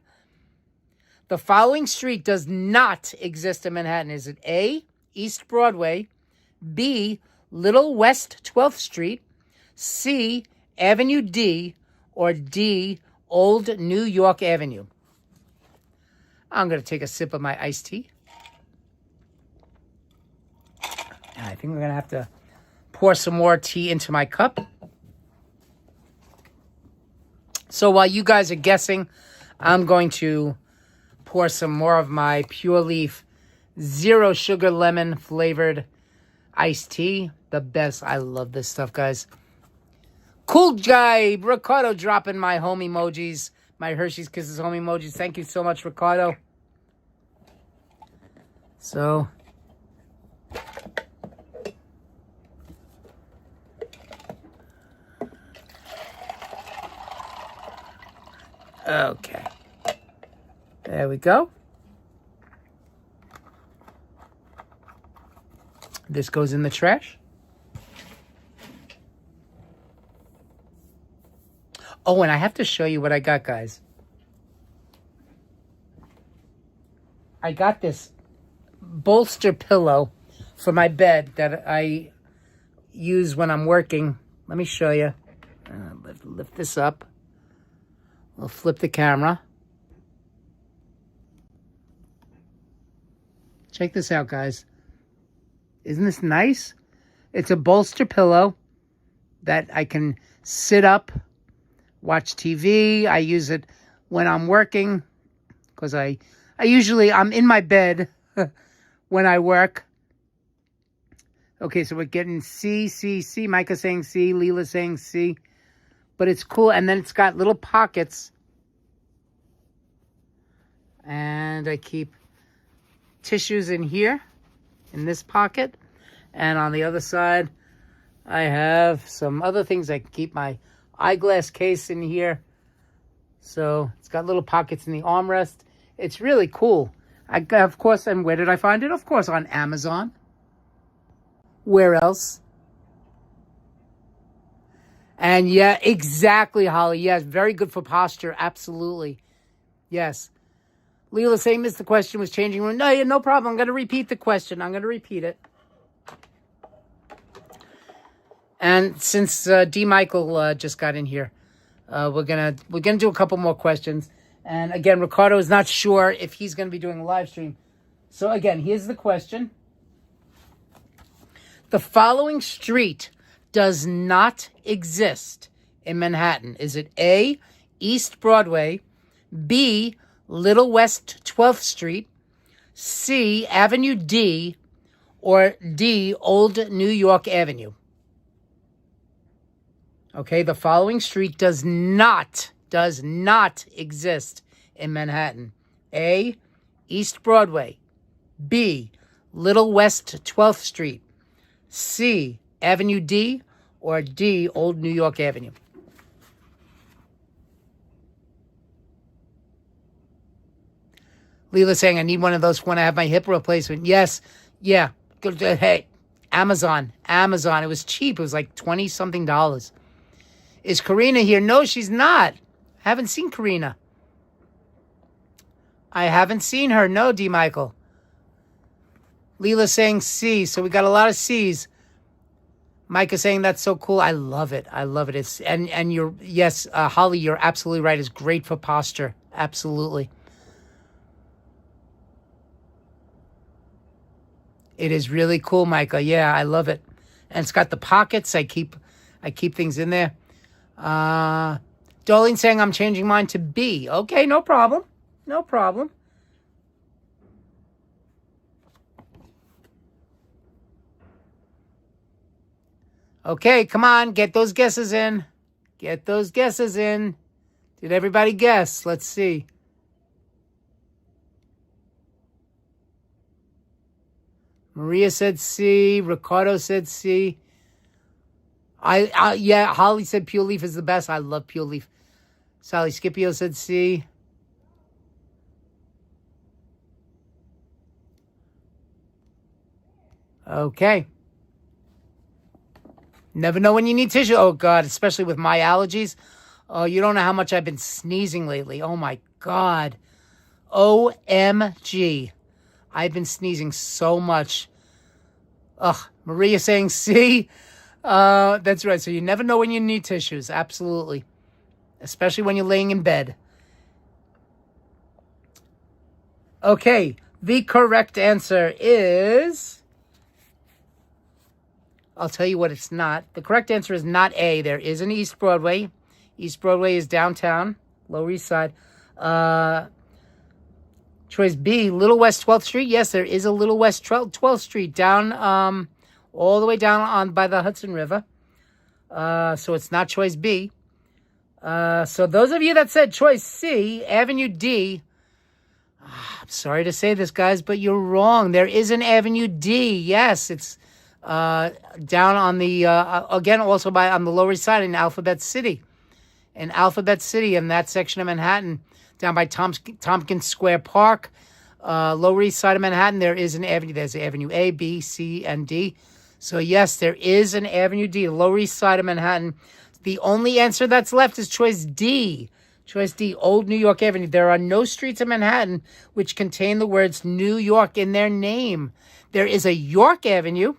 The following street does not exist in Manhattan. Is it A, East Broadway, B, Little West 12th Street, C, Avenue D, or D, Old New York Avenue? I'm going to take a sip of my iced tea. And I think we're going to have to pour some more tea into my cup. So while you guys are guessing, I'm going to pour some more of my Pure Leaf zero sugar lemon flavored iced tea. The best. I love this stuff, guys. Cool guy, Ricardo dropping my home emojis, my Hershey's Kisses home emojis. Thank you so much, Ricardo. So, okay. There we go. This goes in the trash. Oh, and I have to show you what I got, guys. I got this bolster pillow for my bed that I use when I'm working. Let me show you. Lift this up. We'll flip the camera. Check this out, guys. Isn't this nice? It's a bolster pillow that I can sit up, watch TV. I use it when I'm working because I'm in my bed when I work. Okay, so we're getting C. Micah saying C, Leela saying C. But it's cool. And then it's got little pockets. And I keep tissues in here, in this pocket. And on the other side, I have some other things. I can keep my eyeglass case in here. So it's got little pockets in the armrest. It's really cool. Of course, and where did I find it? Of course, on Amazon. Where else? And yeah, exactly, Holly. Yes, very good for posture. Absolutely. Yes. Leela saying the question was changing room. No, no problem. I'm going to repeat the question. I'm going to repeat it. And since D. Michael just got in here, we're gonna do a couple more questions. And again, Ricardo is not sure if he's going to be doing a live stream. So again, here's the question. The following street does not exist in Manhattan. Is it A, East Broadway, B, Little West 12th Street, C, Avenue D, or D, Old New York Avenue? Okay, the following street does not exist in Manhattan. A, East Broadway, B, Little West 12th Street, C, Avenue D, or D, Old New York Avenue. Leela saying, I need one of those when I have my hip replacement. Yes. Yeah. Hey, Amazon. It was cheap. It was like $20-something. Is Karina here? No, she's not. I haven't seen Karina. I haven't seen her. No, D. Michael. Leela saying C. So we got a lot of C's. Micah saying that's so cool. I love it. It's and you're yes, Holly, you're absolutely right. It's great for posture. Absolutely. It is really cool, Micah. Yeah, I love it. And it's got the pockets. I keep things in there. Darlene saying I'm changing mine to B. Okay, no problem. No problem. Okay, come on, get those guesses in. Get those guesses in. Did everybody guess? Let's see. Maria said C. Ricardo said C. Yeah, Holly said Pure Leaf is the best. I love Pure Leaf. Sally Scipio said C. Okay. Never know when you need tissue. Oh, God, especially with my allergies. Oh, you don't know how much I've been sneezing lately. Oh, my God. OMG. I've been sneezing so much. Ugh, Maria saying C. That's right. So you never know when you need tissues. Absolutely. Especially when you're laying in bed. Okay. The correct answer is... I'll tell you what it's not. The correct answer is not A. There is an East Broadway. East Broadway is downtown, Lower East Side. Choice B, Little West 12th Street. Yes, there is a Little West 12th Street down, all the way down on by the Hudson River. So it's not choice B. So those of you that said choice C, Avenue D, I'm sorry to say this, guys, but you're wrong. There is an Avenue D. Yes, it's down on the, again, also on the Lower East Side in Alphabet City. In Alphabet City, in that section of Manhattan, down by Tompkins Square Park, Lower East Side of Manhattan, there is an avenue. There's Avenue A, B, C, and D. So, yes, there is an Avenue D, Lower East Side of Manhattan. The only answer that's left is choice D. Choice D, Old New York Avenue. There are no streets in Manhattan which contain the words New York in their name. There is a York Avenue.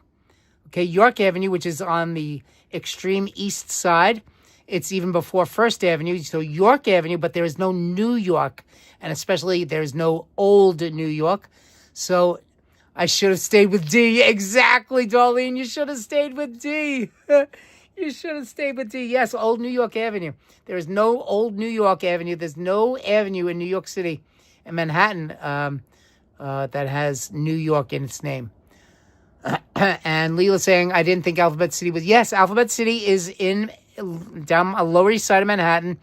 Okay, York Avenue, which is on the extreme east side. It's even before First Avenue, so York Avenue, but there is no New York, and especially there's no Old New York. So I should have stayed with D. Exactly, Darlene, you should have stayed with D. You should have stayed with D. Yes, Old New York Avenue. There is no Old New York Avenue. There's no avenue in New York City and Manhattan that has New York in its name. And Leela saying, I didn't think Alphabet City was... Yes, Alphabet City is down a Lower East Side of Manhattan,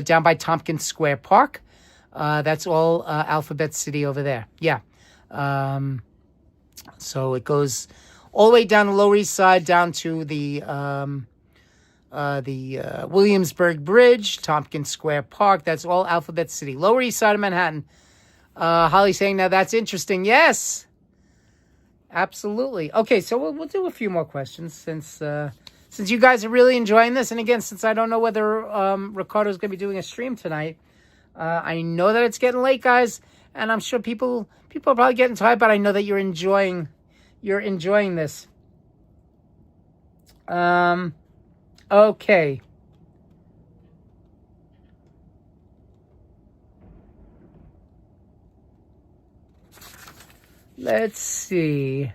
down by Tompkins Square Park. That's all Alphabet City over there. Yeah. So it goes all the way down the Lower East Side, down to the Williamsburg Bridge, Tompkins Square Park. That's all Alphabet City. Lower East Side of Manhattan. Holly saying, now that's interesting. Yes. Absolutely. Okay, so we'll do a few more questions since you guys are really enjoying this. And again, since I don't know whether Ricardo's going to be doing a stream tonight, I know that it's getting late, guys, and I'm sure people are probably getting tired, but I know that you're enjoying this. Okay. Let's see.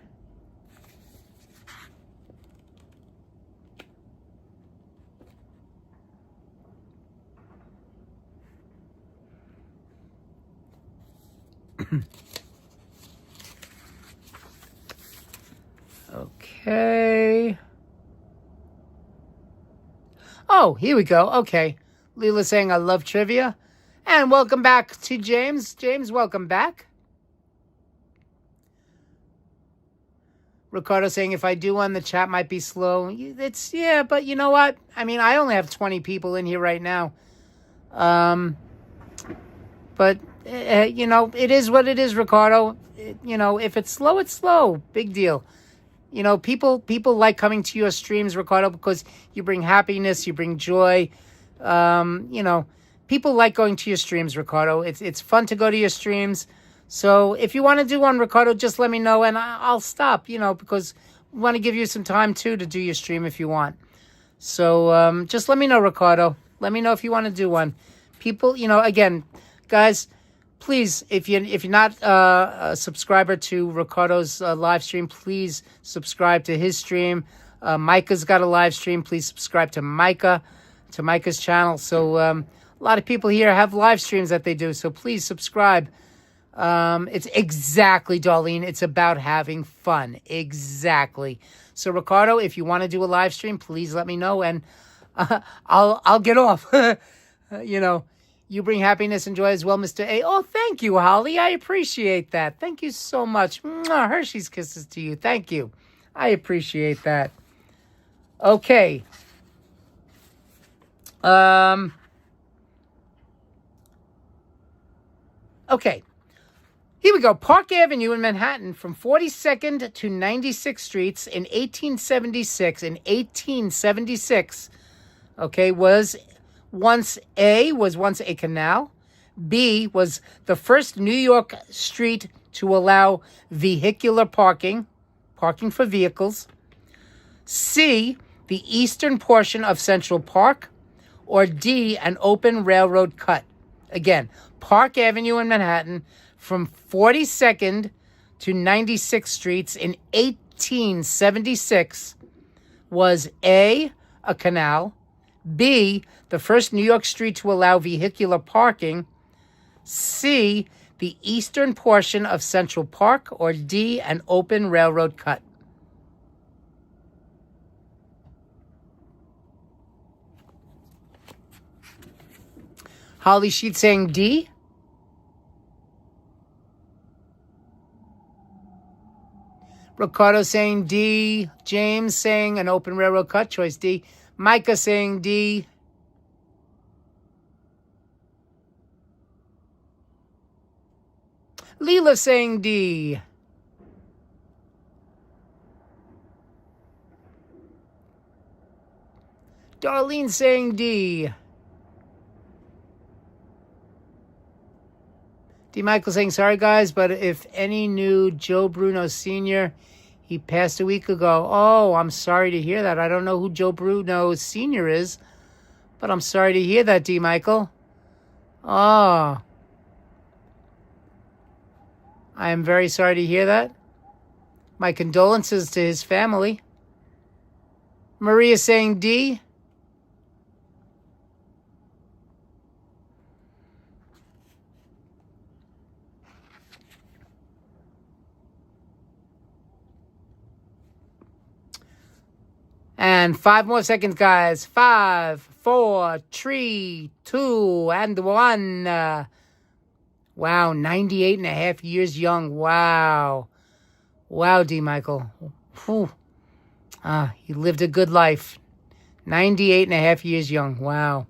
Okay. Oh, here we go. Okay. Leela saying, I love trivia. And welcome back to James. James, welcome back. Ricardo saying, if I do one, the chat might be slow. Yeah, but you know what? I mean, I only have 20 people in here right now. But it is what it is, Ricardo. If it's slow, it's slow. Big deal. People like coming to your streams, Ricardo, because you bring happiness, you bring joy. People like going to your streams, Ricardo. It's fun to go to your streams. So if you want to do one, Ricardo, just let me know and I'll stop, because we want to give you some time too to do your stream if you want. So just let me know, Ricardo. Let me know if you want to do one. People, again, guys, please, if you're not a subscriber to Ricardo's live stream, please subscribe to his stream. Micah's got a live stream. Please subscribe to Micah's channel. So a lot of people here have live streams that they do. So please subscribe. It's exactly, Darlene. It's about having fun. Exactly. So Ricardo, if you want to do a live stream, please let me know and I'll get off. You bring happiness and joy as well, Mr. A. Oh, thank you, Holly. I appreciate that. Thank you so much. Mwah, Hershey's kisses to you. Thank you. I appreciate that. Okay. Okay. Here we go. Park Avenue in Manhattan from 42nd to 96th Streets in 1876. Okay, was once a canal. B was the first New York street to allow vehicular parking for vehicles. C, the eastern portion of Central Park. Or D, an open railroad cut. Again, Park Avenue in Manhattan from 42nd to 96th Streets in 1876 was A, a canal. B, the first New York street to allow vehicular parking. C, the eastern portion of Central Park. Or D, an open railroad cut. Holly Sheet saying D. Ricardo saying D. James saying an open railroad cut. Choice D. Micah saying D. Leela saying D. Darlene saying D. D. Michael saying, sorry guys, but if any knew Joe Bruno Sr., he passed a week ago. Oh, I'm sorry to hear that. I don't know who Joe Bruno Sr. is, but I'm sorry to hear that, D. Michael. Oh. I am very sorry to hear that. My condolences to his family. Maria saying D. And 5 more seconds, guys. 5, 4, 3, 2, and 1. Wow, 98 and a half years young. Wow. Wow, D. Michael. Whew. He lived a good life. 98 and a half years young. Wow.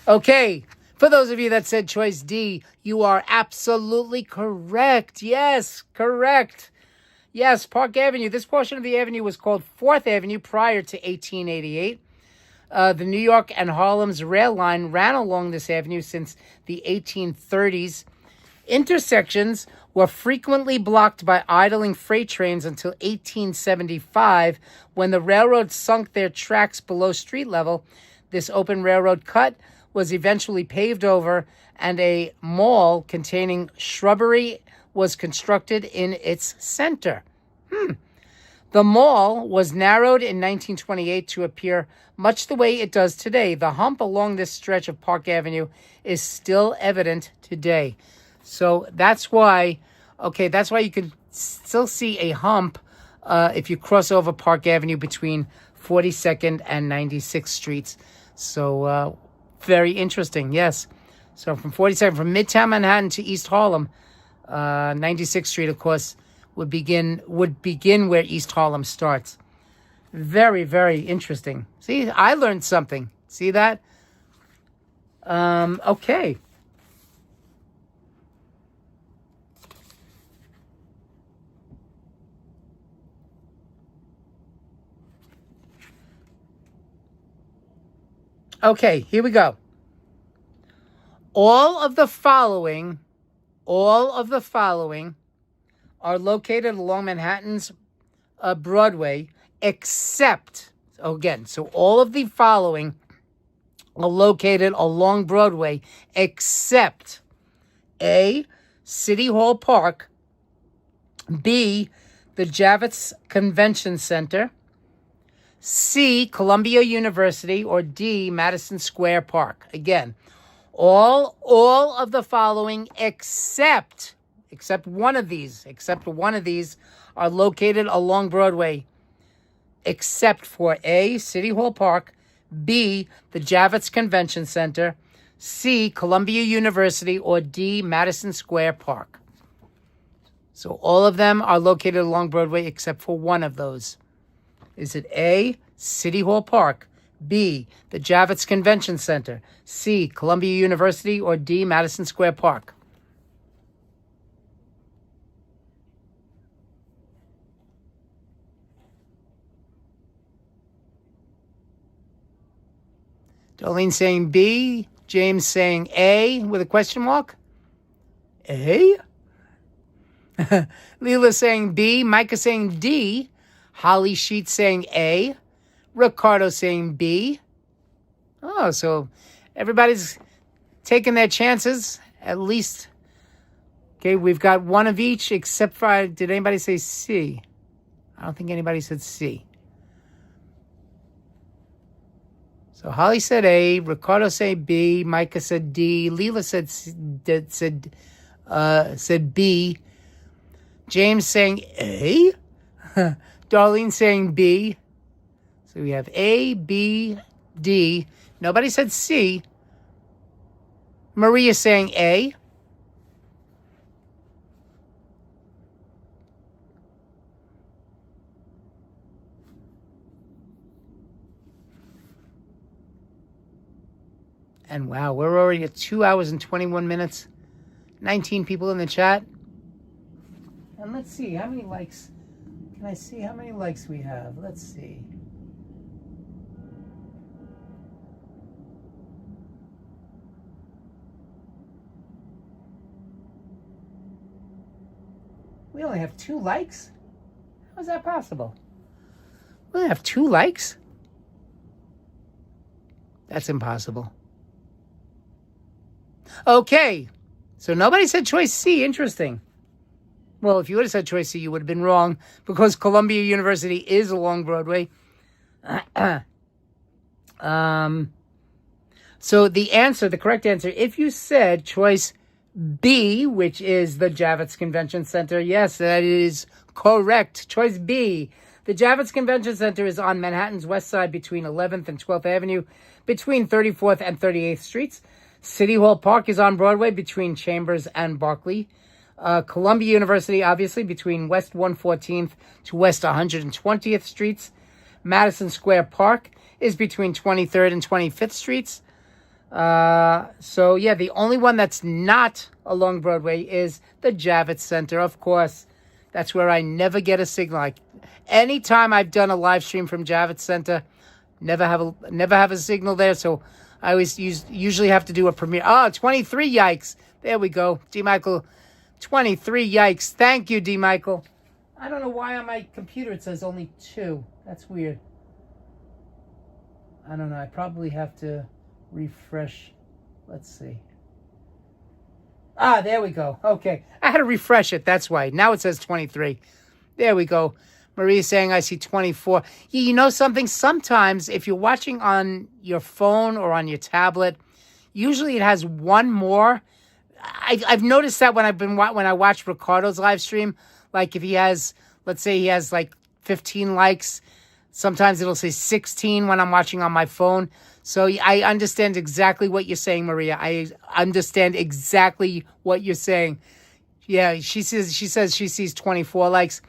Okay. For those of you that said choice D, you are absolutely correct. Yes, correct. Yes, Park Avenue. This portion of the avenue was called 4th Avenue prior to 1888. The New York and Harlem's rail line ran along this avenue since the 1830s. Intersections were frequently blocked by idling freight trains until 1875, when the railroad sunk their tracks below street level. This open railroad cut was eventually paved over, and a mall containing shrubbery was constructed in its center. The mall was narrowed in 1928 to appear much the way it does today. The hump along this stretch of Park Avenue is still evident today. So that's why you can still see a hump if you cross over Park Avenue between 42nd and 96th Streets. So very interesting, yes. So from 42nd, from Midtown Manhattan to East Harlem, 96th Street, of course, would begin where East Harlem starts. Very, very interesting. See, I learned something. See that? Okay. Okay, here we go. All of the following are located along Manhattan's Broadway, except, so all of the following are located along Broadway, except A, City Hall Park, B, the Javits Convention Center, C, Columbia University, or D, Madison Square Park. Again, all of the following except one of these are located along Broadway, except for A, City Hall Park, B, the Javits Convention Center, C, Columbia University, or D, Madison Square Park. So all of them are located along Broadway except for one of those. Is it A, City Hall Park, B, the Javits Convention Center, C, Columbia University, or D, Madison Square Park? Darlene saying B, James saying A with a question mark. A? Leela saying B, Micah saying D, Holly Sheet saying A, Ricardo saying B. Oh, so everybody's taking their chances, at least. Okay, we've got one of each, except for, did anybody say C? I don't think anybody said C. So Holly said A, Ricardo said B, Micah said D, Leela said B, James saying A, Darlene saying B. So we have A, B, D. Nobody said C. Maria saying A. And wow, we're already at 2 hours and 21 minutes. 19 people in the chat. And let's see, how many likes? Can I see how many likes we have? Let's see. We only have 2 likes? How is that possible? We only have 2 likes? That's impossible. Okay, so nobody said choice C. Interesting. Well, if you would have said choice C, you would have been wrong, because Columbia University is along Broadway. So the correct answer, if you said choice B, which is the Javits Convention Center, yes, that is correct. Choice B. The Javits Convention Center is on Manhattan's west side between 11th and 12th Avenue, between 34th and 38th Streets. City Hall Park is on Broadway between Chambers and Barclay. Columbia University, obviously, between West 114th to West 120th Streets. Madison Square Park is between 23rd and 25th Streets. So, yeah, the only one that's not along Broadway is the Javits Center, of course. That's where I never get a signal. Like, anytime I've done a live stream from Javits Center, never have a signal there, so I always usually have to do a premiere. 23 yikes. There we go. D. Michael, 23 yikes. Thank you, D. Michael. I don't know why on my computer it says only 2. That's weird. I don't know. I probably have to refresh. Let's see. There we go. Okay. I had to refresh it. That's why. Now it says 23. There we go. Maria's saying I see 24. You know something? Sometimes if you're watching on your phone or on your tablet, usually it has one more. I've noticed that when I watch Ricardo's live stream, like if he has, let's say he has like 15 likes, sometimes it'll say 16 when I'm watching on my phone. So I understand exactly what you're saying, Maria. I understand exactly what you're saying. Yeah, she says she sees 24 likes.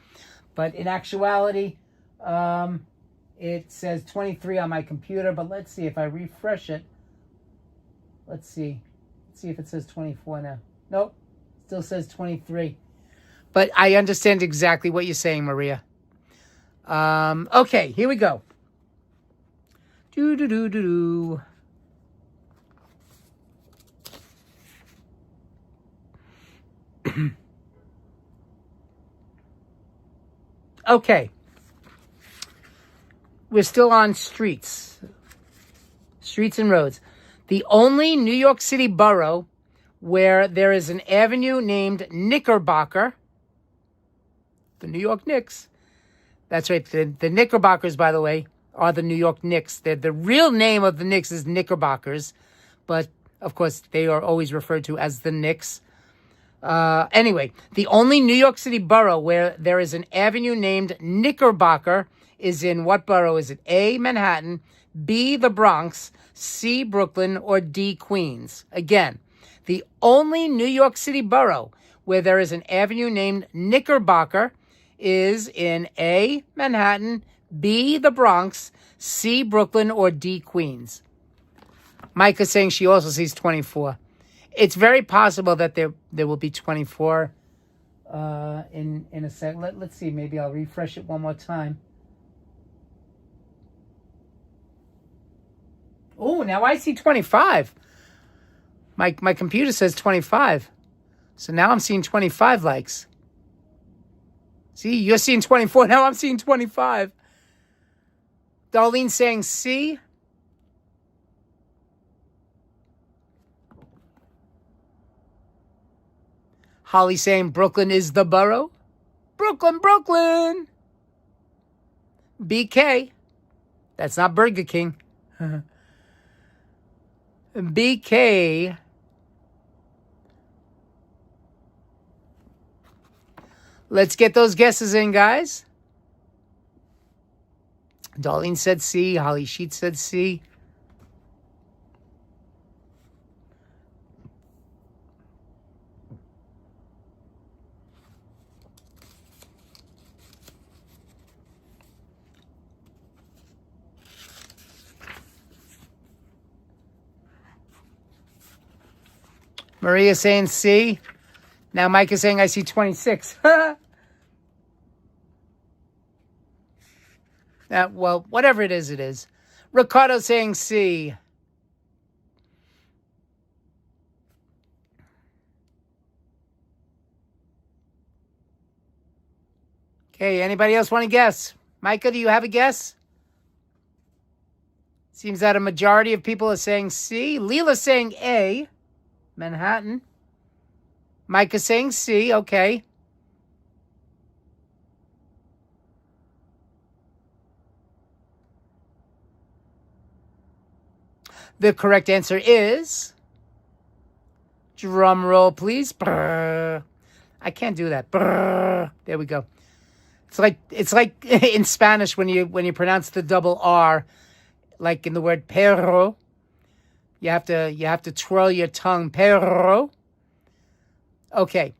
But in actuality, it says 23 on my computer. But let's see if I refresh it. Let's see. Let's see if it says 24 now. Nope. Still says 23. But I understand exactly what you're saying, Maria. Okay, here we go. Okay. We're still on streets. Streets and roads. The only New York City borough where there is an avenue named Knickerbocker. The New York Knicks. That's right. The Knickerbockers, by the way, are the New York Knicks. The real name of the Knicks is Knickerbockers. But, of course, they are always referred to as the Knicks. Anyway, the only New York City borough where there is an avenue named Knickerbocker is in what borough? Is it A, Manhattan, B, the Bronx, C, Brooklyn, or D, Queens? Again, the only New York City borough where there is an avenue named Knickerbocker is in A, Manhattan, B, the Bronx, C, Brooklyn, or D, Queens. Micah's saying she also sees 24. It's very possible that there will be 24 in a sec. Let's see. Maybe I'll refresh it one more time. Oh, now I see 25. My computer says 25. So now I'm seeing 25 likes. See, you're seeing 24. Now I'm seeing 25. Darlene's saying C. Holly saying Brooklyn is the borough. Brooklyn, Brooklyn. BK. That's not Burger King. BK. Let's get those guesses in, guys. Darlene said C. Holly Sheet said C. Maria saying C. Now Mike is saying I see 26. Well, whatever it is, it is. Ricardo saying C. Okay, anybody else want to guess? Micah, do you have a guess? Seems that a majority of people are saying C. Leela's saying A. Manhattan. Micah saying C. Okay. The correct answer is, drum roll, please. Brrr. I can't do that. Brrr. There we go. It's like in Spanish when you pronounce the double R, like in the word perro. You have to twirl your tongue. Perro. Okay.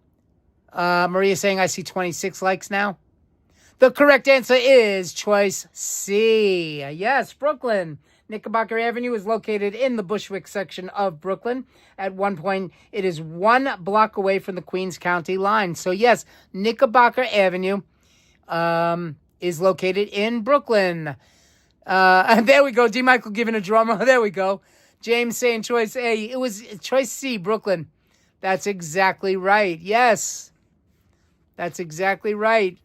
Maria saying I see 26 likes now. The correct answer is choice C. Yes, Brooklyn. Knickerbocker Avenue is located in the Bushwick section of Brooklyn. At one point, it is 1 block away from the Queens County line. So yes, Knickerbocker Avenue is located in Brooklyn. There we go. D. Michael giving a drummer. There we go. James saying choice A. It was choice C, Brooklyn. That's exactly right. Yes. That's exactly right.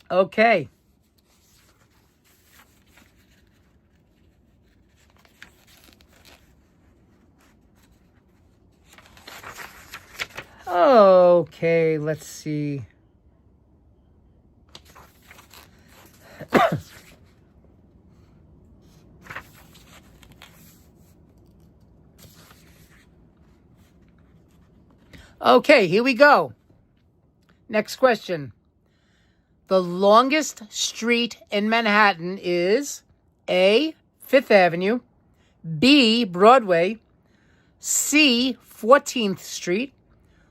Okay. Okay, let's see. Okay, here we go. Next question. The longest street in Manhattan is A, 5th Avenue, B, Broadway, C, 14th Street,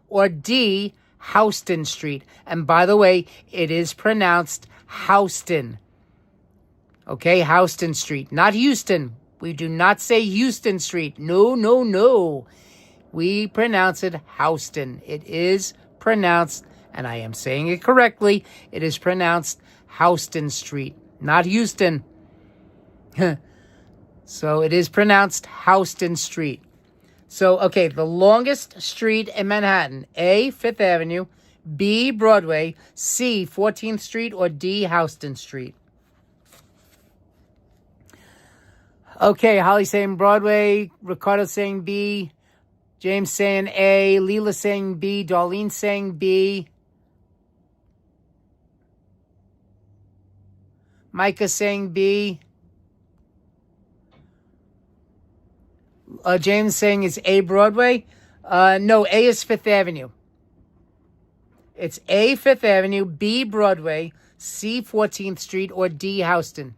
or D, Houston Street. And by the way, it is pronounced Houston. Okay, Houston Street, not Houston. We do not say Houston Street. No, no, no. We pronounce it Houston. It is pronounced, and I am saying it correctly, it is pronounced Houston Street, not Houston. So it is pronounced Houston Street. So, okay, the longest street in Manhattan, A, 5th Avenue, B, Broadway, C, 14th Street, or D, Houston Street? Okay, Holly saying Broadway, Ricardo saying B, James saying A, Leela saying B, Darlene saying B, Micah saying B, James saying it's A, Broadway. No, A is 5th Avenue. It's A, 5th Avenue, B, Broadway, C, 14th Street, or D, Houston.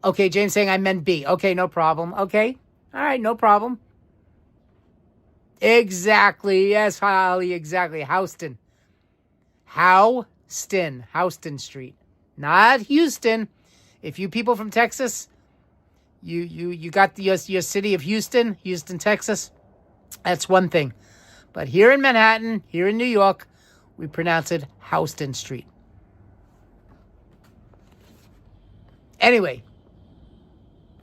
Okay, James saying I meant B. Okay, no problem. Okay. All right, no problem. Exactly. Yes, Holly, exactly. Houston. Houston Street. Not Houston. If you people from Texas, you got your city of Houston, Texas, that's one thing. But here in Manhattan, here in New York, we pronounce it Houston Street. Anyway,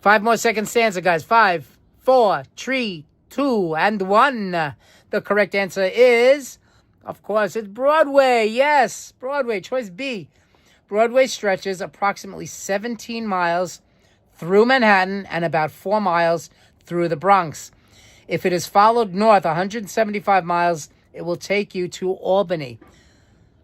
5 more second stanza, guys. 5, 4, 3, 2, and 1. The correct answer is, of course, it's Broadway. Yes, Broadway. Choice B. Broadway stretches approximately 17 miles through Manhattan and about 4 miles through the Bronx. If it is followed north 175 miles, it will take you to Albany.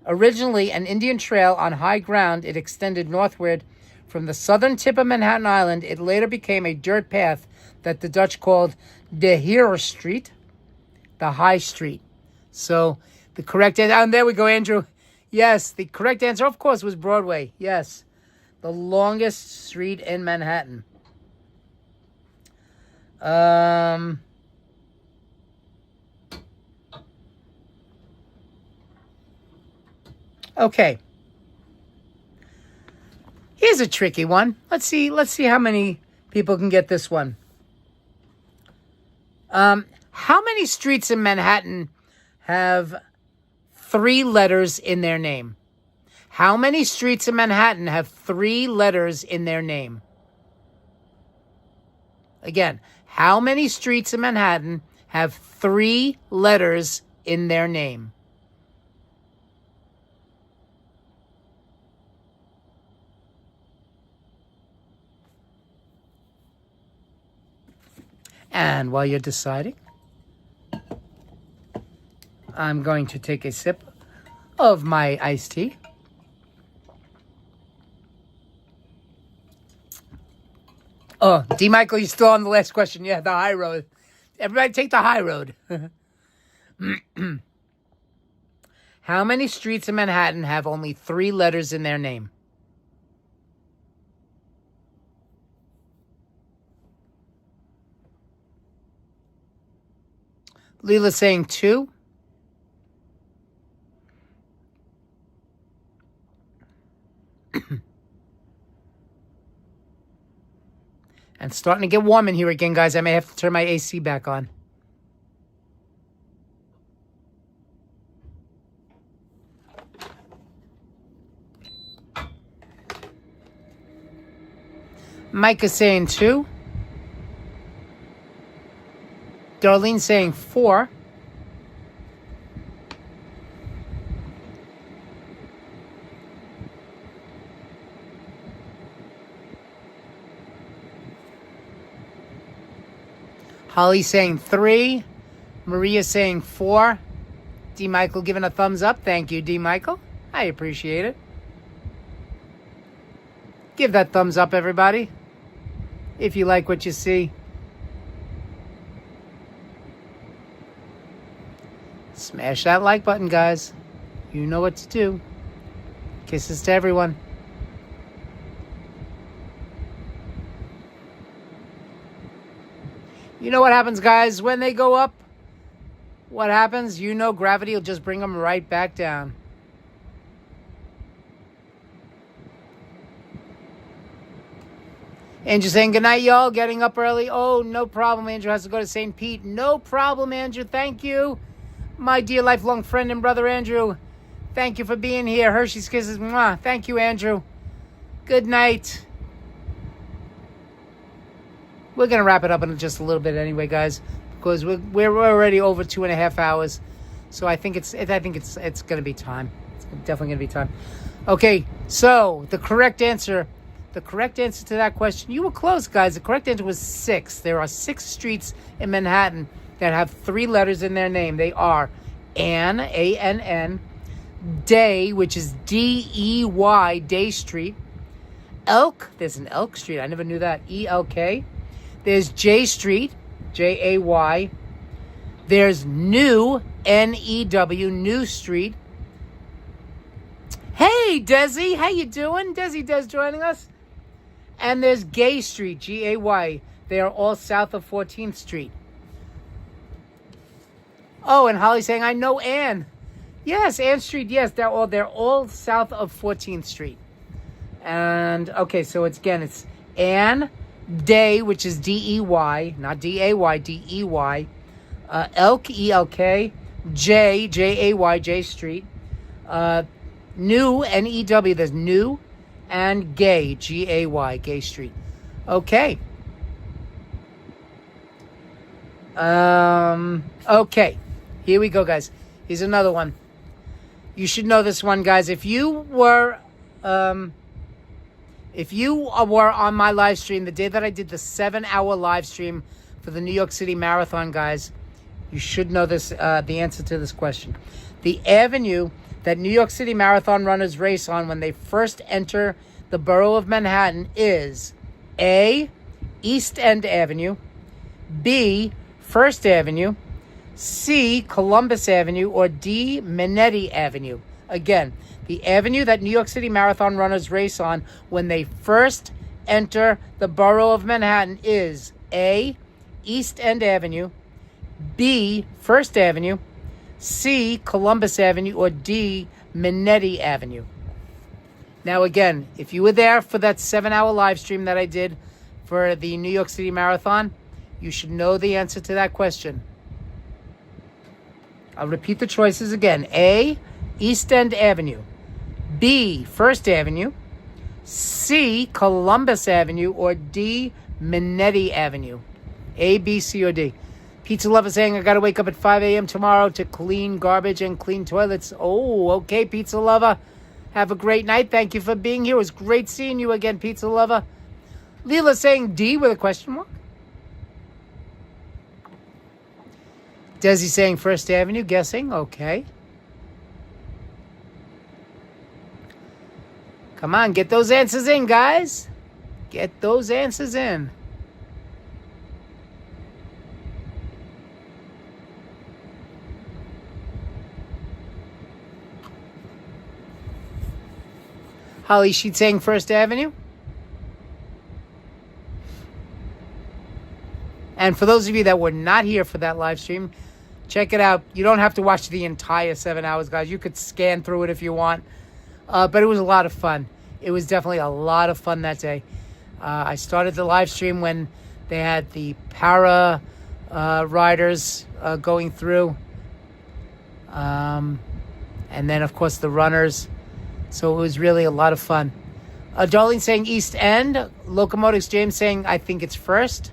Originally an Indian trail on high ground, it extended northward from the southern tip of Manhattan Island. It later became a dirt path that the Dutch called de Heer Street, the High Street. So the correct answer, and there we go, Andrew. Yes, the correct answer, of course, was Broadway. Yes, the longest street in Manhattan. Okay. Here's a tricky one. Let's see how many people can get this one. How many streets in Manhattan have 3 letters in their name? How many streets in Manhattan have 3 letters in their name? Again, how many streets in Manhattan have 3 letters in their name? And while you're deciding, I'm going to take a sip of my iced tea. Oh, D. Michael, you're still on the last question. Yeah, the high road. Everybody take the high road. How many streets in Manhattan have only 3 letters in their name? Leela's saying 2. And starting to get warm in here again, guys. I may have to turn my AC back on. Micah saying 2. Darlene saying 4. Holly saying 3. Maria saying 4. D. Michael giving a thumbs up. Thank you, D. Michael. I appreciate it. Give that thumbs up, everybody, if you like what you see. Smash that like button, guys. You know what to do. Kisses to everyone. You know what happens, guys, when they go up? What happens? You know gravity will just bring them right back down. Andrew saying goodnight, y'all. Getting up early. Oh, no problem. Andrew has to go to St. Pete. No problem, Andrew. Thank you. My dear lifelong friend and brother, Andrew. Thank you for being here. Hershey's Kisses. Mwah. Thank you, Andrew. Good night. We're going to wrap it up in just a little bit anyway, guys, because we're already over 2.5 hours. So I think it's going to be time. It's definitely going to be time. Okay, so the correct answer to that question, you were close, guys. The correct answer was 6. There are 6 streets in Manhattan that have 3 letters in their name. They are Ann, A-N-N, Day, which is D-E-Y, Day Street. Elk, there's an Elk Street. I never knew that. E-L-K. There's J Street, J-A-Y. There's New, N-E-W, New Street. Hey, Desi, how you doing? Desi Des joining us. And there's Gay Street, G-A-Y. They are all south of 14th Street. Oh, and Holly's saying, I know Ann. Yes, Ann Street, yes, they're all south of 14th Street. And, okay, so it's Ann, Day, which is D-E-Y, not D-A-Y, D-E-Y. Elk, E-L-K. J, J-A-Y, J Street. New, N-E-W, there's New. And Gay, G-A-Y, Gay Street. Okay. Okay. Here we go, guys. Here's another one. You should know this one, guys. If you were on my live stream the day that I did the 7-hour live stream for the New York City Marathon, guys, you should know this. The answer to this question. The avenue that New York City Marathon runners race on when they first enter the borough of Manhattan is A, East End Avenue, B, First Avenue, C, Columbus Avenue, or D, Minetti Avenue. Again, the avenue that New York City Marathon runners race on when they first enter the borough of Manhattan is A, East End Avenue, B, First Avenue, C, Columbus Avenue, or D, Minetti Avenue. Now, again, if you were there for that 7-hour live stream that I did for the New York City Marathon, you should know the answer to that question. I'll repeat the choices again. A, East End Avenue. B, First Avenue. C, Columbus Avenue, or D, Minetti Avenue. A, B, C, or D. Pizza Lover saying, I got to wake up at 5 a.m. tomorrow to clean garbage and clean toilets. Oh, okay, Pizza Lover. Have a great night. Thank you for being here. It was great seeing you again, Pizza Lover. Leela saying D with a question mark. Desi saying First Avenue, guessing. Okay. Come on, get those answers in, guys. Get those answers in. Holly, she's saying First Avenue. And for those of you that were not here for that live stream, check it out. You don't have to watch the entire 7 hours, guys. You could scan through it if you want. But it was a lot of fun. It was definitely a lot of fun that day. I started the live stream when they had the para riders going through. And then, of course, the runners. So it was really a lot of fun. Darlene saying East End. Locomotives James saying, I think it's First.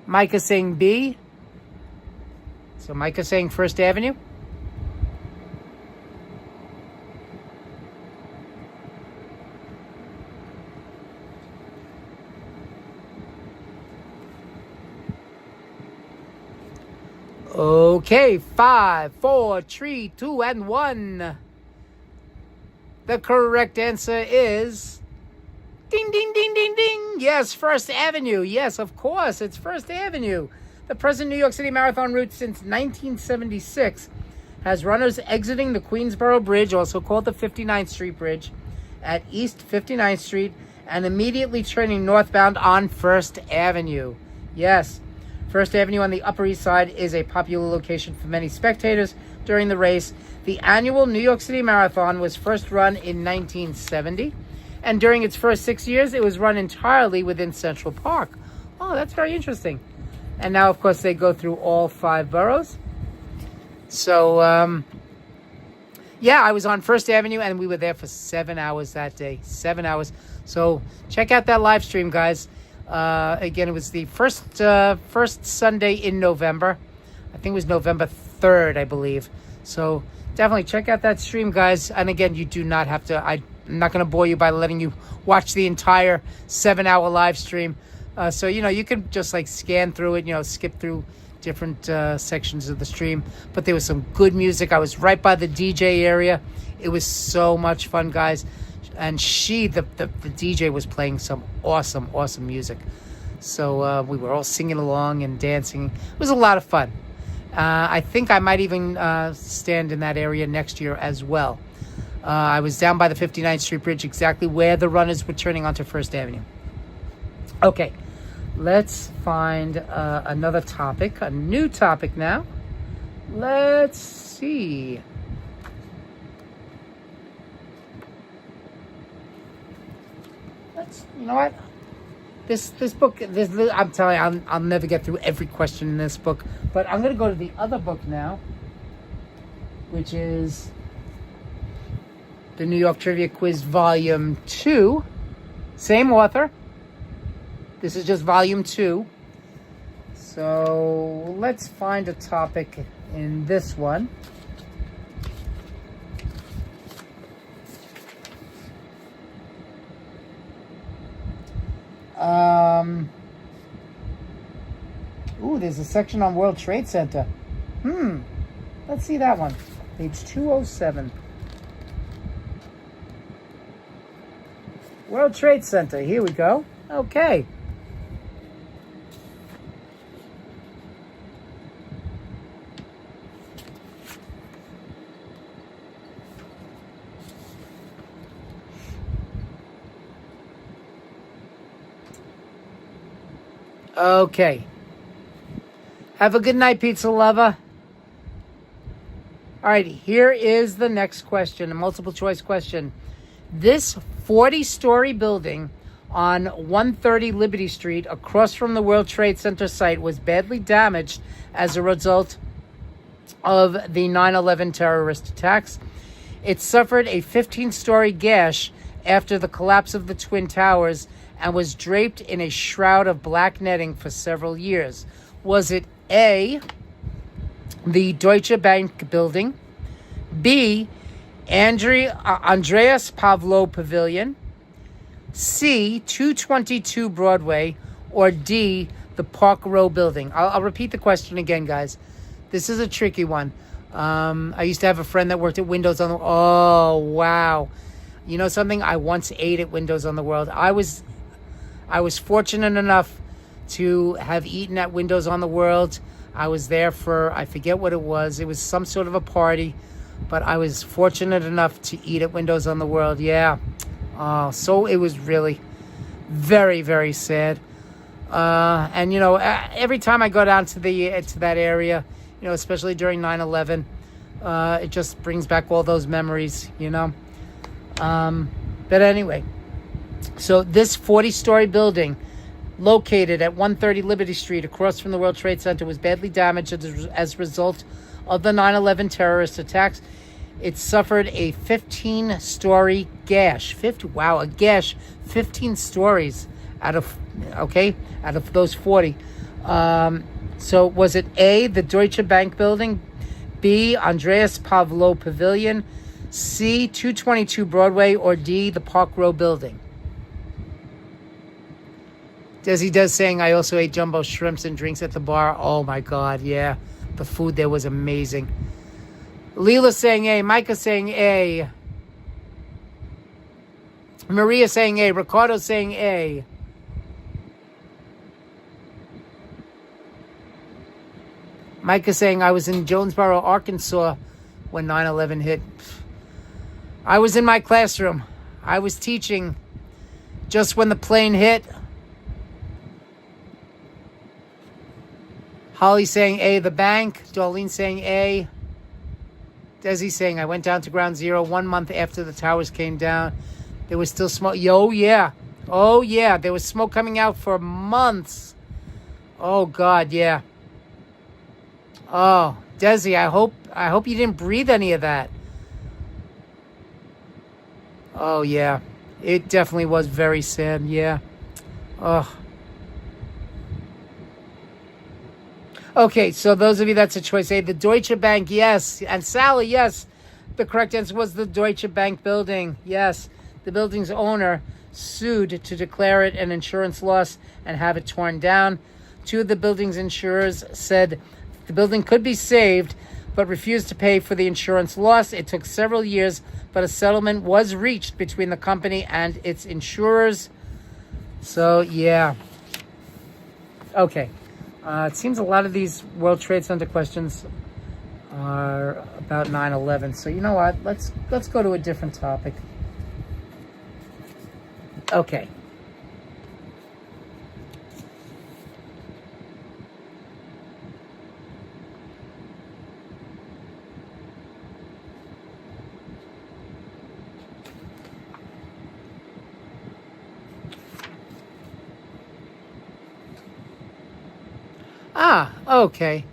Micah saying B. So Micah saying First Avenue. Okay, 5, 4, 3, 2, and 1. The correct answer is ding, ding, ding, ding, ding. Yes, First Avenue. Yes, of course, it's First Avenue. The present New York City Marathon route since 1976 has runners exiting the Queensboro Bridge, also called the 59th Street Bridge, at East 59th Street and immediately turning northbound on First Avenue. Yes. First Avenue on the Upper East Side is a popular location for many spectators during the race. The annual New York City Marathon was first run in 1970, and during its first 6 years, it was run entirely within Central Park. Oh, that's very interesting. And now, of course, they go through all 5 boroughs. So, yeah, I was on First Avenue, and we were there for 7 hours that day. 7 hours. So check out that live stream, guys. Again, it was the first Sunday in November. I think it was November 3rd, I believe. So definitely check out that stream, guys. And again, you do not have to, I'm not going to bore you by letting you watch the entire 7-hour live stream. So, you can just like scan through it, skip through different sections of the stream. But there was some good music. I was right by the DJ area. It was so much fun, guys. And the DJ was playing some awesome music. So we were all singing along and dancing. It was a lot of fun. I think I might even stand in that area next year as well. I was down by the 59th Street Bridge, exactly where the runners were turning onto First Avenue. Okay, let's find another topic, a new topic now. Let's see. You know what? This book, I'm telling you, I'll never get through every question in this book. But I'm going to go to the other book now, which is the New York Trivia Quiz Volume 2. Same author. This is just Volume 2. So let's find a topic in this one. There's a section on World Trade Center. Let's see that one. Page 207. World Trade Center. Here we go. Okay. Okay. Have a good night, pizza lover. All right, here is the next question, a multiple choice question. This 40-story building on 130 Liberty Street across from the World Trade Center site was badly damaged as a result of the 9/11 terrorist attacks. It suffered a 15-story gash after the collapse of the Twin Towers and was draped in a shroud of black netting for several years. Was it A, the Deutsche Bank building, B, Andreas Pavlo Pavilion, C, 222 Broadway, or D, the Park Row building? I'll repeat the question again, guys. This is a tricky one. I used to have a friend that worked at Windows on the... Oh, wow. You know something? I once ate at Windows on the World. I was fortunate enough to have eaten at Windows on the World. I was there for, I forget what it was. It was some sort of a party, but I was fortunate enough to eat at Windows on the World. Yeah. So it was really very, very sad. And, every time I go down to that area, especially during 9/11, it just brings back all those memories, But anyway, so this 40-story building located at 130 Liberty Street across from the World Trade Center was badly damaged as a result of the 9/11 terrorist attacks. It suffered a 15-story gash. 15 stories out of those 40. So was it A, the Deutsche Bank building, B, Andreas Pavlo Pavilion, C, 222 Broadway, or D, the Park Row building? Desi does saying, I also ate jumbo shrimps and drinks at the bar. Oh my God, yeah. The food there was amazing. Leela saying A, Micah saying A, Maria saying A, Ricardo saying A. Micah saying, I was in Jonesboro, Arkansas when 9/11 hit. I was in my classroom. I was teaching just when the plane hit. Holly saying A, the bank. Darlene saying A. Desi saying, I went down to ground zero 1 month after the towers came down. There was still smoke. Oh, yeah. There was smoke coming out for months. Oh, God, yeah. Oh, Desi, I hope you didn't breathe any of that. Oh, yeah. It definitely was very sad, yeah. Oh. Okay, so those of you that's a choice A, the Deutsche Bank, yes. And Sally, yes. The correct answer was the Deutsche Bank building. Yes. The building's owner sued to declare it an insurance loss and have it torn down. Two of the building's insurers said the building could be saved, but refused to pay for the insurance loss. It took several years, but a settlement was reached between the company and its insurers. So, yeah. Okay. It seems a lot of these World Trade Center questions are about 9/11. So, you know what? Let's go to a different topic. Okay. Okay.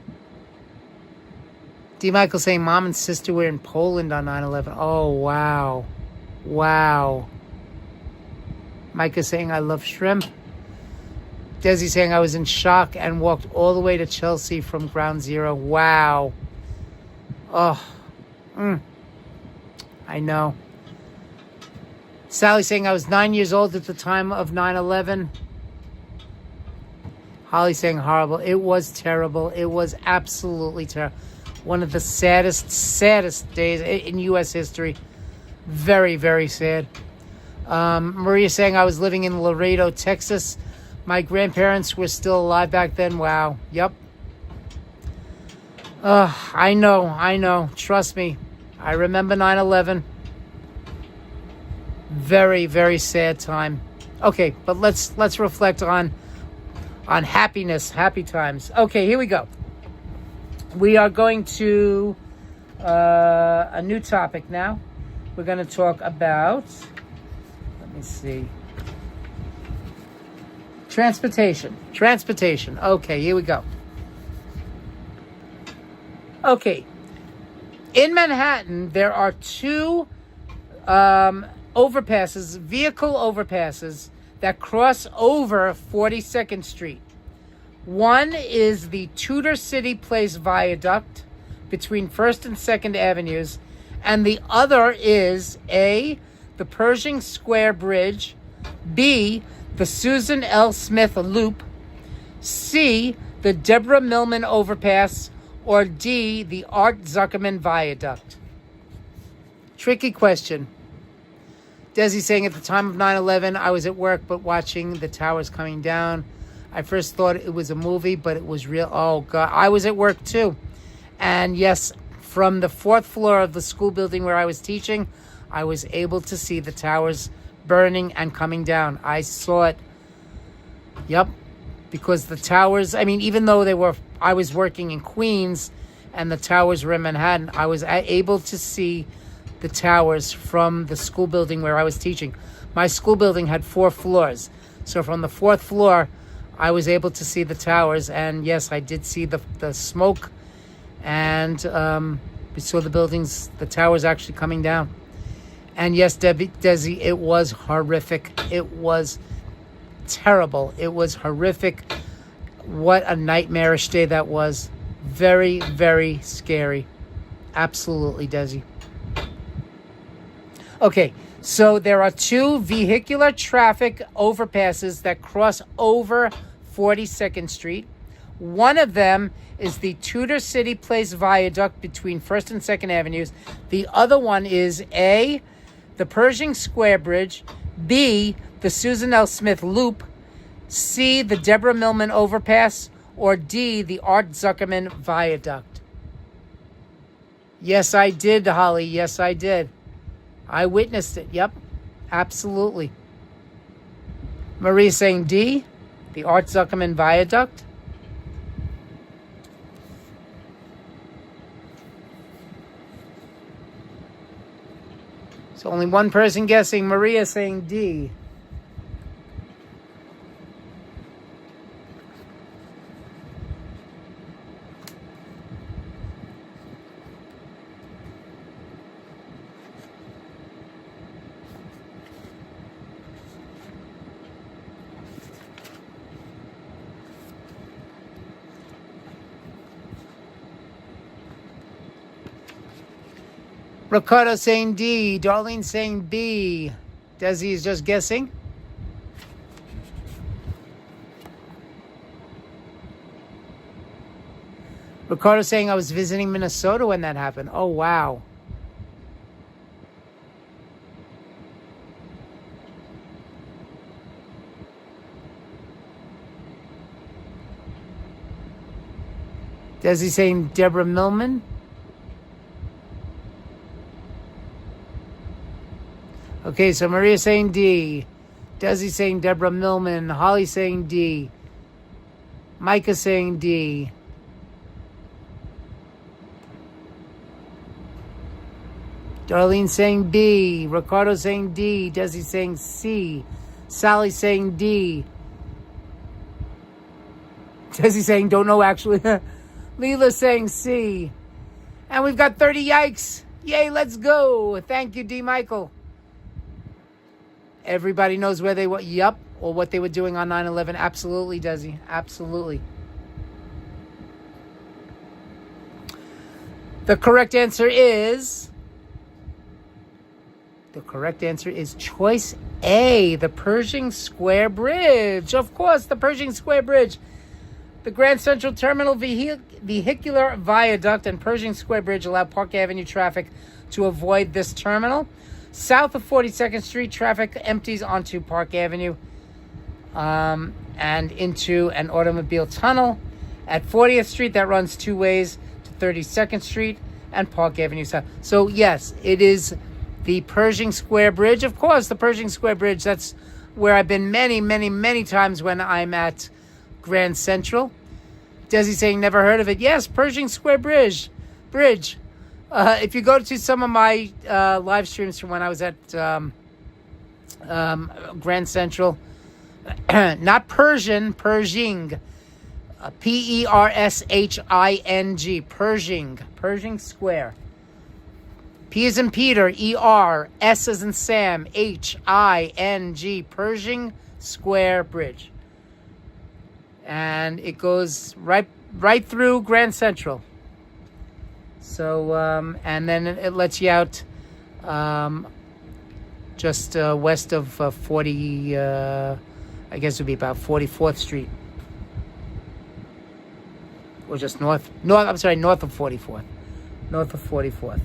D. Michael saying mom and sister were in Poland on 9/11. Oh, wow. Wow. Micah saying I love shrimp. Desi saying I was in shock and walked all the way to Chelsea from ground zero. Wow. Oh. I know. Sally saying I was 9 years old at the time of 9/11. Holly saying horrible. It was terrible. It was absolutely terrible. One of the saddest days in U.S. history. Very, very sad. Maria saying I was living in Laredo, Texas. My grandparents were still alive back then. Wow. Yep. I know. Trust me. I remember 9/11. Very, very sad time. Okay, but let's reflect on happiness, happy times. Okay, here we go. We are going to a new topic now. We're going to talk about, let me see, transportation. Okay, here we go. Okay, in Manhattan, there are two overpasses, vehicle overpasses, that cross over 42nd Street. One is the Tudor City Place Viaduct between 1st and 2nd Avenues, and the other is A, the Pershing Square Bridge, B, the Susan L. Smith Loop, C, the Deborah Millman Overpass, or D, the Art Zuckerman Viaduct. Tricky question. Desi saying at the time of 9/11, I was at work but watching the towers coming down. I first thought it was a movie, but it was real. Oh, God. I was at work, too. And, yes, from the 4th floor of the school building where I was teaching, I was able to see the towers burning and coming down. I saw it. Yep. Because the towers, I mean, even though I was working in Queens and the towers were in Manhattan, I was able to see the towers from the school building where I was teaching. My school building had 4 floors. So from the 4th floor, I was able to see the towers. And yes, I did see the smoke. And we saw the towers actually coming down. And yes, Desi, it was horrific. It was terrible. It was horrific. What a nightmarish day that was. Very, very scary. Absolutely, Desi. Okay, so there are 2 vehicular traffic overpasses that cross over 42nd Street. One of them is the Tudor City Place Viaduct between 1st and 2nd Avenues. The other one is A, the Pershing Square Bridge, B, the Susan L. Smith Loop, C, the Deborah Millman Overpass, or D, the Art Zuckerman Viaduct. Yes, I did, Holly. Yes, I did. I witnessed it. Yep, absolutely. Maria saying D, the Art Zuckerman Viaduct. So only one person guessing. Maria saying D. Ricardo saying D. Darlene saying B. Desi is just guessing. Ricardo saying I was visiting Minnesota when that happened. Oh, wow. Desi saying Deborah Millman. Okay, so Maria saying D. Desi saying Deborah Millman. Holly saying D. Micah saying D. Darlene saying B. Ricardo saying D. Desi saying C. Sally saying D. Desi saying don't know actually. Leela saying C. And we've got 30 yikes. Yay, let's go. Thank you, D. Michael. Everybody knows where they were. Yup. Or what they were doing on 9/11. Absolutely, Desi. Absolutely. The correct answer is choice A, the Pershing Square Bridge. Of course, the Pershing Square Bridge. The Grand Central Terminal Vehicular Viaduct and Pershing Square Bridge allow Park Avenue traffic to avoid this terminal. South of 42nd Street, traffic empties onto Park Avenue and into an automobile tunnel. At 40th Street, that runs two ways to 32nd Street and Park Avenue South. So, yes, it is the Pershing Square Bridge. Of course, the Pershing Square Bridge, that's where I've been many, many, many times when I'm at Grand Central. Desi saying never heard of it. Yes, Pershing Square Bridge. If you go to some of my live streams from when I was at Grand Central, not Pershing, Pershing, Pershing, Pershing Square. P as in Peter, E-R, S as in Sam, H-I-N-G, Pershing Square Bridge. And it goes right through Grand Central. So, and then it lets you out just west of 40, I guess it would be about 44th Street. Or just north of 44th. North of 44th.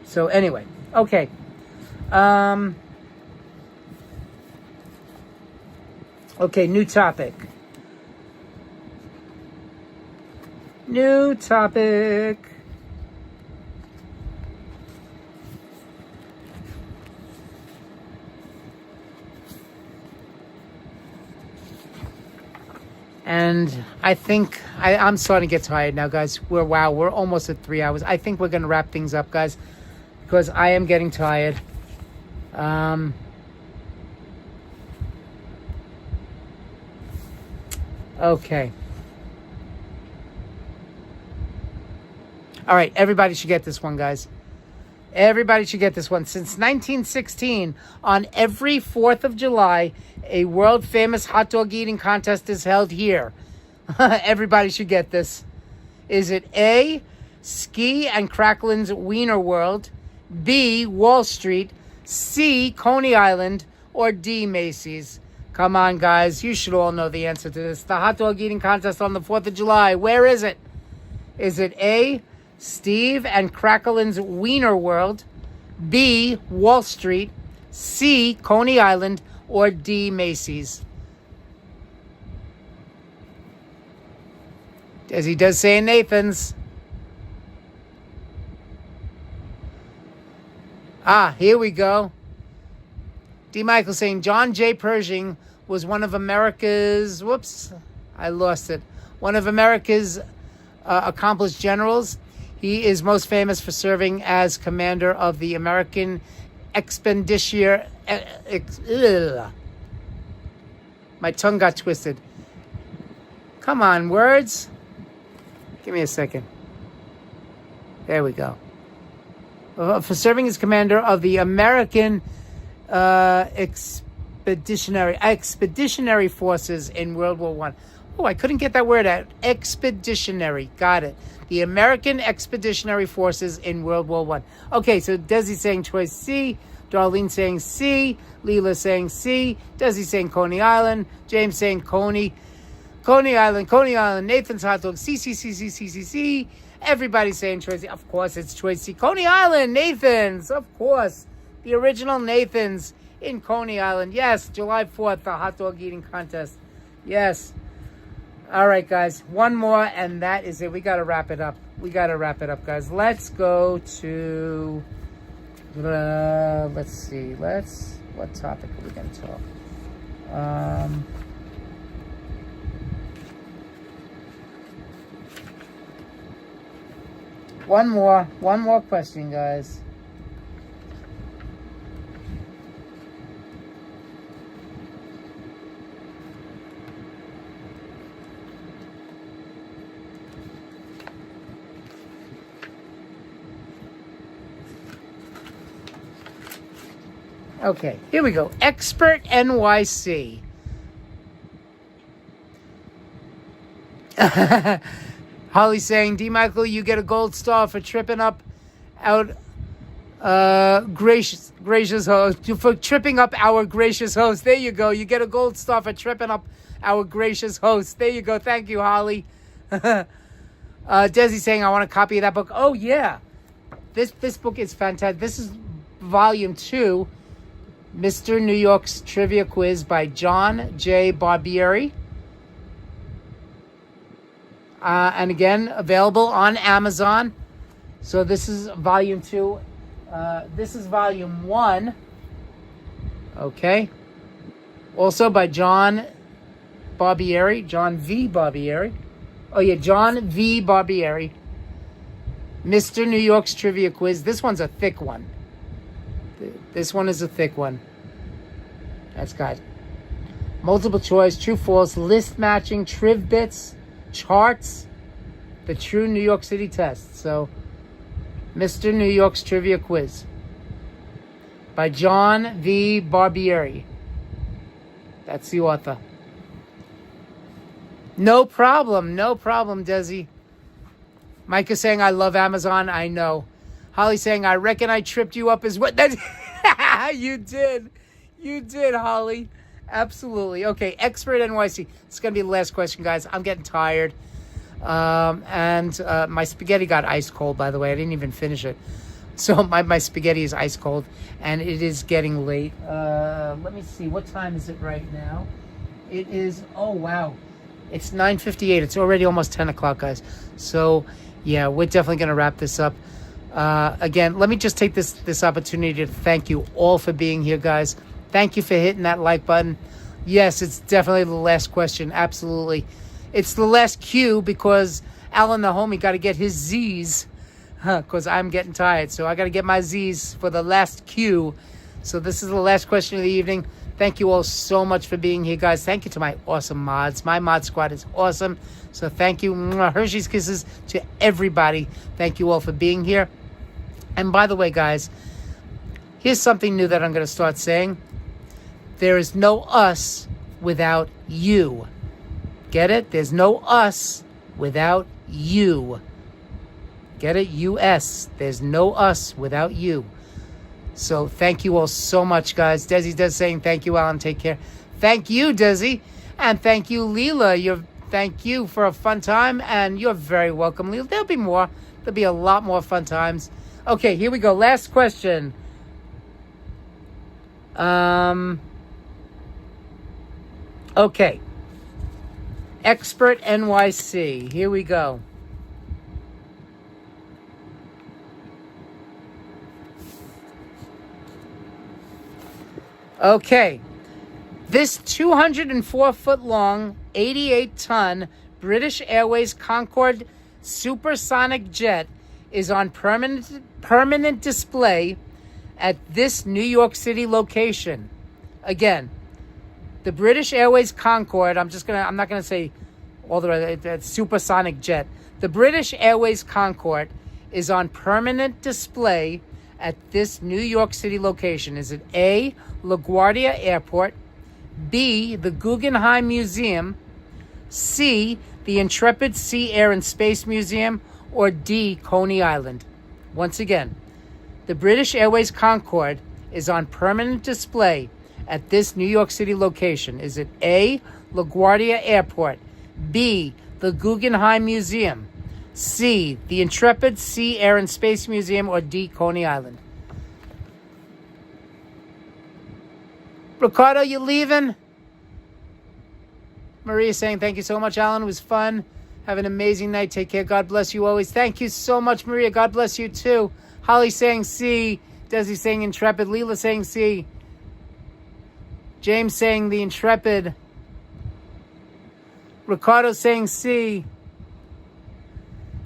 So anyway, okay. Okay, new topic. And I think I'm starting to get tired now, guys. We're almost at 3 hours. I think we're going to wrap things up, guys, because I am getting tired. Okay. All right, everybody should get this one, guys. Everybody should get this one. Since 1916, on every 4th of July, a world-famous hot dog eating contest is held here. Everybody should get this. Is it A, Ski and Cracklin's Wiener World, B, Wall Street, C, Coney Island, or D, Macy's? Come on, guys. You should all know the answer to this. The hot dog eating contest on the 4th of July. Where is it? Is it A, Steve and Cracklin's Wiener World, B, Wall Street, C, Coney Island, or D, Macy's? As he does say in Nathan's. Here we go. D. Michael saying John J. Pershing was one of America's, one of America's accomplished generals. He is most famous for serving as commander of the American Expeditionary. My tongue got twisted. Come on, words. Give me a second. There we go. For serving as commander of the American expeditionary forces in World War I. Oh, I couldn't get that word out. Expeditionary. Got it. The American Expeditionary Forces in World War One. Okay, so Desi saying choice C, Darlene saying C, Leela saying C, Desi saying Coney Island, James saying Coney Island, Nathan's hot dog, C, C, C, C, C, C, C. Everybody saying choice C. Of course, it's choice C. Coney Island, Nathan's, of course. The original Nathan's in Coney Island. Yes, July 4th, the hot dog eating contest. Yes. All right, guys. One more, and that is it. We got to wrap it up. Guys. Let's go to... let's see. What topic are we going to talk? One more question, guys. Okay, here we go. Expert NYC. Holly saying, D. Michael, you get a gold star for tripping up out gracious host. For tripping up our gracious host. There you go. You get a gold star for tripping up our gracious host. There you go. Thank you, Holly. Desi saying, I want a copy of that book. Oh, yeah. This book is fantastic. This is volume 2. Mr. New York's Trivia Quiz by John J. Barbieri. And again, available on Amazon. So this is volume 2. This is volume 1. Okay. Also by John Barbieri. John V. Barbieri. Oh, yeah, John V. Barbieri. Mr. New York's Trivia Quiz. This one's a thick one. This one is a thick one. That's got multiple choice, true, false, list matching, triv bits, charts, the true New York City test. So, Mr. New York's Trivia Quiz by John V. Barbieri. That's the author. No problem, Desi. Mike is saying, I love Amazon. I know. Holly saying, I reckon I tripped you up as well. You did, Holly. Absolutely. Okay, Expert NYC. It's going to be the last question, guys. I'm getting tired. And my spaghetti got ice cold, by the way. I didn't even finish it. So my spaghetti is ice cold, and it is getting late. Let me see. What time is it right now? It is, oh, wow. It's 9:58. It's already almost 10 o'clock, guys. So, yeah, we're definitely going to wrap this up. Again, let me just take this opportunity to thank you all for being here, guys. Thank you for hitting that like button. Yes, it's definitely the last question. Absolutely. It's the last cue because Alan the homie got to get his Z's because I'm getting tired. So I got to get my Z's for the last cue. So this is the last question of the evening. Thank you all so much for being here, guys. Thank you to my awesome mods. My mod squad is awesome. So thank you. Hershey's Kisses to everybody. Thank you all for being here. And by the way, guys, here's something new that I'm going to start saying. There is no us without you. Get it? There's no us without you. Get it? US. There's no us without you. So thank you all so much, guys. Desi does saying thank you, Alan. Take care. Thank you, Desi. And thank you, Leela. Thank you for a fun time. And you're very welcome, Leela. There'll be more. There'll be a lot more fun times. Okay, here we go. Last question. Okay. Expert NYC. Here we go. Okay. This 204-foot-long, 88-ton British Airways Concorde supersonic jet is on permanent display at this New York City location. Again, the British Airways Concorde, I'm not gonna say all the rest, that supersonic jet. The British Airways Concorde is on permanent display at this New York City location. Is it A, LaGuardia Airport, B, the Guggenheim Museum, C, the Intrepid Sea, Air, and Space Museum, or D, Coney Island? Once again, the British Airways Concorde is on permanent display at this New York City location. Is it A, LaGuardia Airport, B, the Guggenheim Museum, C, the Intrepid Sea, Air, and Space Museum, or D, Coney Island? Ricardo, you leaving? Maria saying, thank you so much, Alan. It was fun. Have an amazing night. Take care. God bless you always. Thank you so much, Maria. God bless you, too. Holly saying C. Desi saying Intrepid. Leela saying C. James saying the Intrepid. Ricardo saying C.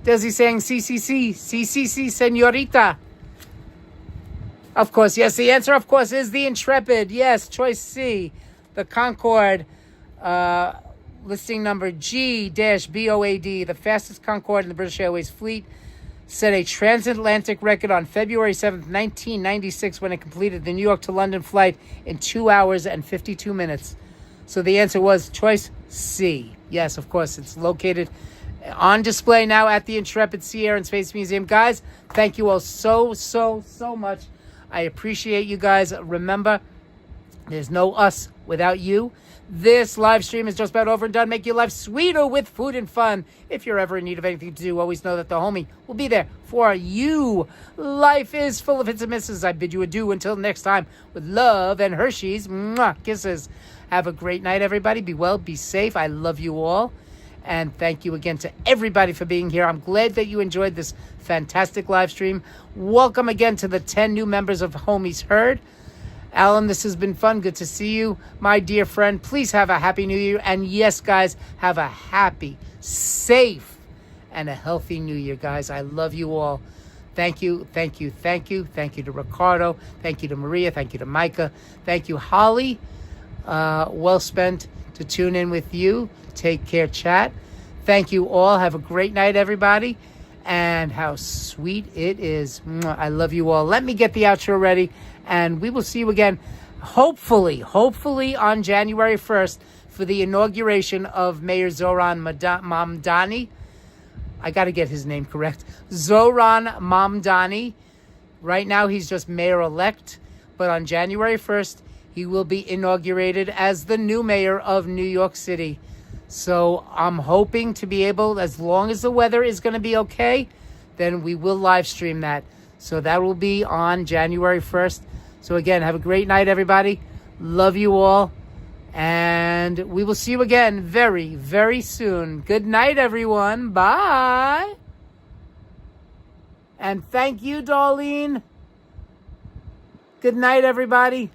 Desi saying CCC. CCC, senorita. Of course, yes. The answer, of course, is the Intrepid. Yes, choice C. The Concorde. Listing number G-BOAD, the fastest Concorde in the British Airways fleet, set a transatlantic record on February 7th, 1996, when it completed the New York to London flight in 2 hours and 52 minutes. So the answer was choice C. Yes, of course, it's located on display now at the Intrepid Sea, Air, and Space Museum. Guys, thank you all so much. I appreciate you guys. Remember, there's no us without you. This live stream is just about over and done. Make your life sweeter with food and fun. If you're ever in need of anything to do, always know that the homie will be there for you. Life is full of hits and misses. I bid you adieu until next time with love and Hershey's. Mwah, kisses. Have a great night, everybody. Be well, be safe. I love you all. And thank you again to everybody for being here. I'm glad that you enjoyed this fantastic live stream. Welcome again to the 10 new members of Homies Heard. Alan, this has been fun. Good to see you, my dear friend. Please have a happy new year. And yes, guys, have a happy, safe, and a healthy new year, guys. I love you all. Thank you, thank you, thank you. Thank you to Ricardo. Thank you to Maria. Thank you to Micah. Thank you, Holly. Well spent to tune in with you. Take care, chat. Thank you all. Have a great night, everybody. And how sweet it is. I love you all. Let me get the outro ready. And we will see you again, hopefully on January 1st for the inauguration of Mayor Zoran Mamdani. I got to get his name correct. Zoran Mamdani. Right now, he's just mayor-elect. But on January 1st, he will be inaugurated as the new mayor of New York City. So I'm hoping to be able, as long as the weather is going to be okay, then we will live stream that. So that will be on January 1st. So again, have a great night, everybody. Love you all. And we will see you again very soon. Good night, everyone. Bye. And thank you, Darlene. Good night, everybody.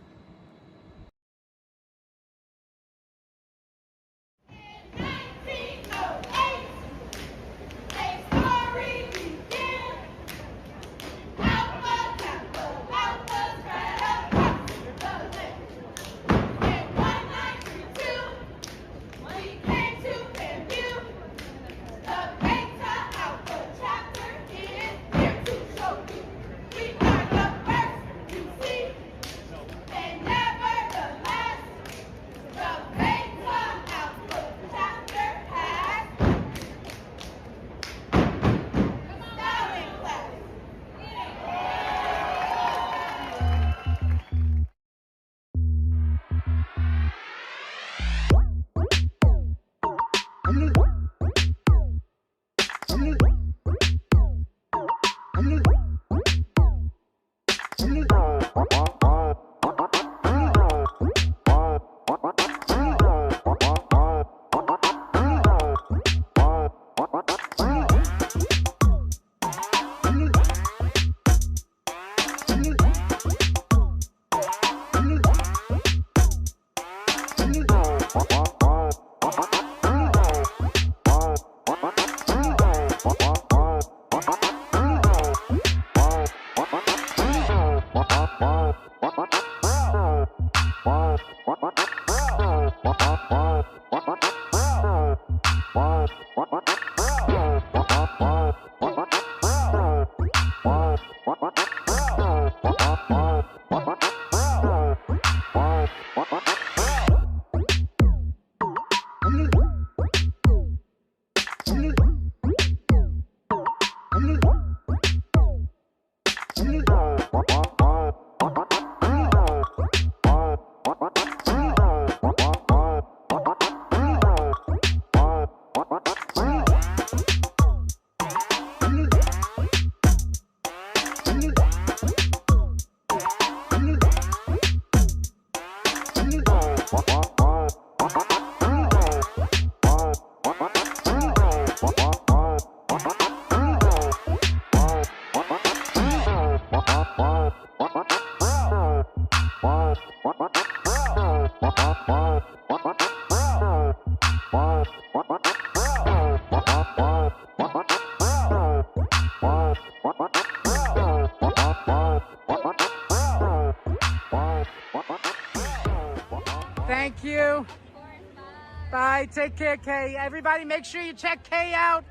Bye. Take care, Kay. Everybody, make sure you check Kay out.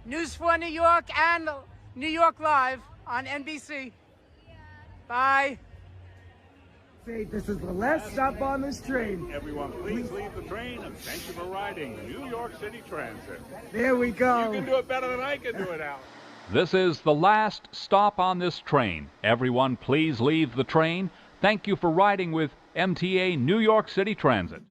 News for New York and New York Live on NBC. Bye. Faith, this is the last stop on this train. Everyone, please leave the train and thank you for riding New York City Transit. There we go. You can do it better than I can do it, Al. This is the last stop on this train. Everyone, please leave the train. Thank you for riding with MTA New York City Transit.